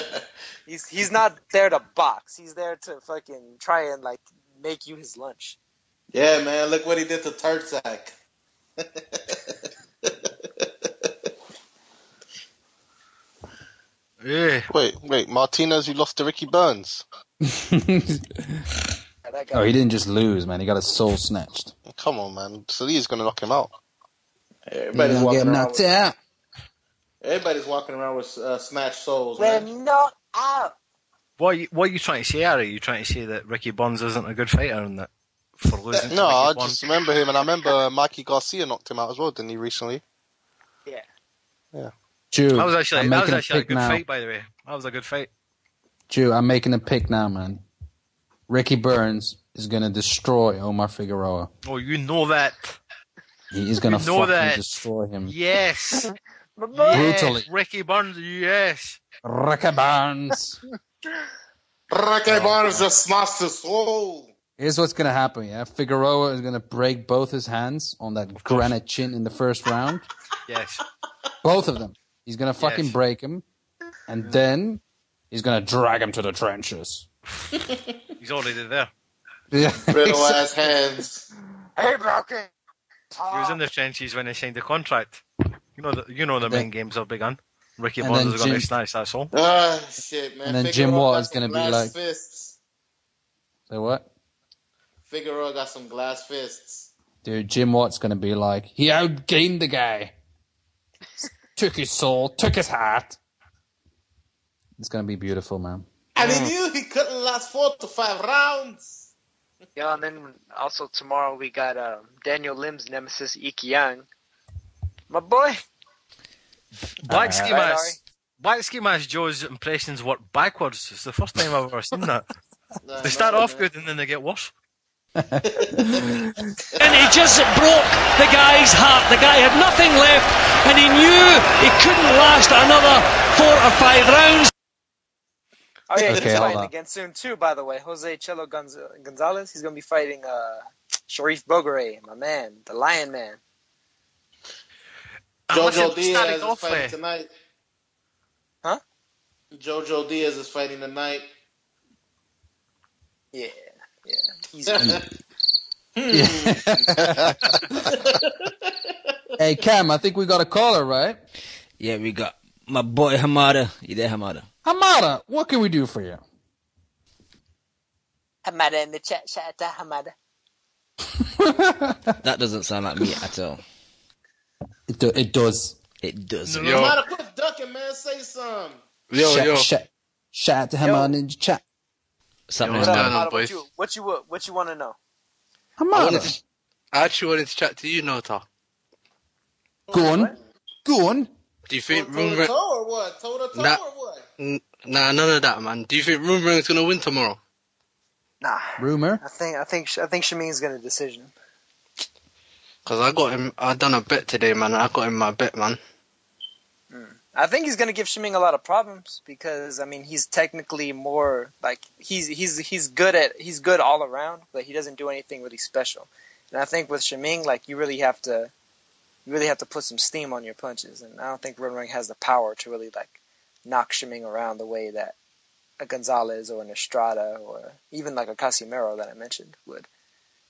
He's not there to box. He's there to fucking try and, like, make you his lunch. Yeah, man. Look what he did to Turtzak. Yeah. Wait, Martinez, you lost to Ricky Burns. Oh, he didn't just lose, man. He got his soul snatched. Come on, man. Salido's going to knock him out. Everybody's walking around with snatched souls. We're man. not out. What are you trying to say, Ari? Are you trying to say that Ricky Burns isn't a good fighter and that for losing? No, I just remember him, and I remember Mikey Garcia knocked him out as well, didn't he, recently? Yeah. Yeah. Jew, that was actually a good now. fight, by the way. That was a good fight. Jew, I'm making a pick now, man. Ricky Burns is going to destroy Omar Figueroa. Oh, you know that. He is going to fucking destroy him. Yes. Brutally. Yes. Ricky Burns, yes. Ricky Burns. Ricky Burns just smashed his soul. Here's what's going to happen, yeah? Figueroa is going to break both his hands on that granite chin in the first round. Yes. Both of them. He's going to fucking break him. And then he's going to drag him to the trenches. He's already there. Yeah. Brittle ass hands. Hey, broken. He was in the trenches when they signed the contract. You know the main games have begun. Ricky Burns is going to snatch that soul. Ah, shit, man. And then Jim Watt is going to be like... Fists. Say what? Figueroa got some glass fists. Dude, Jim Watt's going to be like, he outgained the guy. Took his soul, took his heart. It's going to be beautiful, man. And he knew he couldn't last 4 to 5 rounds. Yeah, and then also tomorrow we got Daniel Lim's nemesis, Iki Yang. My boy. Black Ski Mask Joe's impressions work backwards. It's the first time I've ever seen that. They start off good and then they get worse. And he just broke the guy's heart. The guy had nothing left and he knew he couldn't last another 4 or 5 rounds. Oh yeah, Okay, he's hold fighting on. again soon too. By the way, Jose Chelo Gonzalez. He's gonna be fighting Sharif Bogare, my man, the Lion Man. Jojo Diaz is fighting tonight. Huh? Jojo Diaz is fighting tonight. Yeah. He's Hey, Cam, I think we got a caller, right? Yeah, we got my boy Hamada. You there, Hamada? Hamada, what can we do for you? Hamada in the chat. Shout out to Hamada. That doesn't sound like me at all. It does. It does. No matter, quit ducking, man. Say something. Shout out to Hamada in the chat. Something What's going on, Hamada, boys? what you want to know? Hamada. I actually wanted to chat to you, Nota. Go on. Do you think Toe Room to toe or what? Toe to toe or what? Nah, none of that, man. Do you think Room Ring's gonna win tomorrow? Nah. Rumor? I think Shiming's gonna decision him. Cause I got him. I done a bet today, man. I got him my bet, man. I think he's gonna give Shiming a lot of problems because I mean he's technically more like he's good all around, but he doesn't do anything really special. And I think with Shiming, like you really have to put some steam on your punches, and I don't think Ring has the power to really like knock Shiming around the way that a Gonzalez or an Estrada or even like a Casimiro that I mentioned would.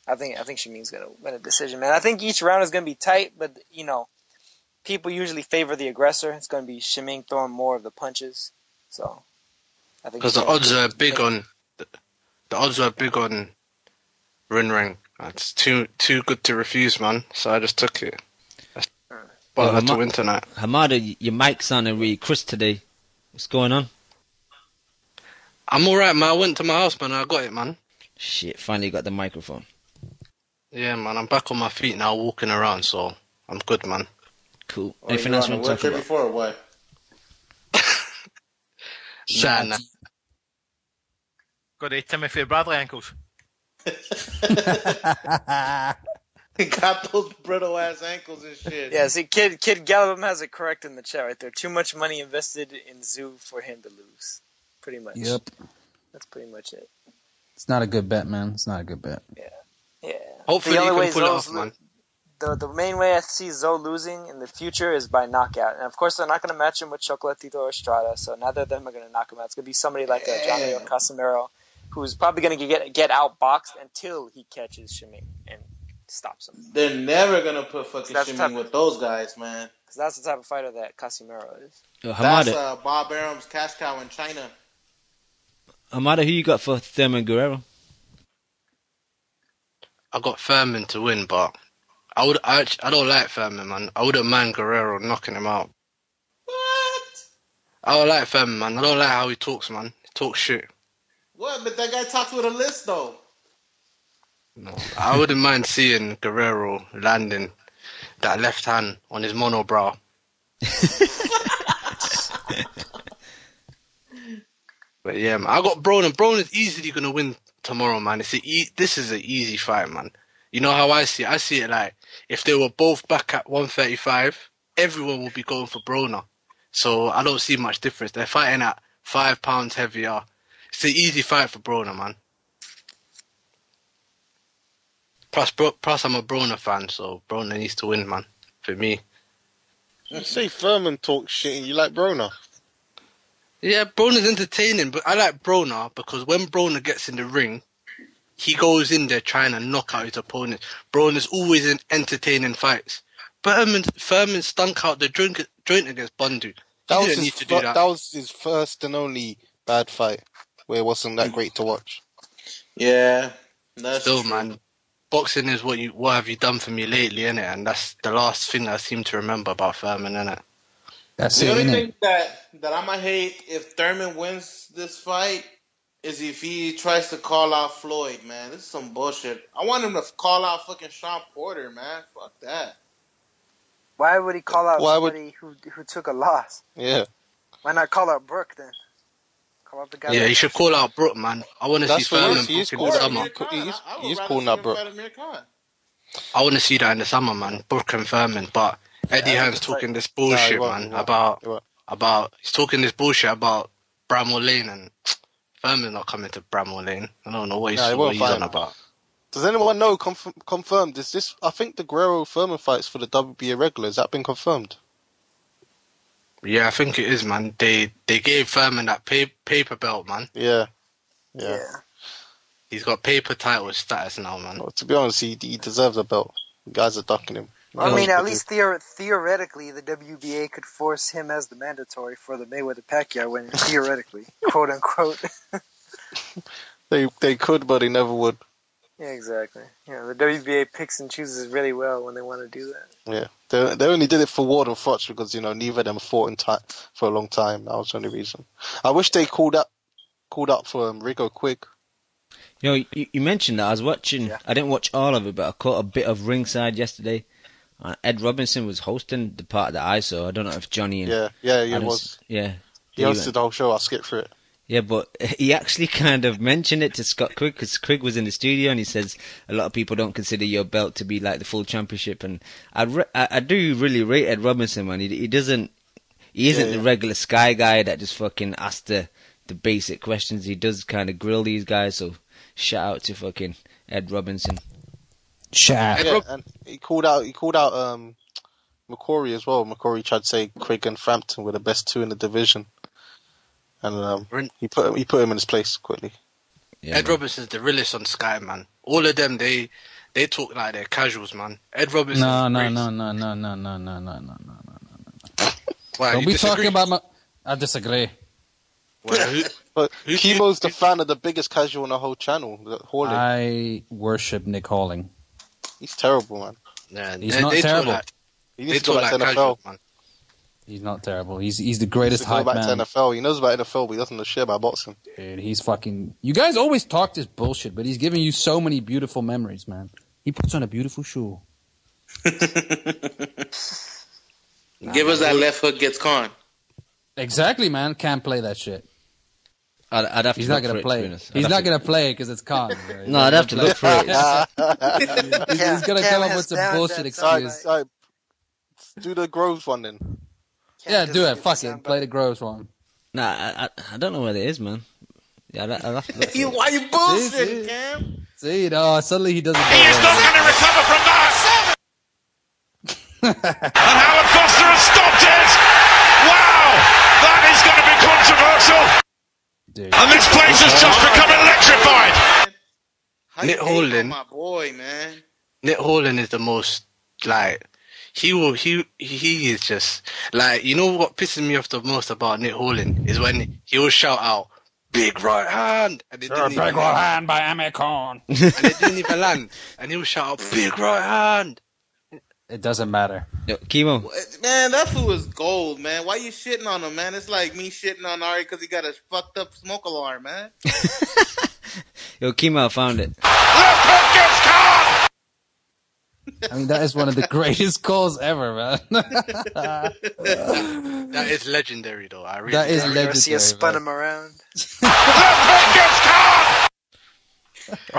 I think Shiming's gonna win a decision, man. I think each round is gonna be tight, but you know, people usually favor the aggressor. It's gonna be Shiming throwing more of the punches, so I think Because the odds are big on Ring. It's too good to refuse, man. So I just took it. But I had to win tonight. Hamada, your mic sounded really crisp today. What's going on? I'm alright, man. I went to my house, man. I got it, man. Shit, finally got the microphone. Yeah, man. I'm back on my feet now, walking around, so I'm good, man. Cool. Oh, Anything you else on you the want to talk wheelchair about? before or what? Nah. Got the Timothy Bradley ankles. He got those brittle ass ankles and shit. Yeah, see, Kid Gallivan has it correct in the chat right there. Too much money invested in Zoo for him to lose. Pretty much. Yep. That's pretty much it. It's not a good bet, man. It's not a good bet. Yeah. Hopefully The you only way can pull it Zoe's off, man. The main way I see Zoe losing in the future is by knockout. And of course, they're not going to match him with Chocolatito or Estrada, so neither of them are going to knock him out. It's going to be somebody like Johnny or Casimiro, who's probably going to get outboxed until he catches Shiming and stops him. They're never gonna put fucking Shiming with those guys, man. Because that's the type of fighter that Casimiro is. That's Bob Arum's cash cow in China. Hamada, who you got for Thurman Guerrero? I got Thurman to win, but I don't like Thurman, man. I wouldn't mind Guerrero knocking him out. What? I don't like Thurman, man. I don't like how he talks, man. He talks shit. What? But that guy talks with a list, though. No, I wouldn't mind seeing Guerrero landing that left hand on his monobrow. But yeah, man, I got Broner. Broner's easily gonna win tomorrow, man. This is an easy fight, man. You know how I see it? I see it like if they were both back at 135, everyone will be going for Broner. So I don't see much difference. They're fighting at 5 pounds heavier. It's an easy fight for Broner, man. Plus, I'm a Broner fan, so Broner needs to win, man. For me. You say Thurman talks shit and you like Broner. Yeah, Broner's entertaining, but I like Broner because when Broner gets in the ring, he goes in there trying to knock out his opponent. Broner's always in entertaining fights. Thurman stunk out the joint against Bundu. He didn't need to do that. That was his first and only bad fight, where it wasn't that great to watch. Yeah, that's Still, true. man, boxing is what have you done for me lately, innit? And that's the last thing I seem to remember about Thurman, innit? That's the it, only innit? thing that I might hate if Thurman wins this fight is if he tries to call out Floyd, man. This is some bullshit. I want him to call out fucking Sean Porter, man. Fuck that. Why would he call out somebody who took a loss? Yeah. Why not call out Brooke then? Call out the guy. Yeah, he should call out Brook, man. I want to see Thurman he is in the summer. He's calling out Brook. I want to see that in the summer, man. Brook and Thurman, but Eddie Hearn's talking this bullshit, man. He's talking this bullshit about Bramwell Lane, and Thurman's not coming to Bramwell Lane. I don't know what he's won't fight on him. about. Does anyone know confirmed? Is this? I think the Guerrero Thurman fights for the WBA regular. Has that been confirmed? Yeah, I think it is, man. They gave Thurman that paper belt, man. Yeah. He's got paper title status now, man. Well, to be honest, he deserves a belt. The guys are ducking him. I mean, at least theoretically, the WBA could force him as the mandatory for the Mayweather-Pacquiao win. Theoretically, quote unquote. They could, but they never would. Yeah, exactly. Yeah, the WBA picks and chooses really well when they want to do that. Yeah, they only did it for Ward and Foch because neither of them fought for a long time. That was the only reason. I wish they called up for Rigo quick. You mentioned that. I was watching. I didn't watch all of it, but I caught a bit of ringside yesterday. Ed Robinson was hosting the part that I saw. I don't know if Johnny and he was. Yeah, he hosted the whole show. I skipped through it. Yeah, but he actually kind of mentioned it to Scott Quigg because Quigg was in the studio and he says a lot of people don't consider your belt to be like the full championship. And I do really rate Ed Robinson, man. He isn't the regular Sky guy that just fucking asks the basic questions. He does kind of grill these guys. So shout out to fucking Ed Robinson. Shout out. And he called out McCrory as well. McCrory tried to say Quigg and Frampton were the best two in the division. And he put him in his place quickly. Yeah, Ed Robinson's the realest on Sky, man. All of them, they talk like they're casuals, man. Ed Robinson. No. Why, don't be disagree? talking about my. I disagree. Well, but Kimo's the fan of the biggest casual on the whole channel, Halling. I worship Nick Halling. He's terrible, man. Yeah, he's not terrible. He needs to go back to NFL. Casual, man. He's not terrible. He's the greatest hype man. He needs to go back to NFL. He knows about NFL, but he doesn't know shit about boxing. Dude, he's fucking... You guys always talk this bullshit, but he's giving you so many beautiful memories, man. He puts on a beautiful shoe. Give us that left hook gets con. Exactly, man. Can't play that shit. I'd have to He's look not going for to play it. it. He's not going to play it because it's con. Right? No, I'd have to look for it. He's going to come up with some bullshit excuse. All right. Do the Groves one then. Yeah, do it. Fuck it. Play the Groves one. Nah, I don't know where it is, man. Yeah, I'll have to look for it. Why you bullshitting, Cam? See, no, suddenly he doesn't. He is not going to recover from that. And Howard Foster has stopped it. Wow, that is going to be controversial. Dude. And this place has just become electrified. Nick Halling, my boy, man. Nick Halling is the most like. He is just like, you know what pisses me off the most about Nick Halling is when he will shout out big right hand and it didn't big right hand by Amicon. And it didn't even land and he will shout out big right hand. It doesn't matter. Yo, Kimo. Man, that fool is gold, man. Why you shitting on him, man? It's like me shitting on Ari because he got a fucked up smoke alarm, man. Yo, Kimo, I found it. I mean, that is one of the greatest calls ever, man. That is legendary, though. That is legendary. See us spun him around. I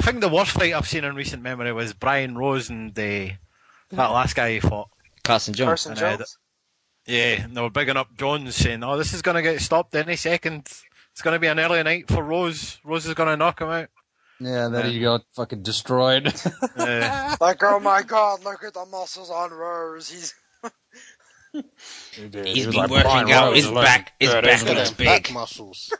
think the worst fight I've seen in recent memory was Brian Rose and that last guy he fought. Carson Jones. Yeah, and they were bigging up Jones, saying, "Oh, this is going to get stopped any second. It's going to be an early night for Rose. Rose is going to knock him out." Yeah, and then he got fucking destroyed. Like, oh my god, look at the muscles on Rose. He's been like, working out. His back looks big. Back muscles.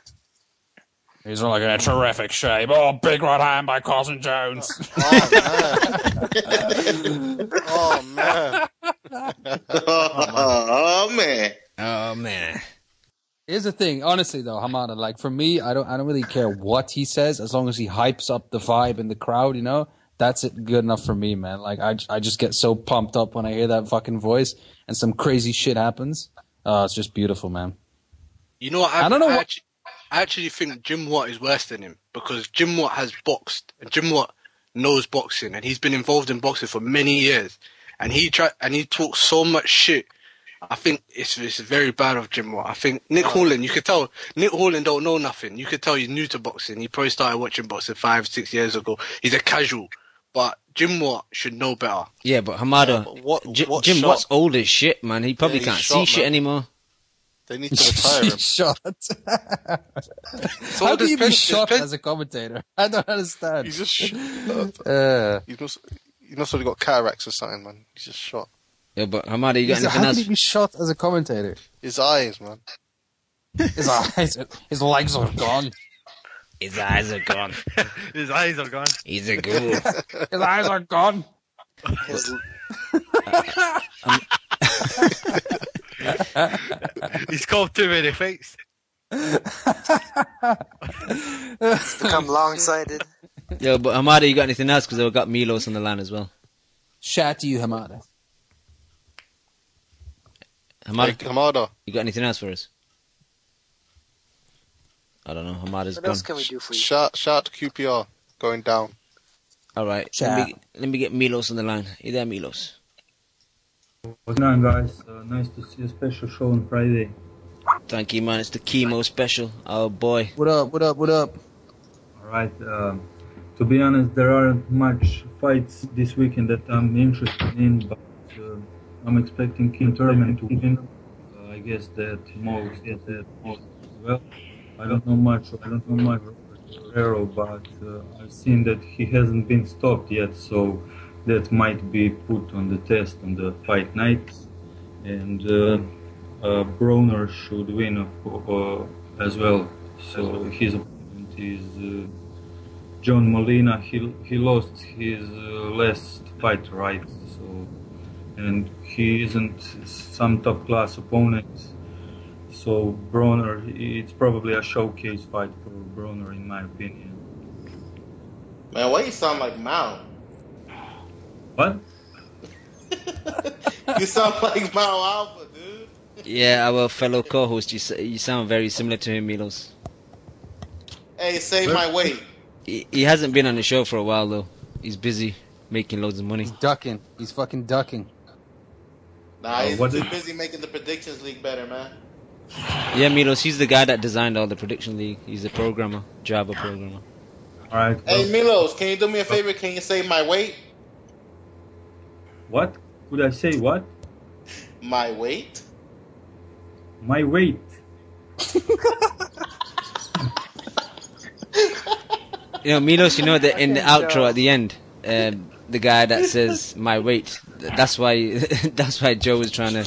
He's like in a terrific shape. Oh, big right hand by Carson Jones. Oh man. Oh man. Here's the thing, honestly though, Hamada, like for me, I don't really care what he says as long as he hypes up the vibe in the crowd, you know? That's it, good enough for me, man. Like I just get so pumped up when I hear that fucking voice and some crazy shit happens. It's just beautiful, man. You know what? I don't know I actually think Jim Watt is worse than him because Jim Watt has boxed and Jim Watt knows boxing and he's been involved in boxing for many years and he talks so much shit. I think it's very bad of Jim Watt. I think Nick Halling, you could tell Nick Halling don't know nothing. You could tell he's new to boxing. He probably started watching boxing 5-6 years ago. He's a casual, but Jim Watt should know better. Yeah, but Hamada, Jim Watt's old as shit, man. He probably can't see shit anymore. They need to retire him. Shot. So How this can you be pen- shot this pen- as a commentator? I don't understand. He's just he must have got cataracts or something, man. He's just shot. Yeah, but Hamada, you got anything How can else? he be shot as a commentator? His eyes, man. His eyes, his legs are gone. His eyes are gone. His eyes are gone. He's a ghoul. His eyes are gone. He's called too many fights. It's become long-sighted. Yo, but Hamada, you got anything else? Because I've got Milos on the line as well. Shout to you, Hamada. Hamada, you got anything else for us? I don't know. Hamada's What gone. else can we do for you? Shout out to QPR going down. All right, Shout. let me get Milos on the line. You there, Milos? What's going on, guys? Nice to see a special show on Friday. Thank you, man. It's the Kimo Special. Oh boy. What up? What up? What up? All right. To be honest, there aren't much fights this weekend that I'm interested in, but I'm expecting Thurman to win. I guess that most as well. I don't know much about Guerrero, but I've seen that he hasn't been stopped yet, so that might be put on the test on the fight night. And Broner should win as well. So his opponent is John Molina. He lost his last fight, right? So, and he isn't some top class opponent. So Broner, it's probably a showcase fight for Broner, in my opinion. Man, why you sound like Mao? What? You sound like Mao Alpha, dude. Yeah, our fellow co-host. You sound very similar to him, Milos. Hey, save my weight. He hasn't been on the show for a while though. He's busy making loads of money. He's ducking. He's fucking ducking. Nah, he's too busy making the predictions league better, man. Yeah, Milos, he's the guy that designed all the prediction league. He's a programmer, Java programmer. All right. Hey, Milos, can you do me a favor? Can you save my weight? What? Could I say what? My weight? My weight. You know, Milos, you know that in the outro at the end, the guy that says "my weight." That's why Joe was trying to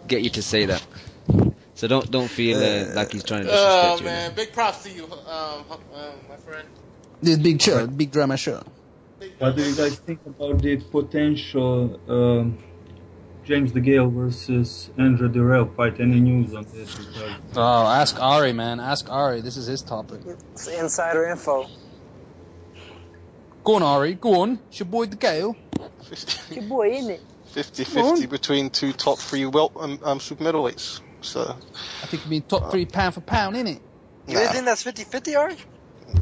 get you to say that. So don't feel like he's trying to disrespect Oh man, big props to you, my friend. This big show, big drama show. What do you guys think about the potential James the Gale versus Andre Derell fight? Any news on this? Oh, ask Ari, man. Ask Ari. This is his topic. It's insider info. Go on, Ari. Go on. It's your boy the Gale. Your boy, isn't it? 50-50 between two top 3 super middleweights. So I think you mean top 3 pound for pound, innit? You really think that's 50-50, Ari?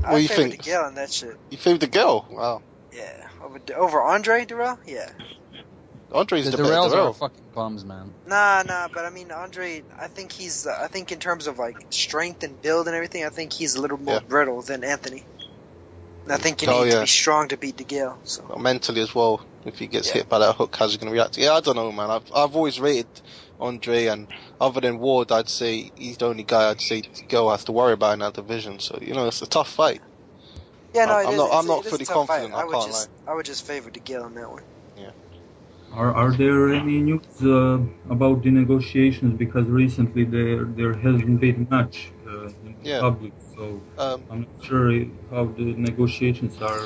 What do you think? The Gale on that shit. You favor the Gale? Wow. Yeah. Over Andre Derell? Yeah. Andre's the Derells better are fucking bums, man. Nah, but I mean, Andre, I think in terms of like strength and build and everything, I think he's a little more brittle than Anthony. And I think you need to be strong to beat the Gale. So. Well, mentally as well, if he gets hit by that hook, how's he going to react? Yeah, I don't know, man. I've always rated Andre, and other than Ward, I'd say he's the only guy I'd say the Gale has to worry about in that division. So, you know, it's a tough fight. Yeah, no, I'm not fully confident. I can't lie. I would just favor the Gale on that one. Yeah. Are there any news about the negotiations? Because recently there hasn't been much in the public, so I'm not sure how the negotiations are.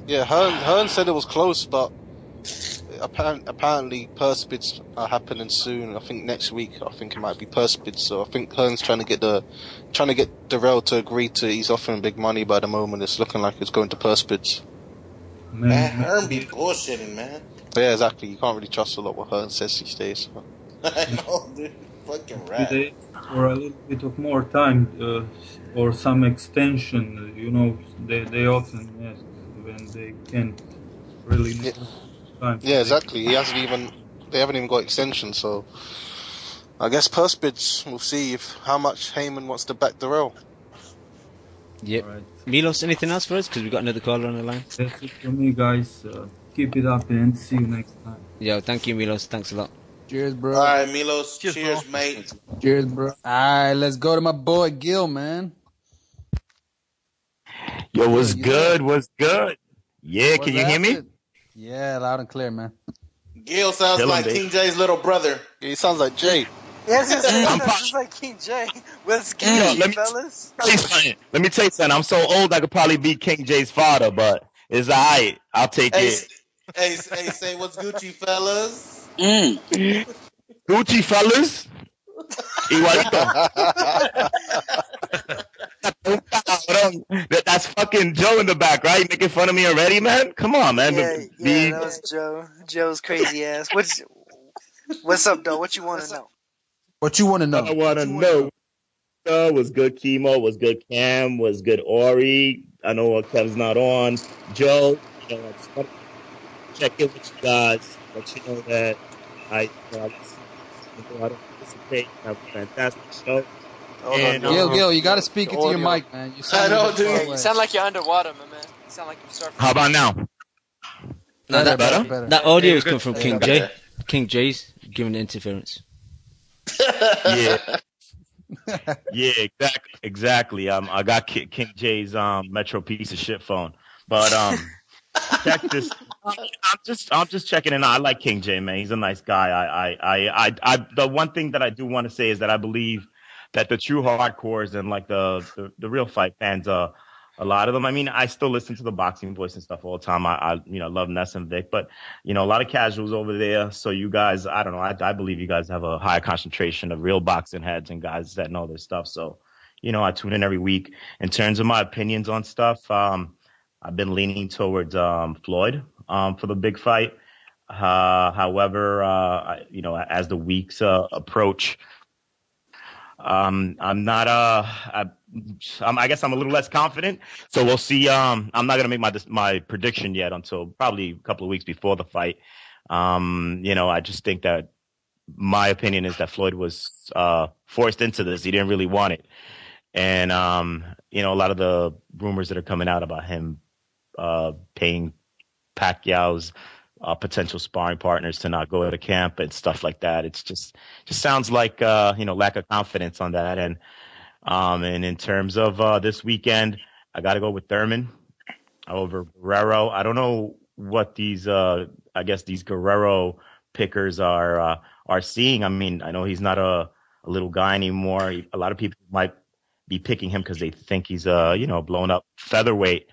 Yeah, Hearn said it was close, but apparently purse bids are happening soon. I think next week. I think it might be purse bids. So I think Hearn's trying to get Derell to agree to. He's offering big money, but at the moment it's looking like it's going to purse bids. Man, Hearn be bullshitting, man. Yeah, exactly. You can't really trust a lot what Hearn says these days. So. I know, dude. Fucking rat. For a little bit of more time or some extension, you know, they often ask when they can't really. Yeah, exactly. They haven't even got extension, so I guess purse bids. We'll see how much Hayman wants to back Derell. Yep. Right. Milos, anything else for us? Because we got another caller on the line. That's it for me, guys. Keep it up and see you next time. Yo, thank you, Milos. Thanks a lot. Cheers, bro. All right, Milos. Cheers, mate. Cheers, bro. All right, let's go to my boy Gil, man. Yo, what's good? What's good? Yeah, can you hear me? Yeah, loud and clear, man. Gale sounds like King J's little brother. Yeah, he sounds like Jay. Yeah, it sounds just like King J. What's good, fellas? Let me tell you something. I'm so old I could probably be King J's father, but it's all right. I'll take it. Hey, say what's Gucci, fellas? Gucci, fellas? Igualito. That's fucking Joe in the back, right? Making fun of me already, man? Come on, man. Yeah, that was Joe. Joe's crazy ass. What's up, though? What you want to know? What you want to know? I want to know. Was good Kimo? Was good Cam? Was good Ori? I know Kev's not on. Joe, I just want to check in with you guys. Let you know that I don't participate. Have a fantastic show. Gil, you got to speak into your mic, man. You sound you sound like you're underwater, my man. You sound like you're surfing. How about now? No, better? That audio is coming from King J. King J's giving the interference. Yeah. Yeah, exactly. I got King J's Metro piece of shit phone. But check this. I'm just checking in. I like King J, man. He's a nice guy. I the one thing that I do want to say is that I believe that the true hardcores and like the real fight fans, a lot of them. I mean, I still listen to the Boxing Voice and stuff all the time. I love Ness and Vic, but a lot of casuals over there. So you guys, I don't know. I believe you guys have a higher concentration of real boxing heads and guys that know their stuff. So, I tune in every week. In terms of my opinions on stuff, I've been leaning towards Floyd for the big fight. However, as the weeks approach, I'm not. I guess I'm a little less confident. So we'll see. I'm not gonna make my prediction yet until probably a couple of weeks before the fight. I just think that my opinion is that Floyd was forced into this. He didn't really want it, and a lot of the rumors that are coming out about him paying Pacquiao's potential sparring partners to not go to camp and stuff like that. It's just sounds like lack of confidence on that. And in terms of this weekend, I got to go with Thurman over Guerrero. I don't know what these I guess these Guerrero pickers are seeing. I mean, I know he's not a little guy anymore. A lot of people might be picking him because they think he's blown up featherweight.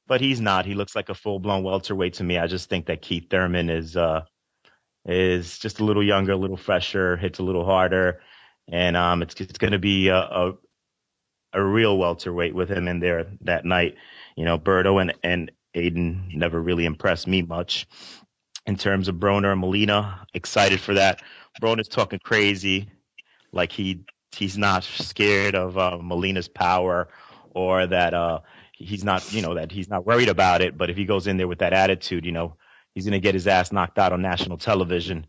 But he's not. He looks like a full-blown welterweight to me. I just think that Keith Thurman is just a little younger, a little fresher, hits a little harder, and it's going to be a real welterweight with him in there that night. Berto and Aiden never really impressed me much. In terms of Broner and Molina, excited for that. Broner's talking crazy, like he's not scared of Molina's power, or that he's not, that he's not worried about it. But if he goes in there with that attitude, he's going to get his ass knocked out on national television,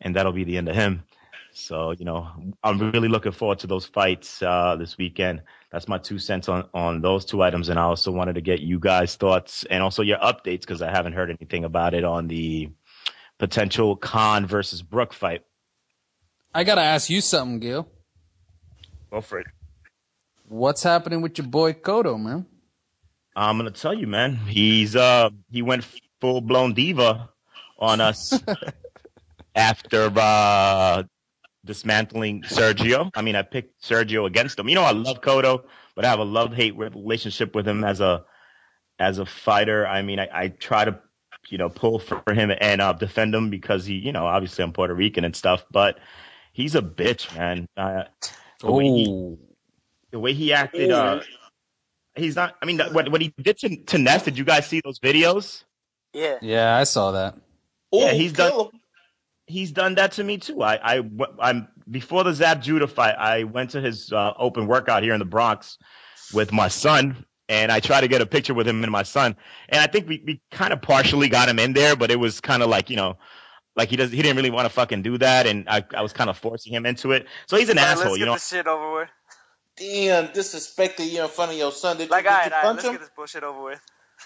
and that'll be the end of him. So, I'm really looking forward to those fights this weekend. That's my 2 cents on those two items. And I also wanted to get you guys' thoughts and also your updates, because I haven't heard anything about it, on the potential Khan versus Brook fight. I got to ask you something, Gil. Go for it. What's happening with your boy Cotto, man? I'm gonna tell you, man. He went full blown diva on us after dismantling Sergio. I mean, I picked Sergio against him. I love Cotto, but I have a love-hate relationship with him as a fighter. I mean, I try to pull for him and defend him because he, obviously I'm Puerto Rican and stuff, but he's a bitch, man. The way he acted. He's not. I mean, what he did to Ness. Did you guys see those videos? Yeah, I saw that. Yeah, he's done that to me too. I'm before the Zab Judah fight, I went to his open workout here in the Bronx with my son, and I tried to get a picture with him and my son. And I think we kind of partially got him in there, but it was kind of like, like he didn't really want to fucking do that, and I was kind of forcing him into it. So he's an asshole, Let's get this shit over with. Damn, disrespecting you in front of your son. Did you punch him? Let's get this bullshit over with.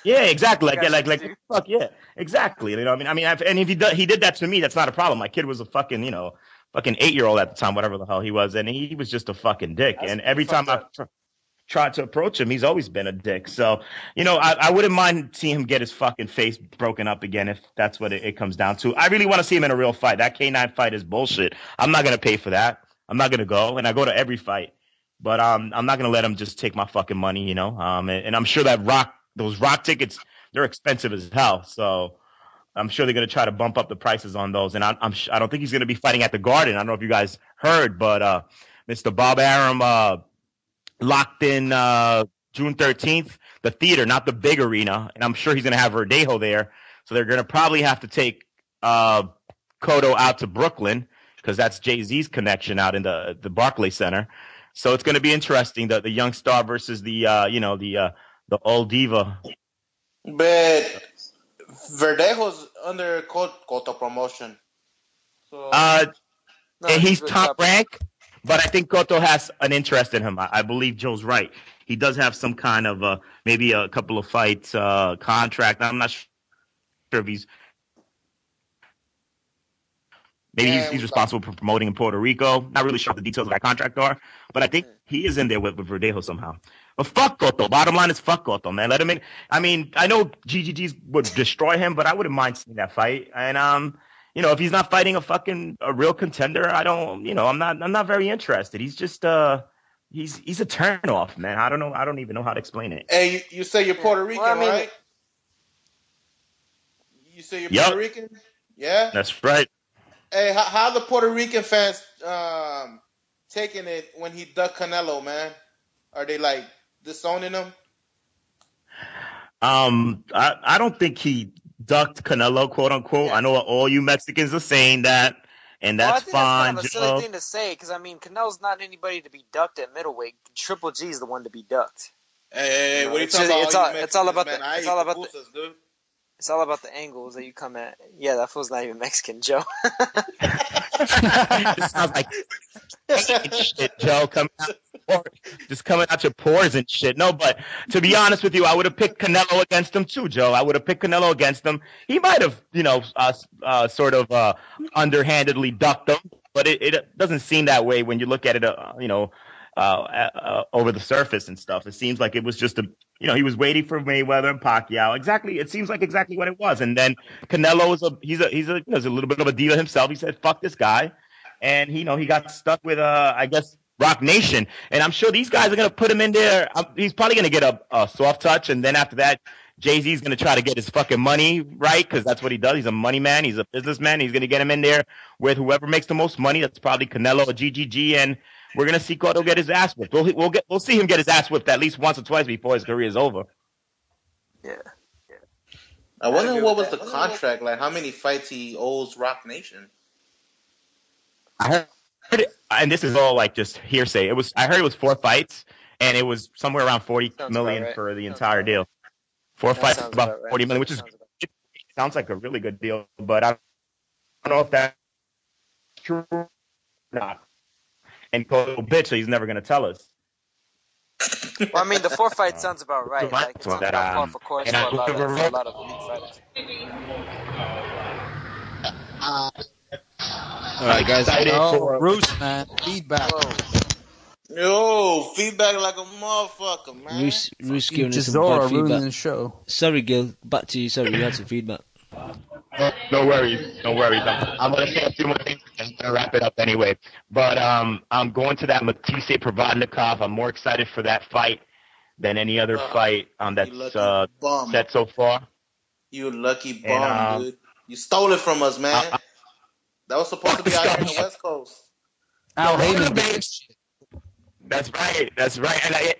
Yeah, exactly. Like fuck yeah, exactly. You know, and if he did that to me, that's not a problem. My kid was a fucking, fucking 8-year-old at the time, whatever the hell he was, and he was just a fucking dick. And every time I tried to approach him, he's always been a dick. So, I wouldn't mind seeing him get his fucking face broken up again if that's what it comes down to. I really want to see him in a real fight. That K9 fight is bullshit. I'm not gonna pay for that. I'm not gonna go, and I go to every fight, but I'm not gonna let him just take my fucking money, and I'm sure that those Rock tickets, they're expensive as hell. So I'm sure they're gonna try to bump up the prices on those, and I don't think he's gonna be fighting at the Garden. I don't know if you guys heard, but Mr. Bob Arum locked in June 13th, the theater, not the big arena, and I'm sure he's gonna have Verdejo there. So they're gonna probably have to take Cotto out to Brooklyn because that's Jay-Z's connection out in the Barclays Center. So it's gonna be interesting, the young star versus the the old diva. But Verdejo's under Cotto promotion. So and he's top rank, but I think Cotto has an interest in him. I believe Joe's right. He does have some kind of maybe a couple of fights contract. I'm not sure if he's he's responsible for promoting in Puerto Rico. Not really sure what the details of that contract are, but I think he is in there with Verdejo somehow. But fuck Cotto. Bottom line is fuck Cotto, man. Let him in. I mean, I know GGGs would destroy him, but I wouldn't mind seeing that fight. And if he's not fighting a real contender, I don't. I'm not very interested. He's just he's a turnoff, man. I don't know. I don't even know how to explain it. Hey, you say you're Puerto Rican, right? You say you're Puerto Rican? Yeah. That's right. Hey, how the Puerto Rican fans taking it when he ducked Canelo, man? Are they like disowning him? I don't think he ducked Canelo, quote unquote. I know all you Mexicans are saying that, and that's fine. That's kind of a silly thing to say because Canelo's not anybody to be ducked at middleweight. Triple G is the one to be ducked. Hey, what are you talking about? It's all about it's all about the angles that you come at. Yeah, that fool's not even Mexican, Joe. It sounds like shit, Joe. Just coming out your pores and shit. No, but to be honest with you, I would have picked Canelo against him too, Joe. I would have picked Canelo against him. He might have, sort of underhandedly ducked him, but it doesn't seem that way when you look at it, over the surface and stuff. It seems like it was just he was waiting for Mayweather and Pacquiao. Exactly. It seems like exactly what it was. And then Canelo he's a little bit of a diva himself. He said, fuck this guy. And he got stuck with, I guess, Rock Nation. And I'm sure these guys are going to put him in there. He's probably going to get a soft touch. And then after that, Jay-Z's going to try to get his fucking money, right? Because that's what he does. He's a money man. He's a businessman. He's going to get him in there with whoever makes the most money. That's probably Canelo or GGG. And we're going to see Cotto get his ass whipped. We'll see him get his ass whipped at least once or twice before his career is over. Yeah. I wonder what was the contract, like how many fights he owes Rock Nation. I heard it, and this is all like just hearsay. I heard it was 4 fights, and it was somewhere around $40 million for the entire deal. 4 fights, about $40 million, which is sounds like a really good deal, but I don't know if that's true or not. And Cotto bitch, so he's never going to tell us. Well, the 4 fight sounds about right. Like, it sounds about par for course for a lot of elite fighters. All right, guys. Bruce, man, feedback. Yo, feedback like a motherfucker, man. Bruce giving us some bad feedback. The show. Sorry, Gil. Back to you. Sorry, you had some feedback. No worries. I'm going to say a few more things and wrap it up anyway. But I'm going to that Matisse Provodnikov. I'm more excited for that fight than any other fight that's set so far. You lucky bum, dude. You stole it from us, man. That was supposed to be out here on the West Coast. Al Hayman. That's right.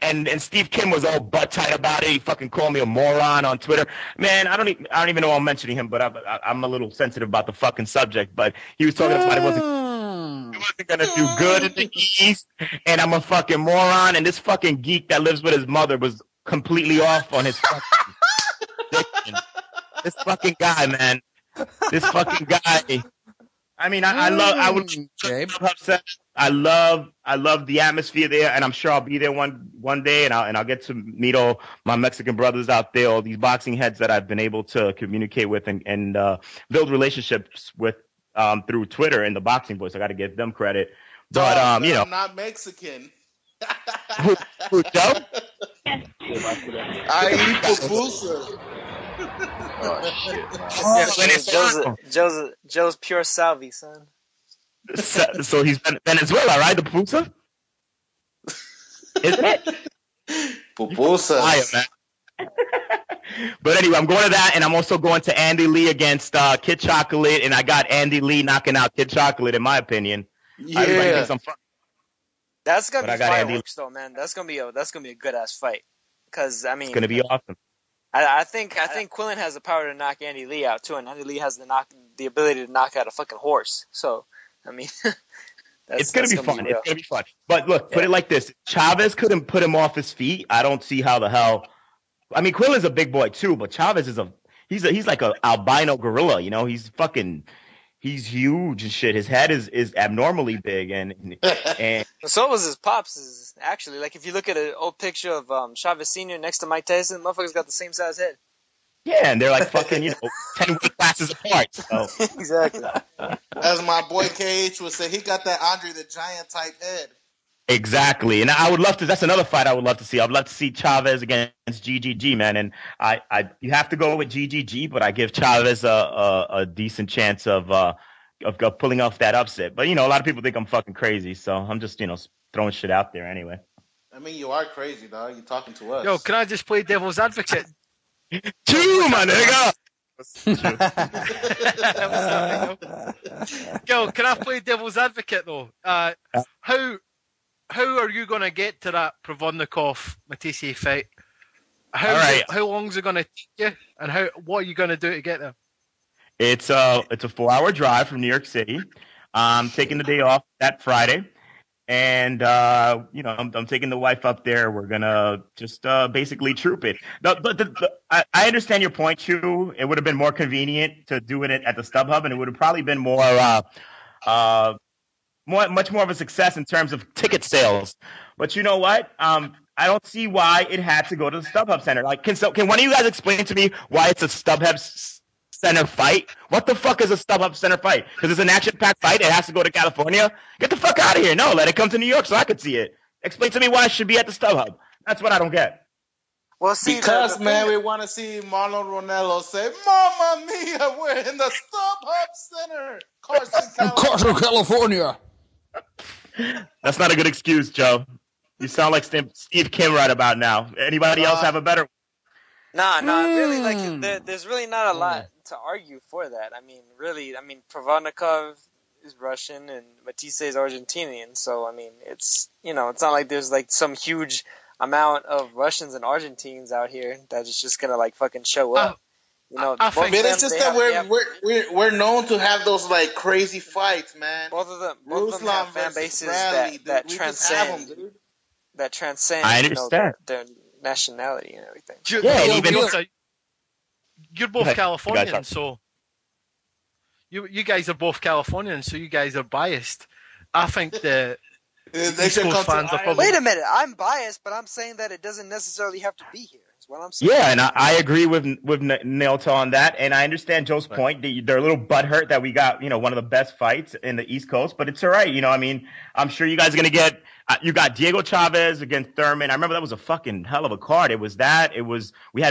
And Steve Kim was all butt tight about it. He fucking called me a moron on Twitter. Man, I don't even know I'm mentioning him, but I'm a little sensitive about the fucking subject. But he was talking about it wasn't gonna do good in the East, and I'm a fucking moron. And this fucking geek that lives with his mother was completely off on his fucking addiction. This fucking guy, man. This fucking guy. I mean, I love the atmosphere there, and I'm sure I'll be there one day, and I'll get to meet all my Mexican brothers out there, all these boxing heads that I've been able to communicate with and build relationships with through Twitter and the Boxing Boys. I got to give them credit. But I'm not Mexican. Who, Joe? I eat pupusas. Oh, shit, Joe's pure Salvi, son. So he's Venezuela, right? The pupusa? Isn't it? Pupusas. Man. But anyway, I'm going to that, and I'm also going to Andy Lee against Kid Chocolate, and I got Andy Lee knocking out Kid Chocolate, in my opinion. Yeah. That's gonna be fireworks, though, man. That's gonna be a good ass fight. Because I mean, it's gonna be awesome. I think Quillen has the power to knock Andy Lee out too, and Andy Lee has the ability to knock out a fucking horse. So, I mean, it's gonna be fun. It's gonna be fun. But look, put it like this: Chavez couldn't put him off his feet. I don't see how the hell. I mean, Quillen's a big boy too, but Chavez is he's like a albino gorilla. You know, he's huge and shit. His head is abnormally big, and so was his pops. Actually, like if you look at an old picture of Chavez Sr. next to Mike Tyson, motherfucker's got the same size head. Yeah, and they're like fucking 10 weight classes apart. So. Exactly. As my boy KH would say, he got that Andre the Giant type head. Exactly, and I would love to. That's another fight I would love to see. I'd love to see Chavez against GGG, man. And you have to go with GGG, but I give Chavez a decent chance of pulling off that upset. But a lot of people think I'm fucking crazy, so I'm just throwing shit out there anyway. I mean, you are crazy, dog. You're talking to us. Yo, can I just play devil's advocate? True, my nigga. Yo, can I play devil's advocate though? How are you gonna get to that Provodnikov-Matisse fight? How long is it gonna take you? And what are you gonna do to get there? It's a 4-hour drive from New York City. I'm taking the day off that Friday. And, I'm taking the wife up there. We're going to just basically troop it. I understand your point, too. It would have been more convenient to do it at the StubHub, and it would have probably been much more of a success in terms of ticket sales. But you know what? I don't see why it had to go to the StubHub Center. Like, can one of you guys explain to me why it's a StubHub Center fight? What the fuck is a StubHub Center fight? Because it's an action-packed fight. It has to go to California. Get the fuck out of here. No, let it come to New York so I could see it. Explain to me why it should be at the StubHub. That's what I don't get. Well, see, because we want to see Marlon Ronello say, "Mamma mia, we're in the StubHub Center, Carson, California." That's not a good excuse, Joe. You sound like Steve Kim right about now. Anybody else have a better? Nah, really, there's really not a lot to argue for that. I mean, Provodnikov is Russian and Matisse is Argentinian, so, I mean, it's not like there's, like, some huge amount of Russians and Argentines out here that is just gonna, like, fucking show up. I think it's just that we're known to have those, like, crazy fights, man. Both of them have fan bases that transcend, I understand. their nationality and everything. You're both Californians, so you guys are both Californians, so you guys are biased. I think the East Coast fans are probably... Wait a minute, I'm biased, but I'm saying that it doesn't necessarily have to be here. Is what I'm saying. Yeah, and I agree with Nailta on that, and I understand Joe's point. They're a little butthurt that we got one of the best fights in the East Coast, but it's all right. I'm sure you guys are gonna get. You got Diego Chavez against Thurman. I remember that was a fucking hell of a card. We had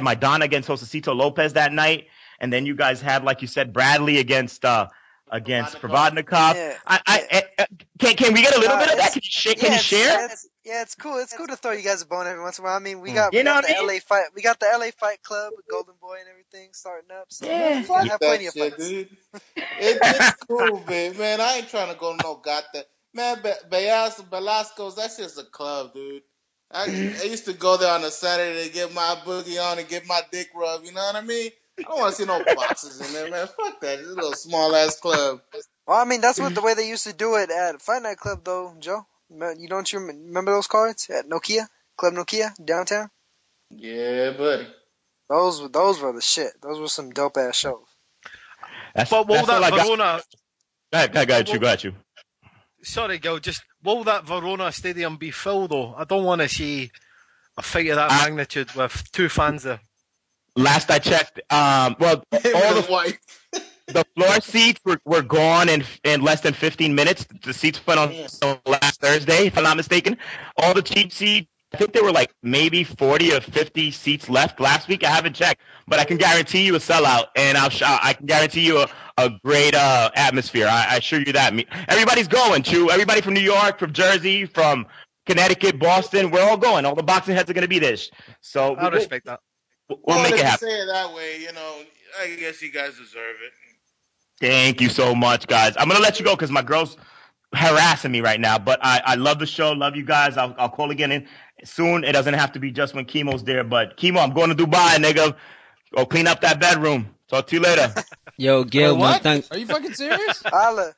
Maidana against Josecito Lopez that night, and then you guys had, like you said, Bradley against Provodnikov. Yeah. Can we get a little bit of that? Can you share? It's cool. It's cool to throw you guys a bone every once in a while. I mean, we got the LA fight. We got the LA Fight Club with Golden Boy and everything starting up. So we have plenty of fights. Dude. It's cool, man. I ain't trying to go goddamn. Man, Velasco's, that's just a club, dude. I used to go there on a Saturday to get my boogie on and get my dick rubbed, you know what I mean? I don't want to see no boxes in there, man. Fuck that. It's a little small-ass club. Well, I mean, that's the way they used to do it at Fight Night Club, though, Joe. You remember those cards at Nokia? Club Nokia, downtown? Yeah, buddy. Those were the shit. Those were some dope-ass shows. But what that Verona... Got you. Sorry, Gil. Just will that Verona stadium be full though? I don't want to see a fight of that magnitude with 2 fans there. Last I checked, all the floor seats were gone in less than 15 minutes. The seats went on last Thursday, if I'm not mistaken. All the cheap seats, I think there were like maybe 40 or 50 seats left last week. I haven't checked, but I can guarantee you a sellout, and I can guarantee you a great atmosphere. I assure you that. Everybody's going, Chew. Everybody from New York, from Jersey, from Connecticut, Boston, we're all going. All the boxing heads are going to be there. So I respect that. We'll make it happen. Say it that way, I guess you guys deserve it. Thank you so much, guys. I'm going to let you go because my girl's harassing me right now, but I love the show. Love you guys. I'll call again in soon. It doesn't have to be just when Kimo's there, but Kimo, I'm going to Dubai, nigga. Go clean up that bedroom. Talk to you later. Yo, Gale, what? Are you fucking serious? Holla.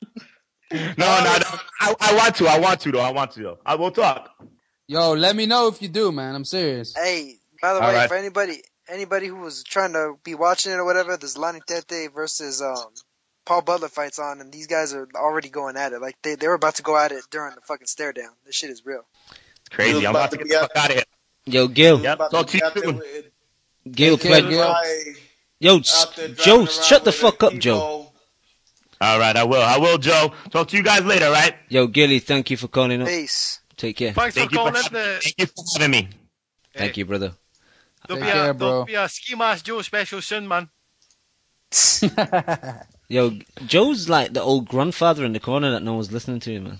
No. I want to, though. I will talk. Yo, let me know if you do, man. I'm serious. Hey, by the All way, right. for anybody who was trying to be watching it or whatever, there's Lonnie Tete versus Paul Butler fights on, and these guys are already going at it. Like they were about to go at it during the fucking stare down. This shit is real. It's crazy. I'm about to get the fuck out of here. Yo, Gil. Yep. Talk to you soon. Gil, Yo, Joe, shut the fuck up, Joe. All right, I will, Joe. Talk to you guys later, right? Yo, Gilly, thank you for calling up. Peace. Take care. Thanks for calling in. Thank you for having me. Thank you, brother. There'll be a Ski Mask Joe special soon, man. Yo, Joe's like the old grandfather in the corner that no one's listening to, man.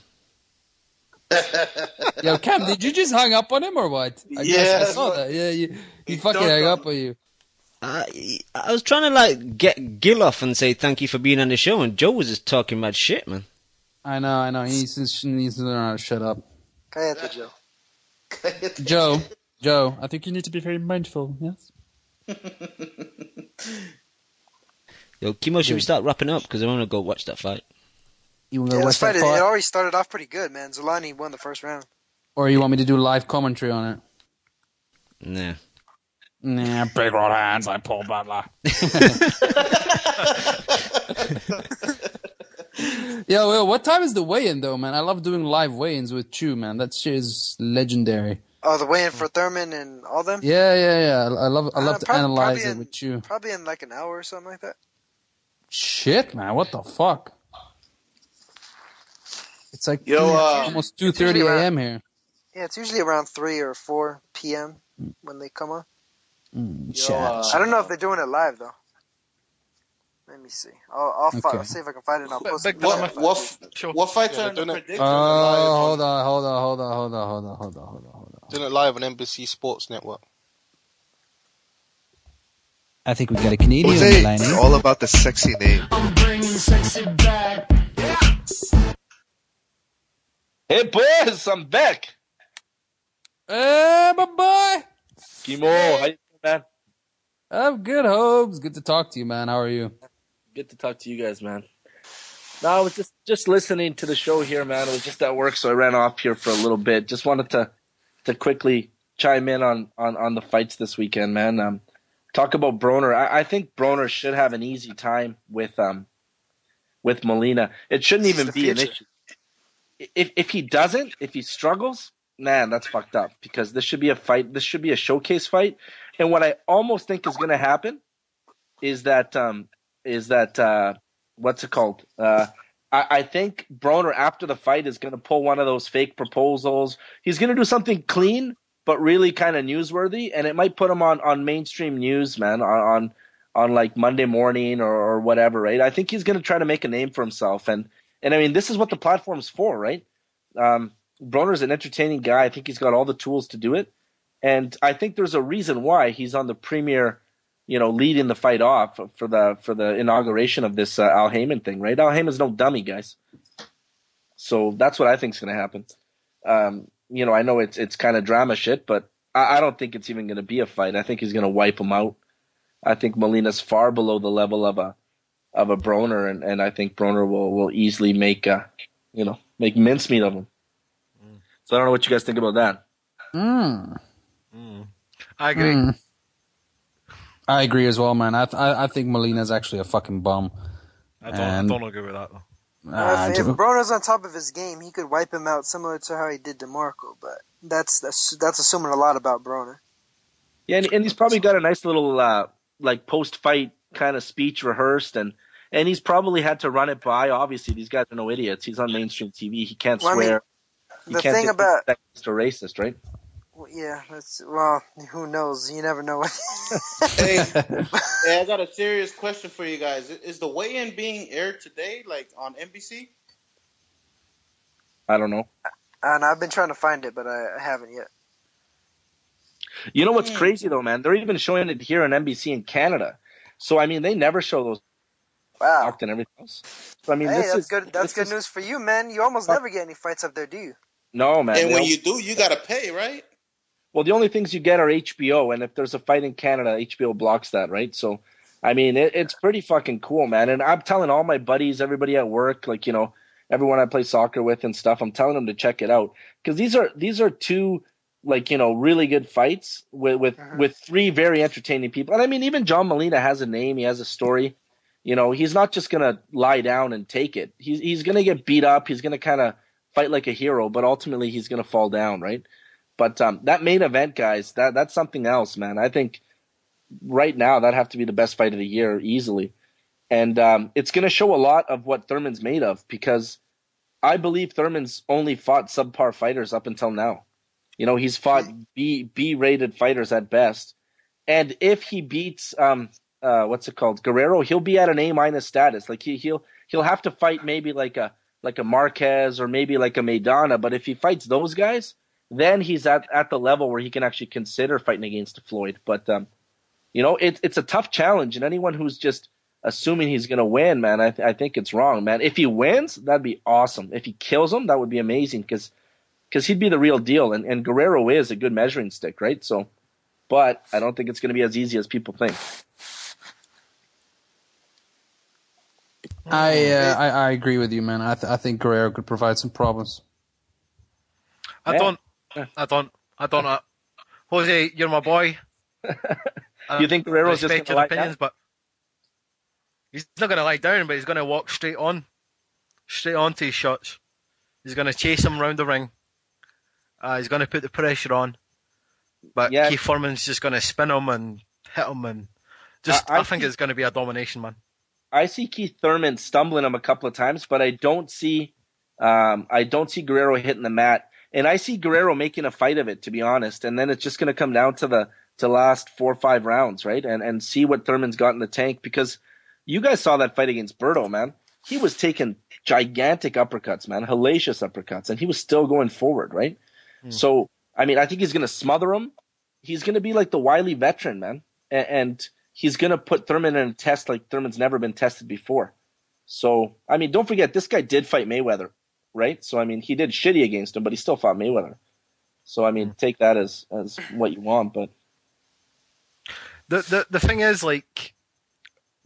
Yo, Cam, did you just hang up on him or what? I saw that. Yeah, you fucking hung up on you. I was trying to like get Gil off and say thank you for being on the show, and Joe was just talking about shit, man. I know. He needs to learn how to shut up. Cállate, Joe. Joe, I think you need to be very mindful, yes? Yo, Kimo, should we start wrapping up? Because I want to go watch that fight. You want to go watch fight? that fight? It already started off pretty good, man. Zulani won the first round. Or you want me to do live commentary on it? Nah, big old hands like Paul Butler. Yo, what time is the weigh-in though, man? I love doing live weigh-ins with Chew, man. That shit is legendary. Oh, the weigh-in for Thurman and all them? Yeah. I love to analyze it with Chew. Probably in like an hour or something like that. Shit, man, what the fuck? It's like almost 2:30 a.m. here. Yeah, it's usually around 3 or 4 p.m. when they come on. I don't know if they're doing it live though. Let me see. I'll see if I can find it. And I'll post it. What fights are in the prediction? Hold on. Doing it live on NBC Sports Network. I think we got a Canadian on the line. It's all about the sexy name. I'm bringing sexy back. Hey boys, I'm back. Hey, my boy. Kimo, how you doing, man? I'm good, Hobbs. Good to talk to you, man. How are you? Good to talk to you guys, man. No, I was just listening to the show here, man. It was just at work, so I ran off here for a little bit. Just wanted to quickly chime in on the fights this weekend, man. Talk about Broner. I think Broner should have an easy time with Molina. It shouldn't even be an issue. If he doesn't, if he struggles, man, that's fucked up because this should be a fight. This should be a showcase fight. And what I almost think is going to happen is that what's it called? I think Broner after the fight is going to pull one of those fake proposals. He's going to do something clean but really kind of newsworthy, and it might put him on mainstream news, man, on like Monday morning or whatever, right? I think he's going to try to make a name for himself, and I mean this is what the platform's for, right? Broner's an entertaining guy. I think he's got all the tools to do it. And I think there's a reason why he's on the premier, leading the fight off for the inauguration of this Al Hayman thing, right? Al Hayman's no dummy, guys. So that's what I think is going to happen. I know it's kind of drama shit, but I don't think it's even going to be a fight. I think he's going to wipe him out. I think Molina's far below the level of a Broner, and I think Broner will easily make mincemeat of him. So I don't know what you guys think about that. I agree. I agree as well, man. I think Molina's actually a fucking bum. I don't agree with that though. If Broner's on top of his game, he could wipe him out similar to how he did DeMarco, but that's assuming a lot about Broner. Yeah, and he's probably got a nice little like post-fight kind of speech rehearsed, and he's probably had to run it by. Obviously, these guys are no idiots. He's on mainstream TV. He can't swear. The thing about sexist or racist, right? Yeah, who knows? You never know. Hey, I got a serious question for you guys. Is the weigh-in being aired today, like on NBC? I don't know. And I've been trying to find it, but I haven't yet. You know what's crazy though, man? They're even showing it here on NBC in Canada. So I mean, they never show those. Wow. And everything else. So I mean, hey, this is good. That's good news for you, man. You almost never get any fights up there, do you? No, man. And when you do, you gotta pay, right? Well, the only things you get are HBO, and if there's a fight in Canada, HBO blocks that, right? So, I mean, it's pretty fucking cool, man. And I'm telling all my buddies, everybody at work, like, you know, everyone I play soccer with and stuff, I'm telling them to check it out. Because these are two, like, you know, really good fights with three very entertaining people. And I mean, even John Molina has a name, he has a story. You know, he's not just going to lie down and take it. He's going to get beat up. He's going to kind of fight like a hero, but ultimately he's going to fall down, right? But that main event, guys, that's something else, man. I think right now that'd have to be the best fight of the year easily. And it's going to show a lot of what Thurman's made of, because I believe Thurman's only fought subpar fighters up until now. You know, he's fought B-rated fighters at best. And if he beats Guerrero, he'll be at an A- status. Like he'll have to fight maybe like a Marquez or maybe like a Maidana. But if he fights those guys, then he's at the level where he can actually consider fighting against Floyd. But you know, it's a tough challenge, and anyone who's just assuming he's going to win, man, I think it's wrong, man. If he wins, that'd be awesome. If he kills him, that would be amazing, because he'd be the real deal. And Guerrero is a good measuring stick, right? So, but I don't think it's going to be as easy as people think. I agree with you, man. I think Guerrero could provide some problems. I don't. Jose, you're my boy. You think Guerrero's just going to lie down? But he's not going to lie down, but he's going to walk straight on to his shots. He's going to chase him around the ring. He's going to put the pressure on. But Keith Thurman's just going to spin him and hit him, and I think it's going to be a domination, man. I see Keith Thurman stumbling him a couple of times, but I don't see Guerrero hitting the mat. And I see Guerrero making a fight of it, to be honest. And then it's just going to come down to the last 4 or 5 rounds, right? And see what Thurman's got in the tank. Because you guys saw that fight against Berto, man. He was taking gigantic uppercuts, man, hellacious uppercuts, and he was still going forward, right? So, I mean, I think he's going to smother him. He's going to be like the wily veteran, man. And he's going to put Thurman in a test like Thurman's never been tested before. So, I mean, don't forget, this guy did fight Mayweather, right? So, I mean, he did shitty against him, but he still fought Mayweather. So, I mean, take that as what you want, but... The thing is, like,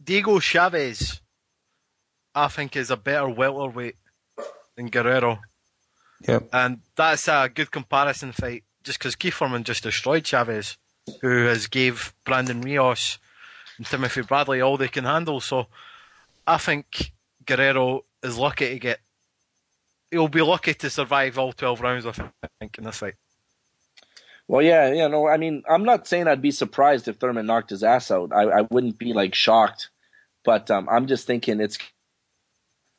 Diego Chavez, I think, is a better welterweight than Guerrero. Yep. And that's a good comparison fight, just because Keith Thurman just destroyed Chavez, who has gave Brandon Rios and Timothy Bradley all they can handle. So I think Guerrero is lucky to he'll be lucky to survive all 12 rounds, I think, in this fight. Well, yeah, no, I mean, I'm not saying I'd be surprised if Thurman knocked his ass out. I wouldn't be, like, shocked. But I'm just thinking it's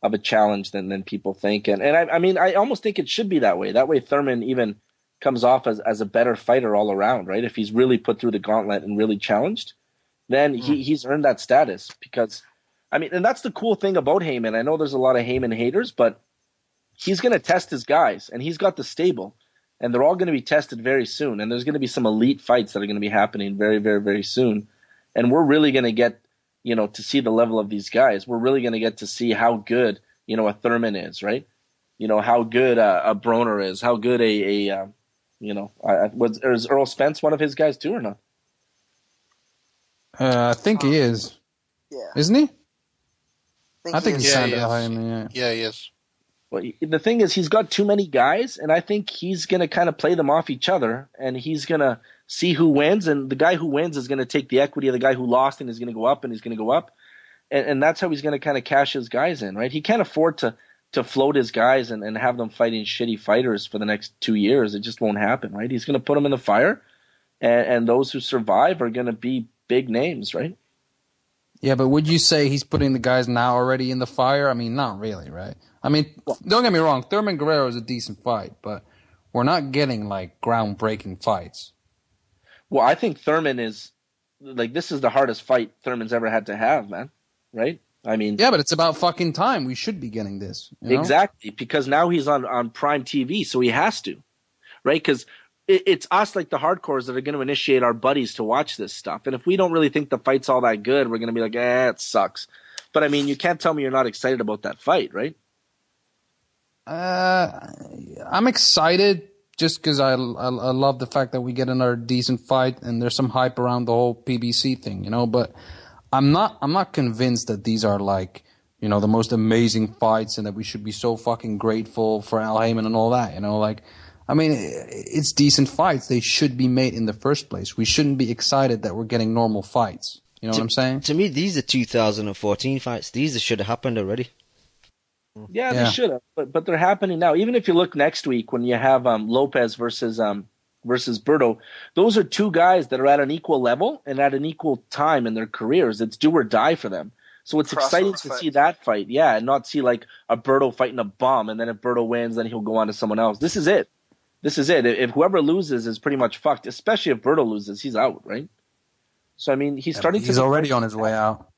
of a challenge than people think. And I mean, I almost think it should be that way. That way Thurman even comes off as a better fighter all around, right? If he's really put through the gauntlet and really challenged, then he's earned that status. Because, I mean, and that's the cool thing about Hayman. I know there's a lot of Hayman haters, but he's going to test his guys, and he's got the stable. And they're all going to be tested very soon. And there's going to be some elite fights that are going to be happening very, very, very soon. And we're really going to get, you know, to see the level of these guys. We're really going to get to see how good, you know, a Thurman is, right? You know, how good a Broner is, how good is Earl Spence one of his guys too or not? I think he is. Yeah. Isn't he? I think he's signed yes. him, yeah. Yeah, he is. Well, the thing is, he's got too many guys, and I think he's going to kind of play them off each other, and he's going to see who wins, and the guy who wins is going to take the equity of the guy who lost, and he's going to go up, and he's going to go up, and that's how he's going to kind of cash his guys in, right? He can't afford to to float his guys and have them fighting shitty fighters for the next 2 years. It just won't happen, right? He's going to put them in the fire, and those who survive are going to be big names, right? Yeah, but would you say he's putting the guys now already in the fire? I mean, not really, right? I mean, don't get me wrong, Thurman Guerrero is a decent fight, but we're not getting, like, groundbreaking fights. Well, I think Thurman is, like, this is the hardest fight Thurman's ever had to have, man, right? I mean... Yeah, but it's about fucking time. We should be getting this. You know? Exactly, because now he's on Prime TV, so he has to, right? Because it's us, like the hardcores, that are going to initiate our buddies to watch this stuff. And if we don't really think the fight's all that good, we're going to be like, it sucks. But, I mean, you can't tell me you're not excited about that fight, right? I'm excited just because I love the fact that we get another decent fight, and there's some hype around the whole PBC thing, you know. But I'm not convinced that these are, like, you know, the most amazing fights and that we should be so fucking grateful for Al Hayman and all that, you know. Like, I mean, it's decent fights. They should be made in the first place. We shouldn't be excited that we're getting normal fights. You know what I'm saying? To me, these are 2014 fights. These should have happened already. Yeah, they should have, but they're happening now. Even if you look next week when you have Lopez versus Berto, those are two guys that are at an equal level and at an equal time in their careers. It's do or die for them. So it's exciting to see that fight, yeah, and not see like a Berto fighting a bum, and then if Berto wins, then he'll go on to someone else. This is it. If whoever loses is pretty much fucked, especially if Berto loses, he's out, right? So I mean, he's starting to. He's already on his way out.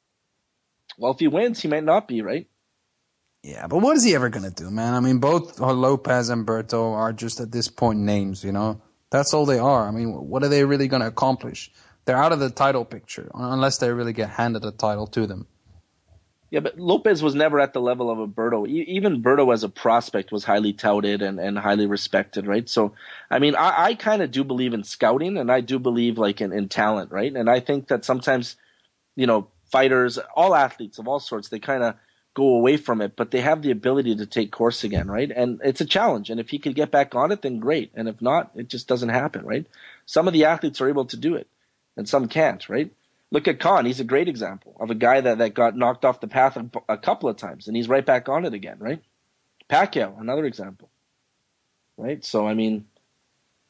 Well, if he wins, he might not be, right? Yeah, but what is he ever going to do, man? I mean, both Lopez and Berto are just at this point names, you know? That's all they are. I mean, what are they really going to accomplish? They're out of the title picture, unless they really get handed a title to them. Yeah, but Lopez was never at the level of a Berto. Even Berto as a prospect was highly touted and highly respected, right? So, I mean, I kind of do believe in scouting, and I do believe like in talent, right? And I think that sometimes, you know, fighters, all athletes of all sorts, they kind of go away from it, but they have the ability to take course again, right? And it's a challenge. And if he could get back on it, then great. And if not, it just doesn't happen, right? Some of the athletes are able to do it, and some can't, right? Look at Khan. He's a great example of a guy that got knocked off the path a couple of times, and he's right back on it again, right? Pacquiao, another example, right? So, I mean,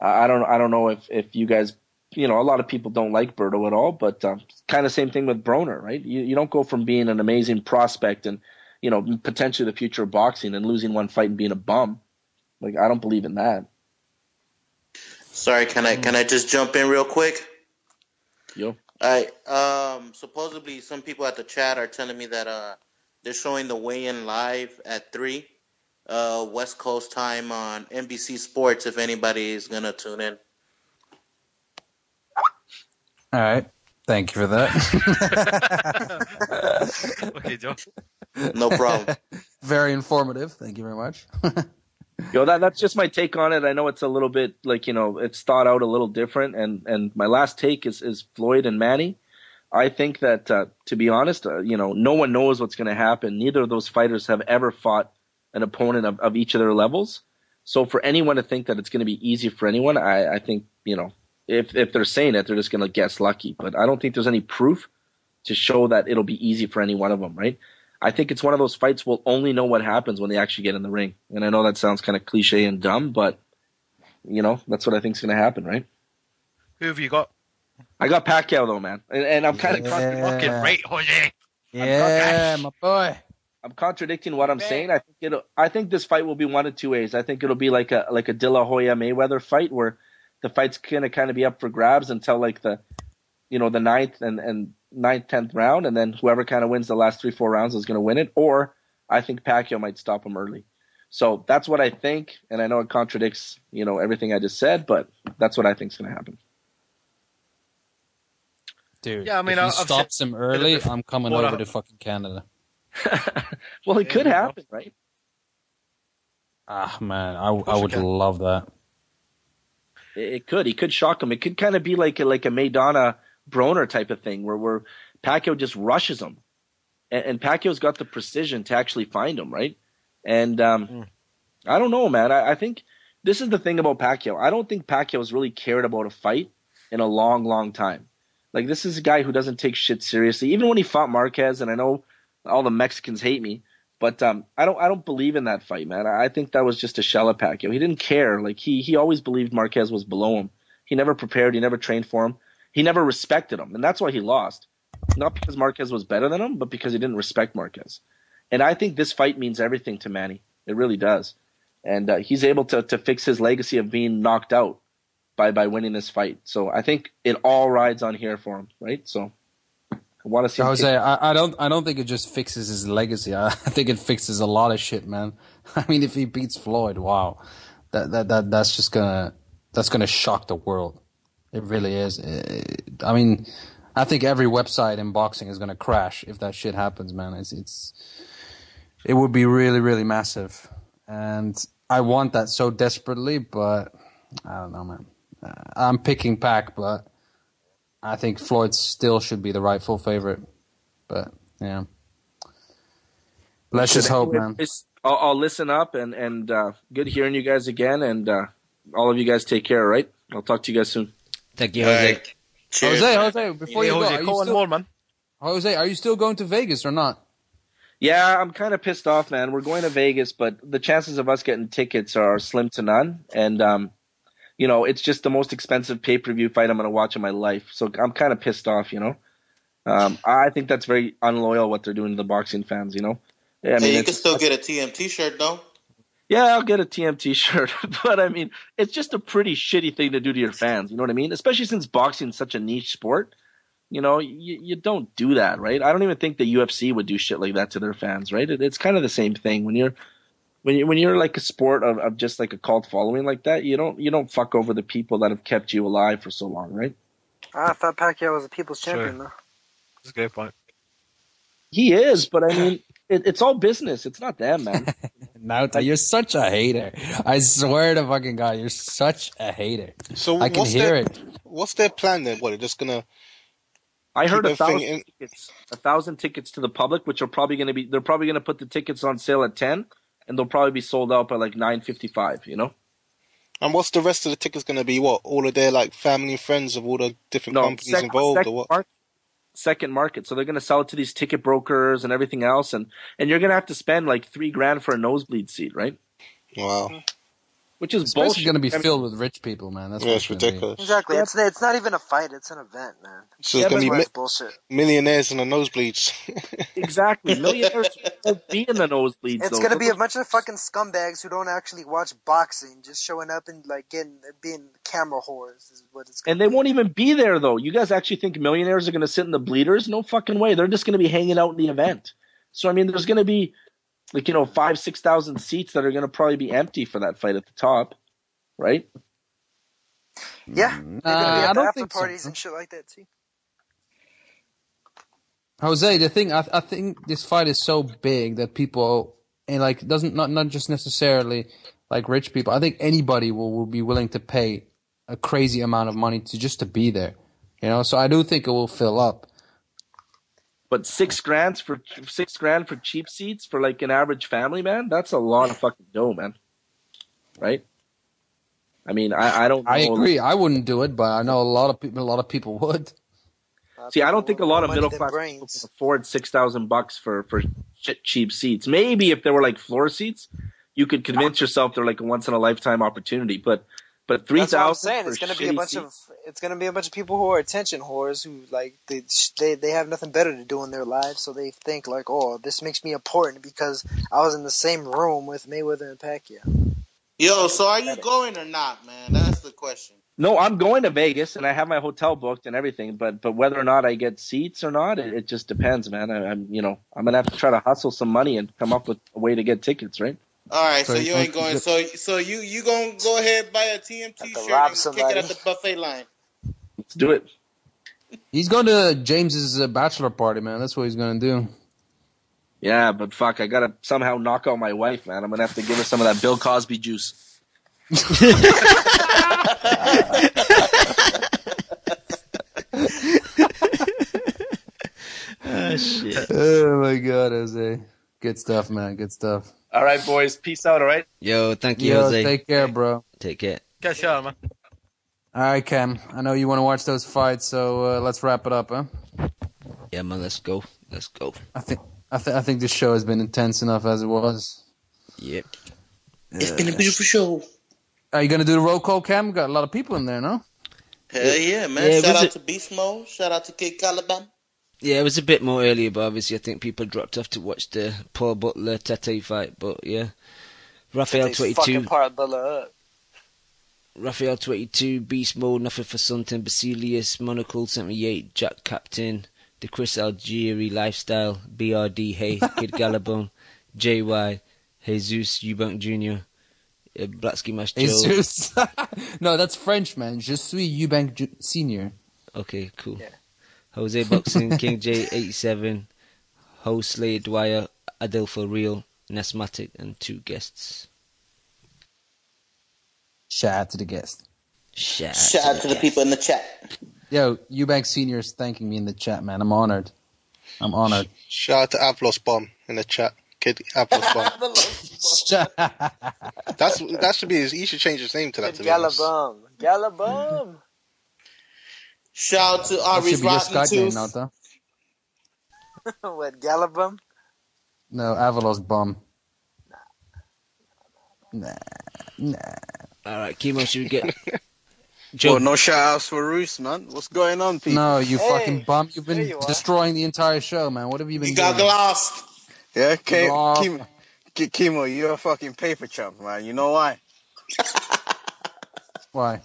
I don't know if you guys, you know, a lot of people don't like Berto at all, but kind of same thing with Broner, right? You don't go from being an amazing prospect and, you know, potentially the future of boxing and losing one fight and being a bum. Like, I don't believe in that. Sorry, can I just jump in real quick? Yo. Supposedly some people at the chat are telling me that they're showing the weigh-in live at 3 West Coast time on NBC Sports if anybody is going to tune in. All right. Thank you for that. Okay, Joe. No problem. Very informative. Thank you very much. Yo, that's just my take on it. I know it's a little bit like, you know, it's thought out a little different. And my last take is Floyd and Manny. I think that, to be honest, you know, no one knows what's going to happen. Neither of those fighters have ever fought an opponent of each of their levels. So for anyone to think that it's going to be easy for anyone, I think, you know, if they're saying it, they're just going to guess lucky. But I don't think there's any proof to show that it'll be easy for any one of them, right? I think it's one of those fights we'll only know what happens when they actually get in the ring. And I know that sounds kind of cliche and dumb, but, you know, that's what I think is going to happen, right? Who have you got? I got Pacquiao, though, man. And I'm kind of fucking right, Jose. Yeah, my boy. I'm contradicting what I'm saying. I think this fight will be one of two ways. I think it'll be like a De La Hoya Mayweather fight where the fight's gonna kind of be up for grabs until like the ninth and 10th round, and then whoever kind of wins the last 3-4 rounds is gonna win it. Or I think Pacquiao might stop him early. So that's what I think, and I know it contradicts, you know, everything I just said, but that's what I think is gonna happen. Dude, yeah, I mean, if he stops him early, I'm coming over to fucking Canada. Well, it could happen, right? Ah, man, I would love that. It could. He could shock him. It could kind of be like a Maidana Broner type of thing where Pacquiao just rushes him. And Pacquiao's got the precision to actually find him, right? And I don't know, man. I think this is the thing about Pacquiao. I don't think Pacquiao's really cared about a fight in a long, long time. Like, this is a guy who doesn't take shit seriously. Even when he fought Marquez, and I know all the Mexicans hate me, But I don't believe in that fight, man. I think that was just a shell of Pacquiao. He didn't care. Like he always believed Marquez was below him. He never prepared. He never trained for him. He never respected him, and that's why he lost. Not because Marquez was better than him, but because he didn't respect Marquez. And I think this fight means everything to Manny. It really does. And he's able to fix his legacy of being knocked out by winning this fight. So I think it all rides on here for him, right? So I want to see. Jose, I don't think it just fixes his legacy. I think it fixes a lot of shit, man. I mean, if he beats Floyd, wow, that's just gonna shock the world. It really is. I mean, I think every website in boxing is gonna crash if that shit happens, man. It would be really, really massive, and I want that so desperately, but I don't know, man. I'm picking Pac, but I think Floyd still should be the rightful favorite. But yeah, let's just hope, man. I'll listen up, and good hearing you guys again, and all of you guys take care, all right? I'll talk to you guys soon. Thank you, Jose. Right. Cheers, Jose, before you go, Jose, are you still going to Vegas or not? Yeah, I'm kind of pissed off, man. We're going to Vegas, but the chances of us getting tickets are slim to none, and you know, it's just the most expensive pay-per-view fight I'm going to watch in my life. So I'm kind of pissed off, you know. I think that's very unloyal what they're doing to the boxing fans, you know. Yeah, I mean, you can still get a TM T-shirt, though. Yeah, I'll get a TM T-shirt, but I mean, it's just a pretty shitty thing to do to your fans. You know what I mean? Especially since boxing is such a niche sport. You know, you don't do that, right? I don't even think the UFC would do shit like that to their fans, right? It's kind of the same thing when you're like a sport of just like a cult following like that. You don't fuck over the people that have kept you alive for so long, right? I thought Pacquiao was a people's champion, though. That's a good point. He is, but I mean, it's all business. It's not them, man. Nauta, you're such a hater. I swear to fucking God, you're such a hater. So I can hear it. What's their plan then? What, they're just gonna? I heard 1,000 tickets. 1,000 tickets to the public, which are probably going to be. They're probably going to put the tickets on sale at 10, and they'll probably be sold out by like 9:55. You know. And what's the rest of the tickets going to be? What, all of their like family and friends of all the different companies involved, or what? Second market. So they're going to sell it to these ticket brokers and everything else, and you're going to have to spend like $3,000 for a nosebleed seat, right? Wow. Which is It's bullshit. basically going to be filled with rich people, man. That's it's ridiculous. Exactly. It's not even a fight. It's an event, man. So it's going to be bullshit. Millionaires in the nosebleeds. Exactly. Millionaires won't be in the nosebleeds. It's going to be a bunch of fucking scumbags who don't actually watch boxing, just showing up and like being camera whores is what it's. And they won't even be there though. You guys actually think millionaires are going to sit in the bleeders? No fucking way. They're just going to be hanging out in the event. So I mean, there's going to be like 5,000-6,000 seats that are going to probably be empty for that fight at the top, right? Yeah, they're gonna be at I the don't after think parties so. and shit like that too. Jose, the thing I think this fight is so big that people and like doesn't not just necessarily like rich people. I think anybody will be willing to pay a crazy amount of money to be there. You know, so I do think it will fill up. But $6,000 for cheap seats for like an average family, man, that's a lot of fucking dough, man. Right? I mean, I don't know. I agree. I wouldn't do it, but I know a lot of people would. See, I don't think a lot of middle class people can afford $6,000 for shit cheap seats. Maybe if there were like floor seats, you could convince yourself they're like a once in a lifetime opportunity. But 3,000. That's what I'm saying. It's going to be a bunch of people who are attention whores who like they have nothing better to do in their lives, so they think like, oh, this makes me important because I was in the same room with Mayweather and Pacquiao. Yo, so are you going or not, man? That's the question. No, I'm going to Vegas and I have my hotel booked and everything, but whether or not I get seats or not, it just depends, man. I'm gonna have to try to hustle some money and come up with a way to get tickets, right? All right, so you ain't going. So you gonna go ahead and buy a TMT shirt and kick it at the buffet line. Let's do it. He's going to James's bachelor party, man. That's what he's gonna do. Yeah, but fuck, I gotta somehow knock out my wife, man. I'm gonna have to give her some of that Bill Cosby juice. Oh, shit. Oh my God, Jose. Good stuff, man. Good stuff. All right, boys. Peace out, all right? Yo, thank you, Jose. Take care, bro. Take care. Catch you, man. All right, Cam. I know you want to watch those fights, so let's wrap it up, huh? Yeah, man. Let's go. I think this show has been intense enough as it was. Yep. It's been a beautiful show. Are you going to do the roll call, Cam? We've got a lot of people in there, no? Hell yeah, man. Yeah, Shout out to Beast Mode. Shout out to Kid Caliban. Yeah, it was a bit more earlier, but obviously I think people dropped off to watch the Paul Butler Tate fight. But yeah, Raphael Tate's 22. fucking part Butler up. Raphael 22, Beast Mode, Nothing for Something, Basilius, Monocle 78, Jack Captain, The Chris Algieri Lifestyle, BRD, Hey, Kid Galabon, JY, Jesus, Eubank Jr., Blacksky Mash Joe. Jesus. No, that's French, man. Je suis Eubank Sr. Okay, cool. Yeah. Jose Boxing, King J 87, Ho Slade Dwyer, Adel for Real, Nesmatic, and 2 guests. Shout out to the guest. Shout out to the people in the chat. Yo, Eubank Sr. is thanking me in the chat, man. I'm honored. Shout out to Avlos Bomb in the chat. Kid Avlos Bomb. That should be his. He should change his name to that. To Galabum. Shout out to That Ari's should be your Rotten Skype name, Tooth. not though. What, Galabum? No, Avalos Bomb. Nah. Alright, Kimo, should we get... Well, no shout-outs for Roos, man. What's going on, people? No, you fucking bum. You've been destroying the entire show, man. What have you been You doing? got lost. Yeah, Kimo, you're a fucking paper chump, man. You know why? Why?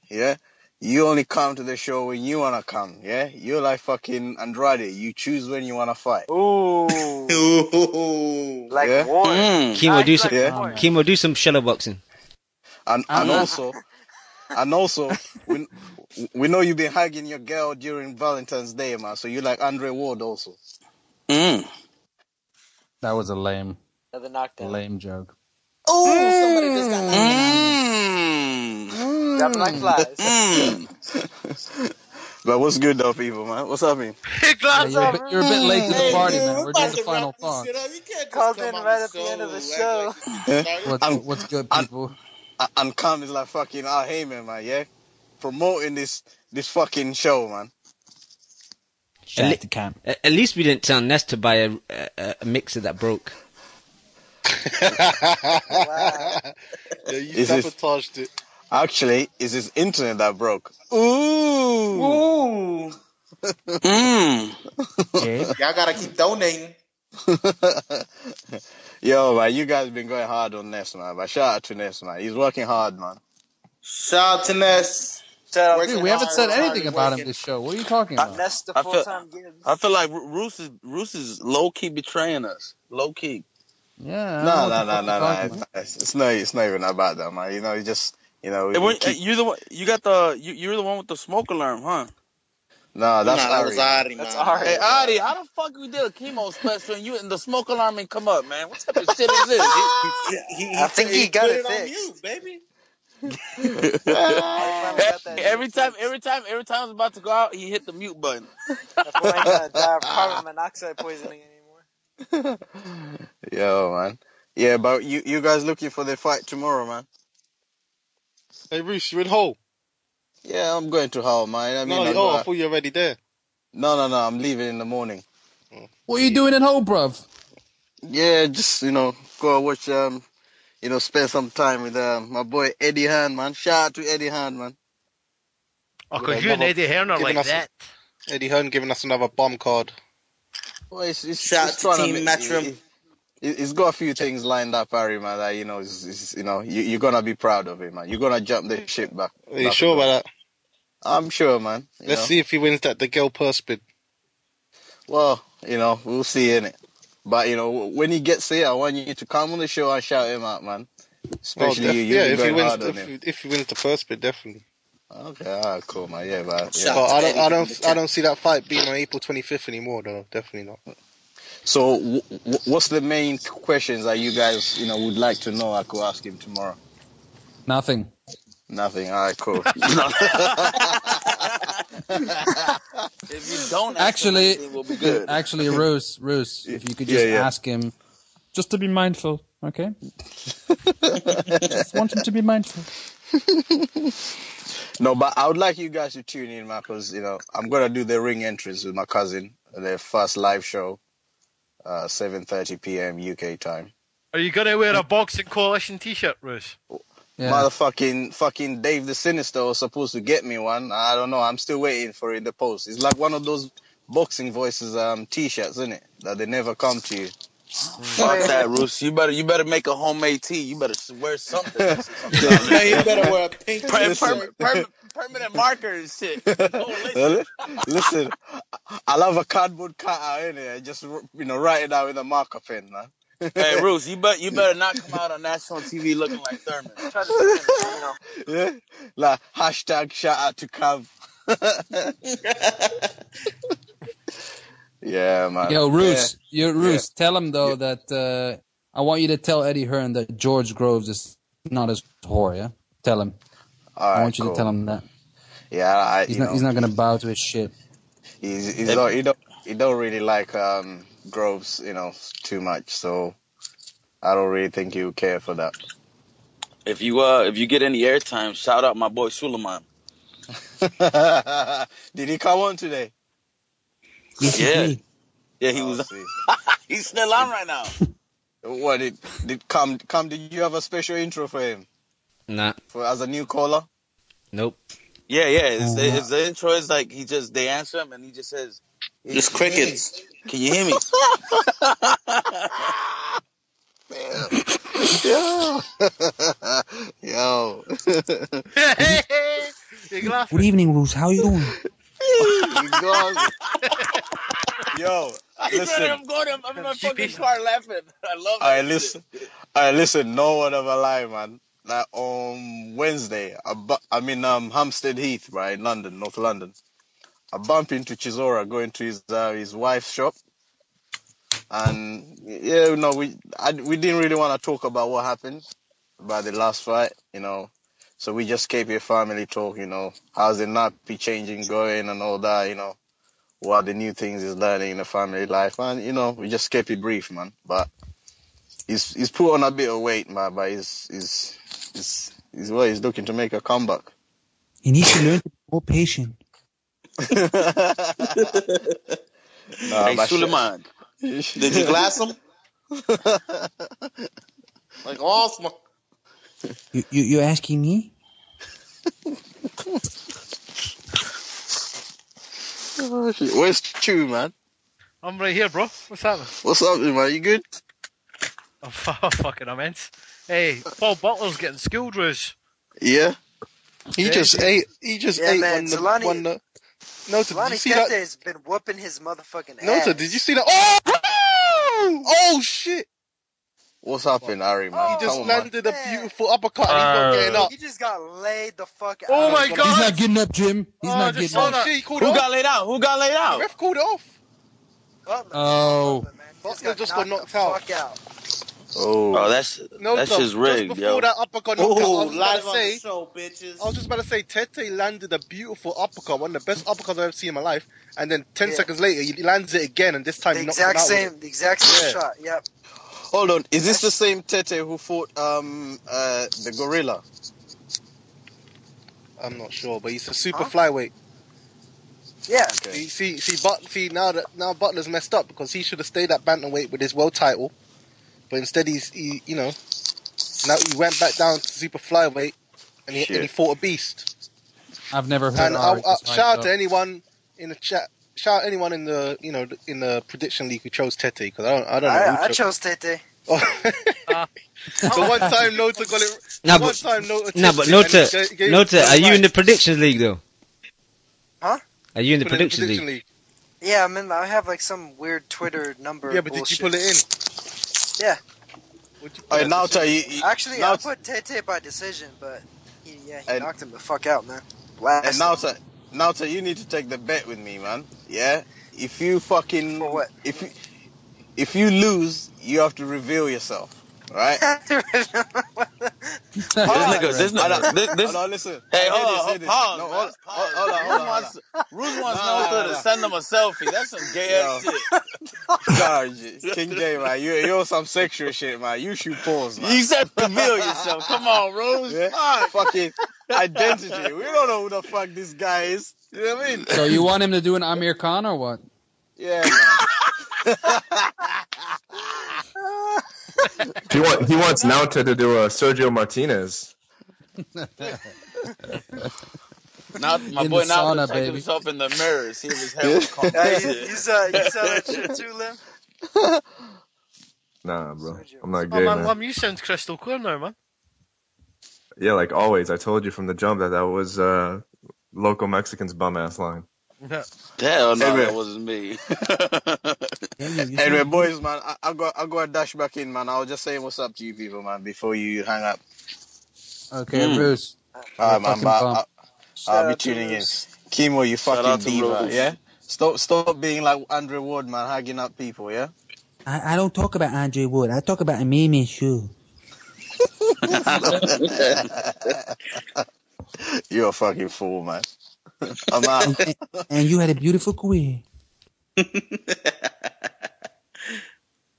Yeah? You only come to the show when you want to come, yeah? You're like fucking Andrade. You choose when you want to fight. Ooh. Like yeah? war. Kimo, do some shadow boxing. And also, we know you've been hugging your girl during Valentine's Day, man. So you like Andre Ward also. That was a lame joke. Oh, somebody just got dropping like flies. But what's good though, people, man? What's happening? You're a bit late to the party, man. We're doing the final thoughts. Called in right at the end of the show. What's good, people? And Cam is like fucking Hayman, man, yeah? Promoting this fucking show, man. Shout out to Cam. At least we didn't tell Ness to buy a mixer that broke. Yeah, you sabotaged it. Actually, it's his internet that broke. Ooh. Y'all gotta keep donating. Yo, man, you guys been going hard on Ness, man. But shout out to Ness, man. He's working hard, man. Shout out to Ness. Dude, we haven't said anything about him this show. What are you talking about? Ness the full-time gig. I feel like Roos is low-key betraying us. Low-key. Yeah. No. It's not even about that, man. You know, you just, you know. You're the one. You're the one with the smoke alarm, huh? No, that's Ari. Ari, That's man. Ari. Hey, Ari, how the fuck we did a Kimo Special and you and the smoke alarm ain't come up, man? What type of shit is this? I think he got it fixed. On you, baby. Every time I was about to go out, he hit the mute button. That boy ain't gonna die of carbon monoxide poisoning anymore. Yo, man. Yeah, but you guys looking for the fight tomorrow, man? Hey, Roos, you're in Hull? Yeah, I'm going to Hull, man. I mean, I thought you were already there. No, I'm leaving in the morning. What are you doing at home, bruv? Yeah, just, go watch, spend some time with my boy Eddie Hearn, man. Shout out to Eddie Hearn, man. Oh, because you and Eddie Hearn are like that. Eddie Hearn giving us another bomb card. Well, shout out to Team Matchroom. He's got a few things lined up, Harry, man. That you're gonna be proud of him, man. You're gonna jump the ship back. Are you sure about that? I'm sure, man. Let's see if he wins the Gale purse bid. Well, we'll see, innit? But when he gets here, I want you to come on the show and shout him out, man. Especially you. If he wins the purse bid, definitely. Okay, cool, man. Yeah, but I don't see that fight being on April 25th anymore, though. Definitely not. So, what's the main questions that you guys, would like to know? I could ask him tomorrow. Nothing. All right, cool. If you don't actually, we'll be good. Actually, Roos, if you could just ask him, just to be mindful, okay? Just want him to be mindful. No, but I would like you guys to tune in, man, because I'm gonna do the ring entrance with my cousin, their first live show. 7:30 p.m. UK time. Are you gonna wear a Boxing Coalition T-shirt, Bruce? Yeah. Fucking Dave the Sinister was supposed to get me one. I don't know. I'm still waiting for it in the post. It's like one of those boxing voices T-shirts, isn't it? That they never come to you. Fuck that, Roos. You better make a homemade tee. You better wear something. Man, you better wear a pink permanent marker and shit. Listen, I'll have a cardboard cutout in it. Just write it out with a marker pen, man. Hey, Roos, you better not come out on national TV looking like Thurman. Try to Yeah, like hashtag shout out to Cav. Yeah, man. Yo, Roos, tell him though that I want you to tell Eddie Hearn that George Groves is not his whore. Yeah, tell him. I want you to tell him that. Yeah, he's not gonna bow to his shit. He don't really like Groves, too much. So I don't really think he would care for that. If you get any airtime, shout out my boy Suleiman. Did he come on today? Yeah, he was. He's still on right now. What did come? Did you have a special intro for him? Nah. As a new caller? Nope. Yeah. His the intro is like they answer him and he just says, "It's crickets. Can you hear me?" Yo. Good evening, Roos. How you doing? Yo, listen. I'm in my fucking car laughing. I love that. Alright, listen. No one ever lie, man. Like on Wednesday, I'm in Hampstead Heath, right, in London, North London. I bump into Chisora going to his wife's shop, and we didn't really want to talk about what happened about the last fight, So we just kept a family talk, how's the nappy changing going and all that, what the new things is learning in the family life, and we just kept it brief, man. But he's put on a bit of weight, man. But he's looking to make a comeback. He needs to learn to be more patient. Hey, Suleiman, did you glass him? Like awesome. You asking me? Oh, shit. Where's Chew, man? I'm right here, bro. What's happening? What's up, man? You good? I'm fucking immense. Hey, Paul Butler's getting schooled, Roos. Yeah. He just ate. Man, Nota, did you see that? Has been whooping his motherfucking ass. Nota, did you see that? Oh shit! What's happening, Harry, man? He just landed a beautiful uppercut and he's not getting up. He just got laid the fuck out. Oh my god! He's not getting up, Jim. He's not getting up. Shit, Who got laid out? The ref called it off. Butler just got knocked out. Oh, that's just rigged, just before that uppercut knocked out, I was just about to say, Tete landed a beautiful uppercut, one of the best uppercuts I've ever seen in my life, and then 10 seconds later, he lands it again, and this time he knocks him out. The exact same shot, yep. Hold on, is this the same Tete who fought the gorilla? I'm not sure, but he's a super flyweight. Yeah. Okay. See, now Butler's messed up because he should have stayed at bantamweight with his world title, but instead now he went back down to super flyweight and he fought a beast. I've never heard. And shout out to anyone in the chat. Shout out anyone in the in the prediction league who chose Tete because I don't know. I chose Tete. So one time Nota got it. Nota, are you in the predictions league though? Huh? Are you in the prediction league? Yeah, I have like some weird Twitter number. Yeah, but bullshit. did you pull it in? Yeah. Actually, I put Tete by decision, but he knocked him the fuck out, man. And Nauta, you need to take the bet with me, man. Yeah? If you fucking... For what? If you lose, you have to reveal yourself. Right? This nigga. No, listen. Hey, hold on. Pause. Ruth wants Nota to send him a selfie. That's some gay ass shit. God, King J, man. You're some sexual shit, man. You should pause, man. You said reveal yourself. Come on, Rose. Yeah? Fucking identity. We don't know who the fuck this guy is. You know what I mean? So you want him to do an Amir Khan or what? Yeah, man. He wants Nauta to do a Sergio Martinez. Now my In boy the now sauna, check baby. himself in the mirror, see if his hair was combed. You saw that shit too, Lim? Nah, bro. I'm not Oh gay, man, man. Lim, you sound crystal clear now, man. Yeah, like always. I told you from the jump that was local Mexicans bum ass line. Hell no, Anyway. that wasn't me. Anyway, boys, man, I got a dash back in, man. I was just saying what's up to you people, man, before you hang up. Okay, Bruce. Alright, man, fucking but bum. I'll be tuning in. Kimo, you Shout fucking out to diva, Bruce. yeah? Stop being like Andre Ward, man, hugging up people, yeah? I don't talk about Andre Wood. I talk about Mimi Shu. You're a fucking fool, man. I'm out. And you had a beautiful career.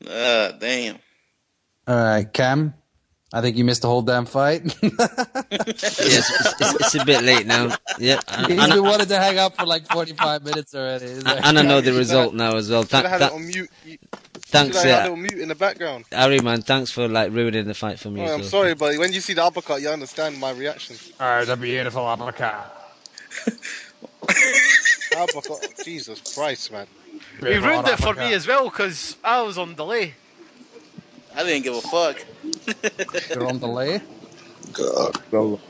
Damn. All right, Cam. I think you missed the whole damn fight. It's a bit late now. Yeah, He's been wanting to hang up for like 45 minutes already. And I know the result now as well. Should have had it on mute. Thanks, Should have had it on mute in the background. Harry, man, thanks for like ruining the fight for me. Oh, I'm sorry, buddy. When you see the uppercut, you understand my reaction. Oh, the beautiful uppercut. Uppercut. Jesus Christ, man. He ruined it for me as well because I was on delay. I didn't give a fuck. You're on delay? God. No.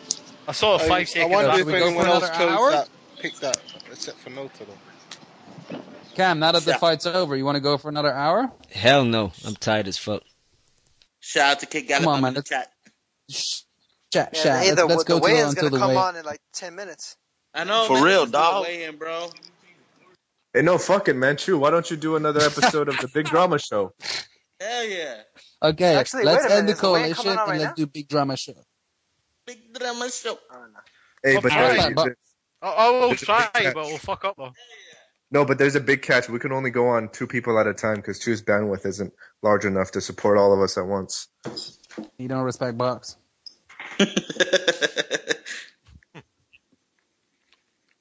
I saw a 5 second. I wonder Should if we go anyone for else another chose hour? that, picked that, except for Nota, though. Cam, now that the fight's over, you want to go for another hour? Hell no, I'm tired as fuck. Shout out to Kid Gallop Come on, in man. the chat. Chat. Hey, Let's go the to weigh-in's until gonna the come weigh. on in like 10 minutes. I know, For man, real, let's do a dog. weigh-in, bro. Hey, no, fuck it, man. Chew, why don't you do another episode of the Big Drama Show? Hell yeah. Okay, Actually, let's wait a end the minute, is the weigh-in coalition coming on and right let's do Big Drama Show. Big drama show. Hey, I'll but try, there's, I will there's a try, big catch. but we'll fuck up though. No, but there's a big catch. We can only go on 2 people at a time because Chew's bandwidth isn't large enough to support all of us at once. You don't respect box.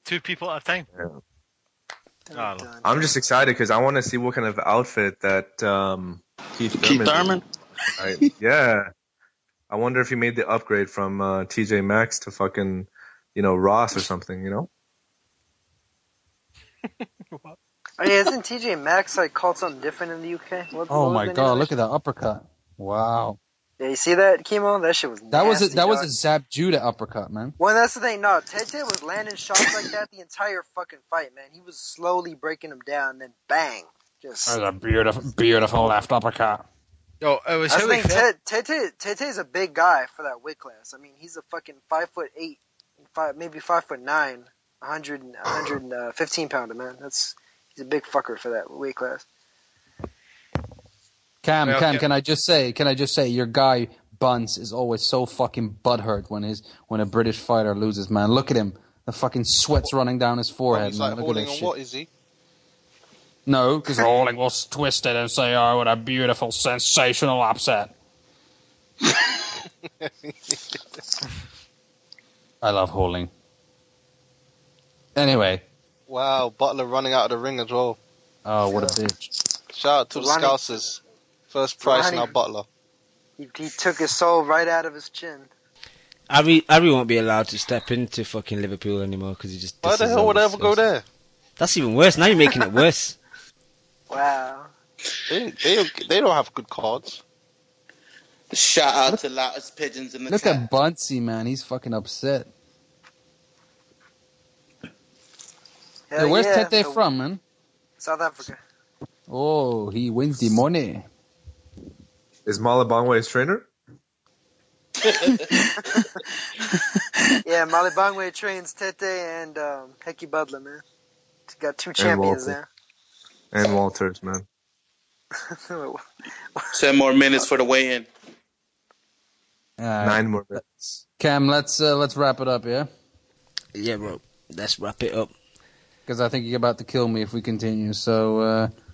2 people at a time. Yeah. I'm just excited because I want to see what kind of outfit that Keith Thurman. Right. Yeah. I wonder if he made the upgrade from TJ Maxx to fucking, Ross or something, Oh yeah, isn't TJ Maxx like called something different in the UK? Oh my god, look at that uppercut. Wow. Yeah, you see that, Kimo? That shit was That was nasty, that was dog. a Zap Judah uppercut, man. Well, that's the thing. No, Tete was landing shots like that the entire fucking fight, man. He was slowly breaking them down, and then bang, just. That was a beautiful left uppercut. Yo, it was That's the Hilly thing. Tete's a big guy for that weight class. I mean, he's a fucking 5'8", maybe 5'9", 115 pounder, man. He's a big fucker for that weight class. Cam, can I just say, your guy Bunce is always so fucking butthurt when a British fighter loses, man. Look at him, the fucking sweat's running down his forehead, He's man. like Look at holding that on shit. what, is he? No, because Rolling will twist it and say, "Oh, what a beautiful, sensational upset." I love Holding. Anyway. Wow, Butler running out of the ring as well. Oh, what a bitch. Shout out to the Ronnie- Scousers. First prize Ronnie- now Butler. He took his soul right out of his chin. Ari won't be allowed to step into fucking Liverpool anymore because he just. Why the disses hell all would the I ever go Scousers. there? That's even worse. Now you're making it worse. Wow. They don't have good cards. Shout out to Loudest Pigeons in the Look chat. at Buncey, man. He's fucking upset. Hell Hey, where's yeah. Tete from, man? South Africa. Oh, he wins the money. Is Malabangwe his trainer? Yeah, Molly Bangwe trains Tete and Hecky Butler, man. He's got 2 champions Walter. there. And Walters, man. 10 more minutes for the weigh-in. 9 more minutes. Cam, let's wrap it up, yeah? Yeah, bro. Let's wrap it up. Because I think you're about to kill me if we continue. So,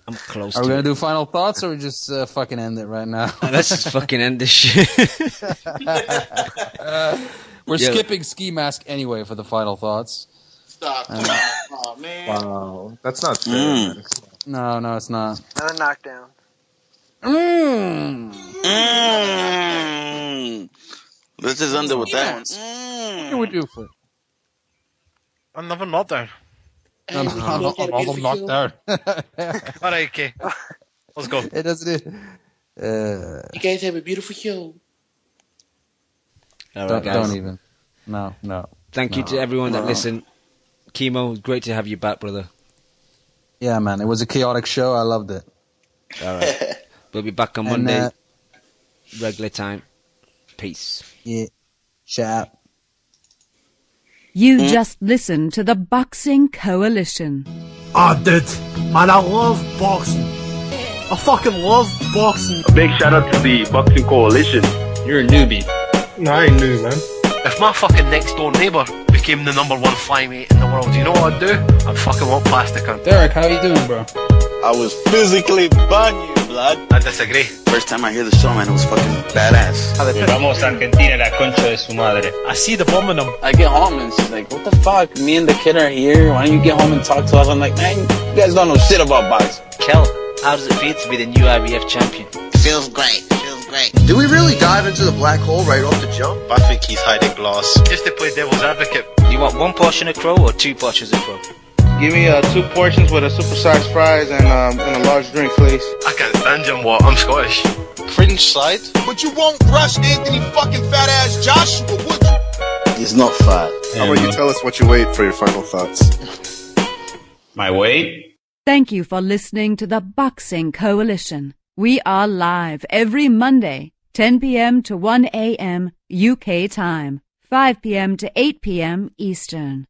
I'm close are we to going it. to do final thoughts or we just fucking end it right now? Let's just fucking end this shit. We're Yeah. skipping Ski Mask anyway for the final thoughts. Stop. Oh, man. Wow. That's not fair, man. No, it's not. Another knockdown. This is under with that. What can we do for it? Another knockdown. Another knockdown. Alright, okay. Let's go. It doesn't. You guys have a beautiful show. All right, guys. Don't even. No. Thank you to everyone that listened. Kimo, great to have you back, brother. Yeah, man. It was a chaotic show. I loved it. All right. We'll be back on Monday. Regular time. Peace. Yeah. Shout out. You just listened to the Boxing Coalition. Dude, man, I love boxing. I fucking love boxing. A big shout out to the Boxing Coalition. You're a newbie. No, I ain't new, man. If my fucking next door neighbour became the #1 flyweight in the world, you know what I'd do? I'd fucking walk past the cunt. Derek, how you doing, bro? I was physically burn you, blood. I disagree. First time I hear the show, man, it was fucking badass. Vamos a Argentina, la concha de su madre. I see the bomb in him. I get home and she's like, what the fuck? Me and the kid are here. Why don't you get home and talk to us? I'm like, man, you guys don't know shit about boxing. Kel, how does it feel to be the new IBF champion? Feels great. Do we really dive into the black hole right off the jump? I think he's hiding glass. Just to play devil's advocate. You want 1 portion of crow or 2 portions of crow? Give me 2 portions with a supersized fries and a large drink, please. I can't stand him, what? I'm Scottish. Cringe side. But you won't rush Anthony fucking fat ass Joshua, would you? He's not fat. How about you tell us what you weigh for your final thoughts? My weight? Thank you for listening to the Boxing Coalition. We are live every Monday, 10 p.m. to 1 a.m. UK time, 5 p.m. to 8 p.m. Eastern.